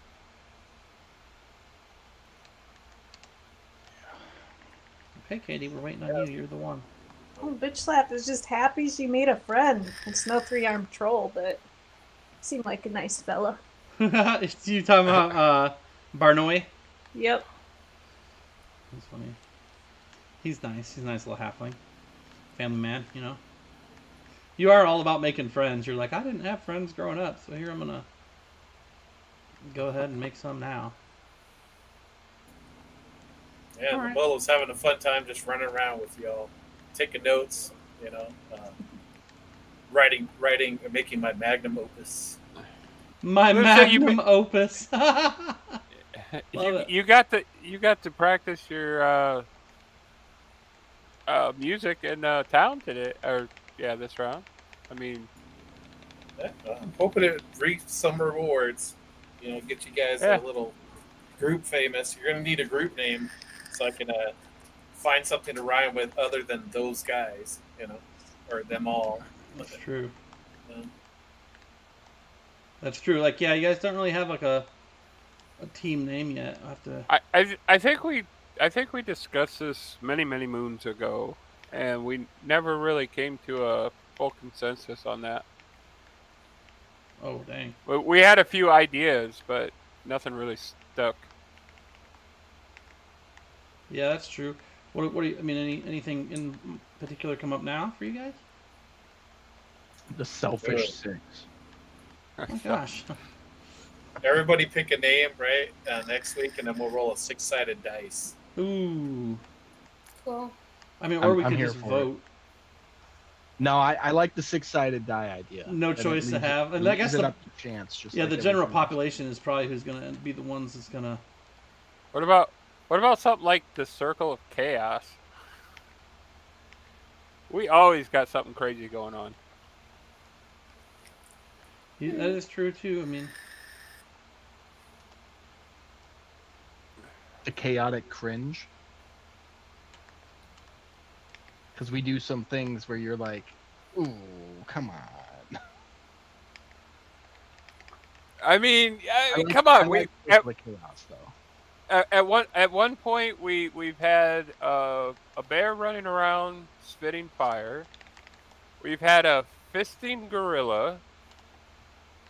Hey, Katie, we're waiting on you. You're the one. Oh, Bitch Slap is just happy she made a friend. It's no three-armed troll, but seemed like a nice fella. You talking about Barnoy? Yep. That's funny. He's nice. He's a nice little halfling. Family man, you know. You are all about making friends. You're like, I didn't have friends growing up, so here I'm gonna go ahead and make some now. Yeah, Alright. Willow's having a fun time just running around with y'all, taking notes, writing, making my magnum opus. My magnum opus. You got to practice your music in town today, or this round. I mean, Yeah, I'm hoping it reaps some rewards. Get you guys a little group famous. You're gonna need a group name, so I can find something to rhyme with other than those guys, or them all. That's true. Um, That's true. Like, you guys don't really have like a team name yet. I have to. I think we discussed this many moons ago, and we never really came to a full consensus on that. Oh dang. We had a few ideas, but nothing really stuck. Yeah, that's true. What do you? I mean, anything in particular come up now for you guys? The Selfish Six. Oh my gosh. Everybody pick a name, right? Next week, and then we'll roll a 6-sided dice. Ooh. Cool. I mean, or we I'm could here just for vote. No, I like the 6-sided die idea. No Then it choice to leaves have. it, And I guess leaves it the- up to chance. Just Yeah, like the general everything else. population is probably who's gonna be the ones that's gonna. What about something like the Circle of Chaos? We always got something crazy going on. Yeah, that is true too. I mean, The chaotic cringe. Because we do some things where you're like, ooh, come on. I mean, like- come on. I We like Circle of Chaos, though. at one point we've had a bear running around spitting fire. We've had a fisting gorilla.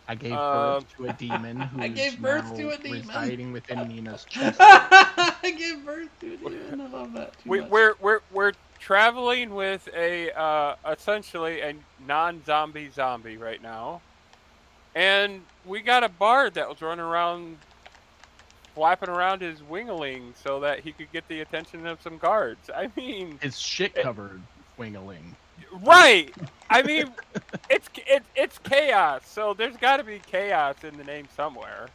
I gave birth to a demon who's I gave birth now to a demon. residing within Nina's chest. I gave birth to a demon. I love that too much. We're traveling with a essentially a non-zombie zombie right now, and we got a bard that was running around flapping around his wingaling so that he could get the attention of some guards. I mean, His shit-covered wingaling. right? I mean, it's chaos, so there's got to be chaos in the name somewhere.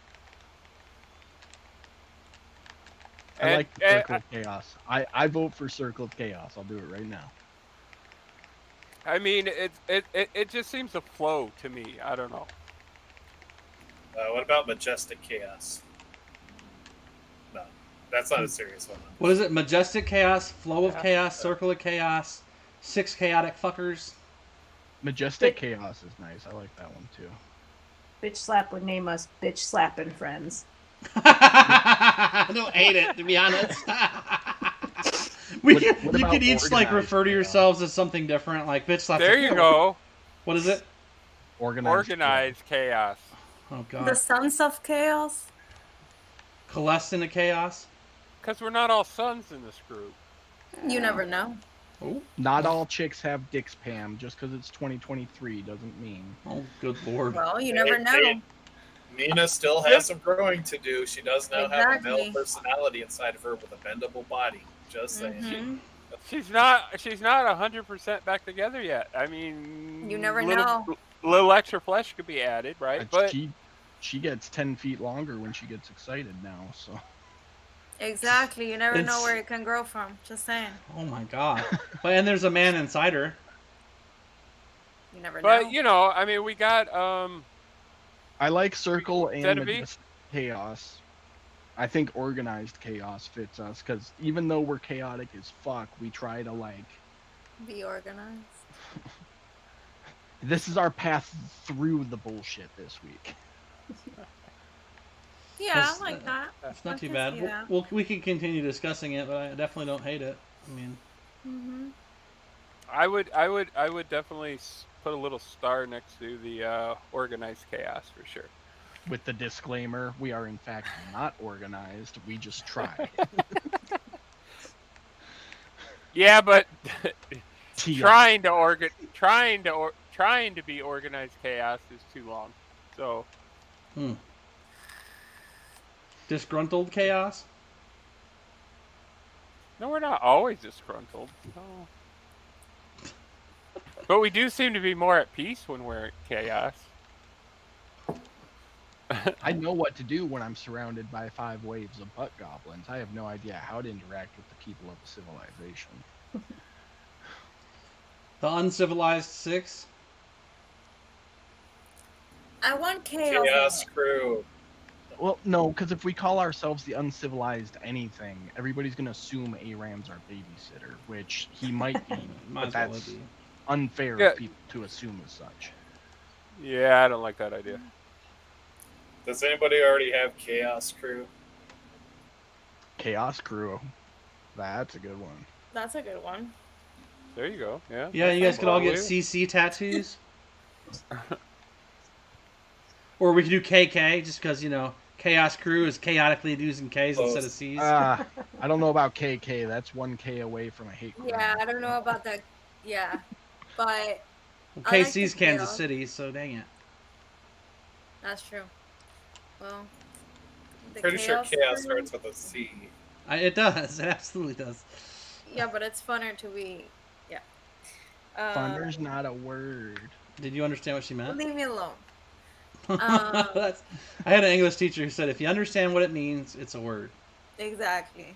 I like the Circle of Chaos. I vote for Circle of Chaos. I'll do it right now. I mean, it just seems to flow to me. I don't know. What about Majestic Chaos? No, that's not a serious one. What is it? Majestic chaos, flow of chaos, circle of chaos, 6 chaotic fuckers. Majestic Chaos is nice. I like that one too. Bitch Slap would name us Bitch Slapping Friends. I don't hate it, to be honest. You could each like refer to yourselves as something different, like bitch slap. There you go. What is it? Organized chaos. Oh god. The Sons of Chaos. Coalesce into chaos. Because we're not all sons in this group. You never know. Oh. Not all chicks have dicks, Pam. Just because it's 2023 doesn't mean. Oh, good lord. Well, you never know. Nina still has some growing to do. She does now have a male Exactly. personality inside of her with a bendable body. Just saying. Mhm. She's not 100% back together yet. I mean, You never know. Little extra flesh could be added, right? But she gets 10 feet longer when she gets excited now. So Exactly. You never know It's- where it can grow from. Just saying. Oh my god. But and there's a man inside her. You never know. but you know, I mean, we got I like Circle and Genevieve? Majestic Chaos. I think Organized Chaos fits us because even though we're chaotic as fuck, we try to like. Be organized. This is our path through the bullshit this week. Yeah, That's- I like that. It's I not too can bad. see that. We can continue discussing it, but I definitely don't hate it. I mean, Mm-hmm. I would definitely put a little star next to the organized chaos for sure. With the disclaimer, we are in fact not organized. We just try. Yeah, but TS. trying to be organized chaos is too long. So disgruntled chaos. no, we're not always disgruntled. No. But we do seem to be more at peace when we're at chaos. I know what to do when I'm surrounded by 5 waves of butt goblins. I have no idea how to interact with the people of a civilization. The uncivilized 6. I want chaos. Chaos crew. Well, no, because if we call ourselves the uncivilized anything, everybody's going to assume Aram's our babysitter, which he might be, Might but as well that's be. unfair Yeah. of people to assume as such. Yeah, I don't like that idea. Does anybody already have chaos crew? Chaos Crew. That's a good one. That's a good one. There you go. Yeah. Yeah, you guys could all get Probably. CC tattoos. Or we could do KK, just because, Chaos Crew is chaotically using Ks instead of Cs. I don't know about KK. That's 1K away from a hate crime. Yeah, I don't know about that. Yeah, but Well, I like KC's the Kansas chaos. City, so dang it. That's true. Well, the Pretty sure chaos crew- starts with a C. It does. It absolutely does. Yeah, but it's funner to be. Yeah. Funner's not a word. Did you understand what she meant? Leave me alone. I had an English teacher who said, if you understand what it means, it's a word. Exactly.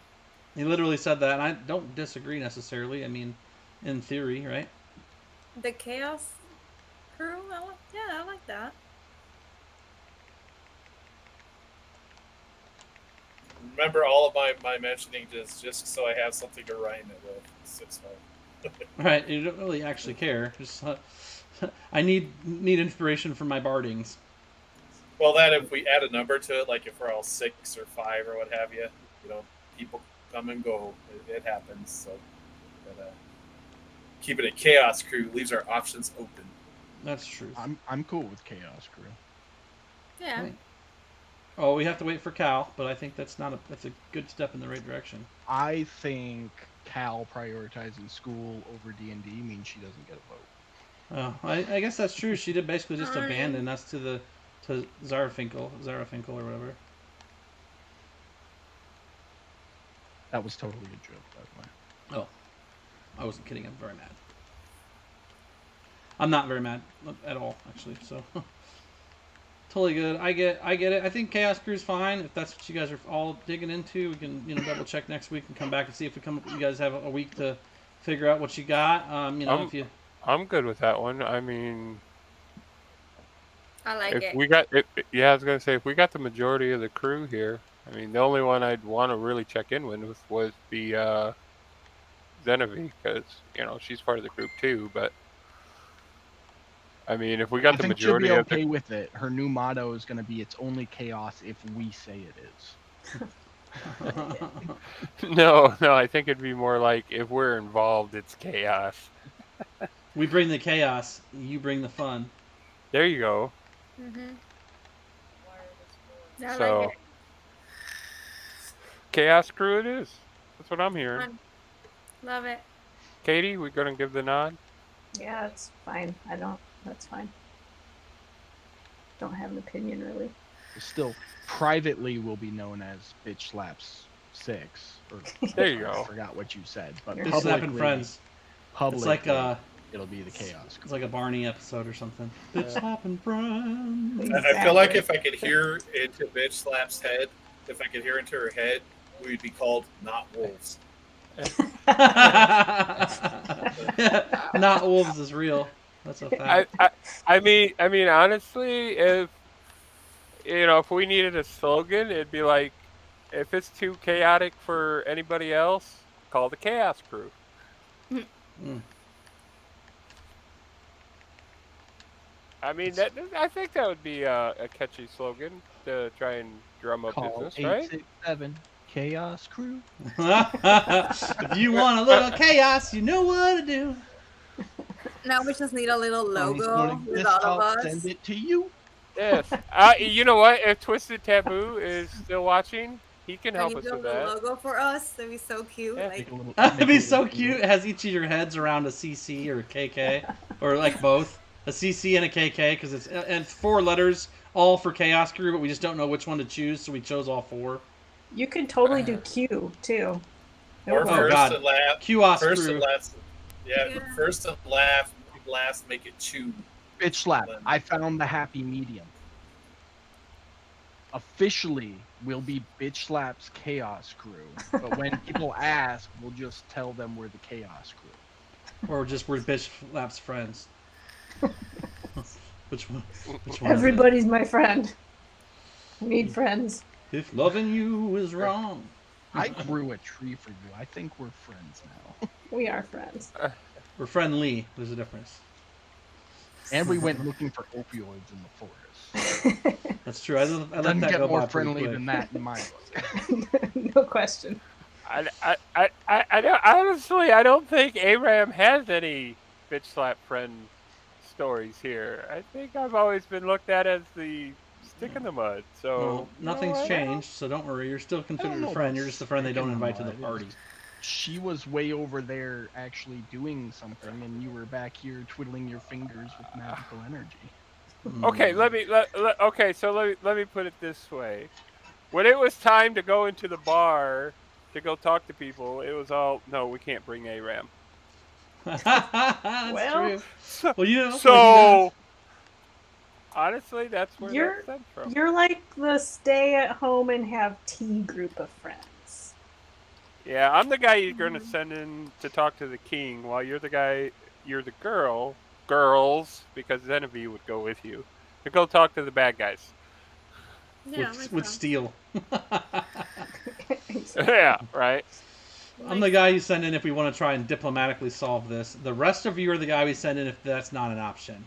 He literally said that, and I don't disagree necessarily. I mean, in theory, right? The chaos crew. I like that. Remember all of my mentioning just so I have something to rhyme it with. 6 Right. You don't really actually care. Just I need inspiration for my bardings. Well, that if we add a number to it, like if we're all 6 or 5 or what have you, people come and go. It happens. So, but, keeping a chaos crew leaves our options open. That's true. I'm cool with Chaos Crew. Yeah. Right. Oh, we have to wait for Cal, but I think that's a good step in the right direction. I think Cal prioritizing school over D&D means she doesn't get a vote. Oh, I guess that's true. She did basically just abandon us to Zarafinkel or whatever. That was totally a joke, by the way. Oh, I wasn't kidding. I'm very mad. I'm not very mad at all, actually. So totally good. I get it. I think Chaos Crew's fine. If that's what you guys are all digging into, we can double check next week and come back and see if you guys have a week to figure out what you got. If you. I'm good with that one. I mean, I like it. I was gonna say if we got the majority of the crew here. I mean, the only one I'd want to really check in with was the Zenevie because she's part of the group too. But I mean, if we got I the think majority she'll be of okay with it. Her new motto is going to be "It's only chaos if we say it is." No, I think it'd be more like if we're involved, it's chaos. We bring the chaos. You bring the fun. There you go. Mhm. I So, like it. Chaos Crew it is. That's what I'm hearing. Fun. Love it. Katie, we gonna give the nod? Yeah, it's fine. That's fine. Don't have an opinion really. Still, privately will be known as Bitch Slaps 6. Or There you I go. forgot what you said, but You're Bitch slapping publicly- friends. Publicly, It's like it'll be the Chaos Crew. It's like a Barney episode or something. Bitch slapping friends. I feel like if I could hear into Bitch Slap's head, if I could hear into her head, we'd be called Not Wolves. Not wolves is real. That's a fact. I mean, honestly, if we needed a slogan, it'd be like, if it's too chaotic for anybody else, call the Chaos Crew. Mm. I mean, I think that would be a catchy slogan to try and drum up Call business, right? 867 chaos crew. If you want a little chaos, you know what to do. Now we just need a little logo with This, all of I'll us. send it to you. Yes. You know what? If Twisted Taboo is still watching, he can Can help you us with build a that. logo for us? That'd be so cute. Yeah. Like, That'd be so cute. It has each of your heads around a CC or a KK, or like both, a CC and a KK, because it's 4 letters, all for Chaos Crew, but we just don't know which one to choose, so we chose all 4. You can totally do Q too. Or It Oh, works. God. first and last. Chaos First Crew. and last. Yeah, Yeah. first and last make it chew. Bitch slap. I found the happy medium. Officially, we'll be Bitch Slap's Chaos Crew. But when people ask, we'll just tell them we're the Chaos Crew. Or just we're Bitch Lap's friends. Which one? Which one? Everybody's my friend. We need friends. If loving you is wrong. I grew a tree for you. I think we're friends now. We are friends. We're friendly. There's a difference. And we went looking for opioids in the forest. That's true. I let Doesn't that get go more by pretty friendly quick. than that in my book. No question. Honestly, I don't think Aram has any bitch slap friend stories here. I think I've always been looked at as the stick in the mud. So Well, nothing's you know, changed, so don't worry. You're still considered a friend. You're just the friend they don't invite to the party. She was way over there actually doing something, and you were back here twiddling your fingers with magical energy. Okay, let me put it this way. When it was time to go into the bar to go talk to people, it was all, no, we can't bring Aram. That's Well, true. Well, you know. So, honestly, that's where You're that stemmed from. you're like the stay at home and have tea group of friends. Yeah, I'm the guy you're going to send in to talk to the king, while you're the girls, because Xenovive would go with you, to go talk to the bad guys. yeah, with steel. Yeah, right? I'm the guy you send in if we want to try and diplomatically solve this. The rest of you are the guy we send in if that's not an option.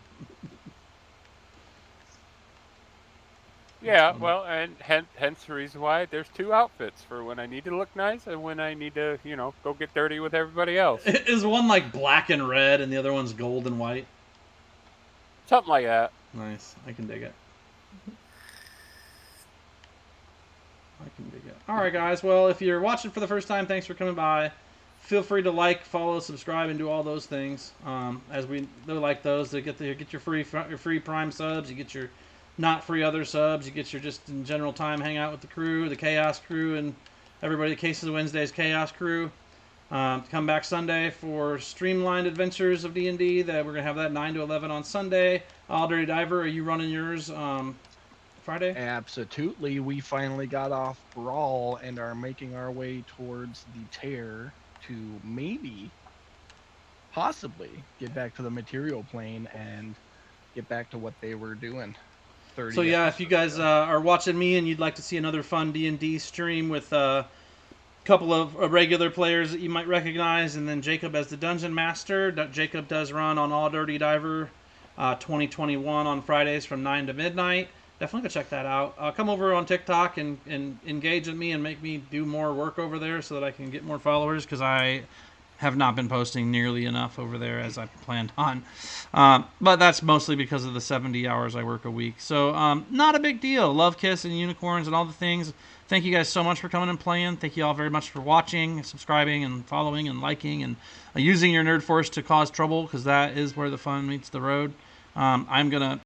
Yeah, well, and hence the reason why there's 2 outfits for when I need to look nice and when I need to, go get dirty with everybody else. Is one like black and red and the other one's gold and white? Something like that. Nice. I can dig it. Alright, guys. Well, if you're watching for the first time, thanks for coming by. Feel free to like, follow, subscribe, and do all those things. As we like those, to get your free Prime subs, you get your not free other subs, you get your just in general time hang out with the crew, the Chaos Crew, and everybody. Cases of Wednesday's Chaos Crew. Come back Sunday for Streamlined Adventures of D&D. That we're gonna have that 9 to 11 on Sunday. All Dirty Diver, are you running yours Friday? Absolutely. We finally got off Brawl and are making our way towards the Tear to maybe, possibly, get back to the material plane and get back to what they were doing. So yeah, if you guys are watching me and you'd like to see another fun D&D stream with a couple of regular players that you might recognize, and then Jacob as the Dungeon Master. Jacob does run on All Dirty Diver 2021 on Fridays from 9 to midnight. Definitely go check that out. Come over on TikTok and engage with me and make me do more work over there so that I can get more followers, because I have not been posting nearly enough over there as I planned on. But that's mostly because of the 70 hours I work a week. So not a big deal. Love, kiss, and unicorns and all the things. Thank you guys so much for coming and playing. Thank you all very much for watching, subscribing, and following, and liking, and using your Nerd Force to cause trouble, because that is where the fun meets the road. I'm going to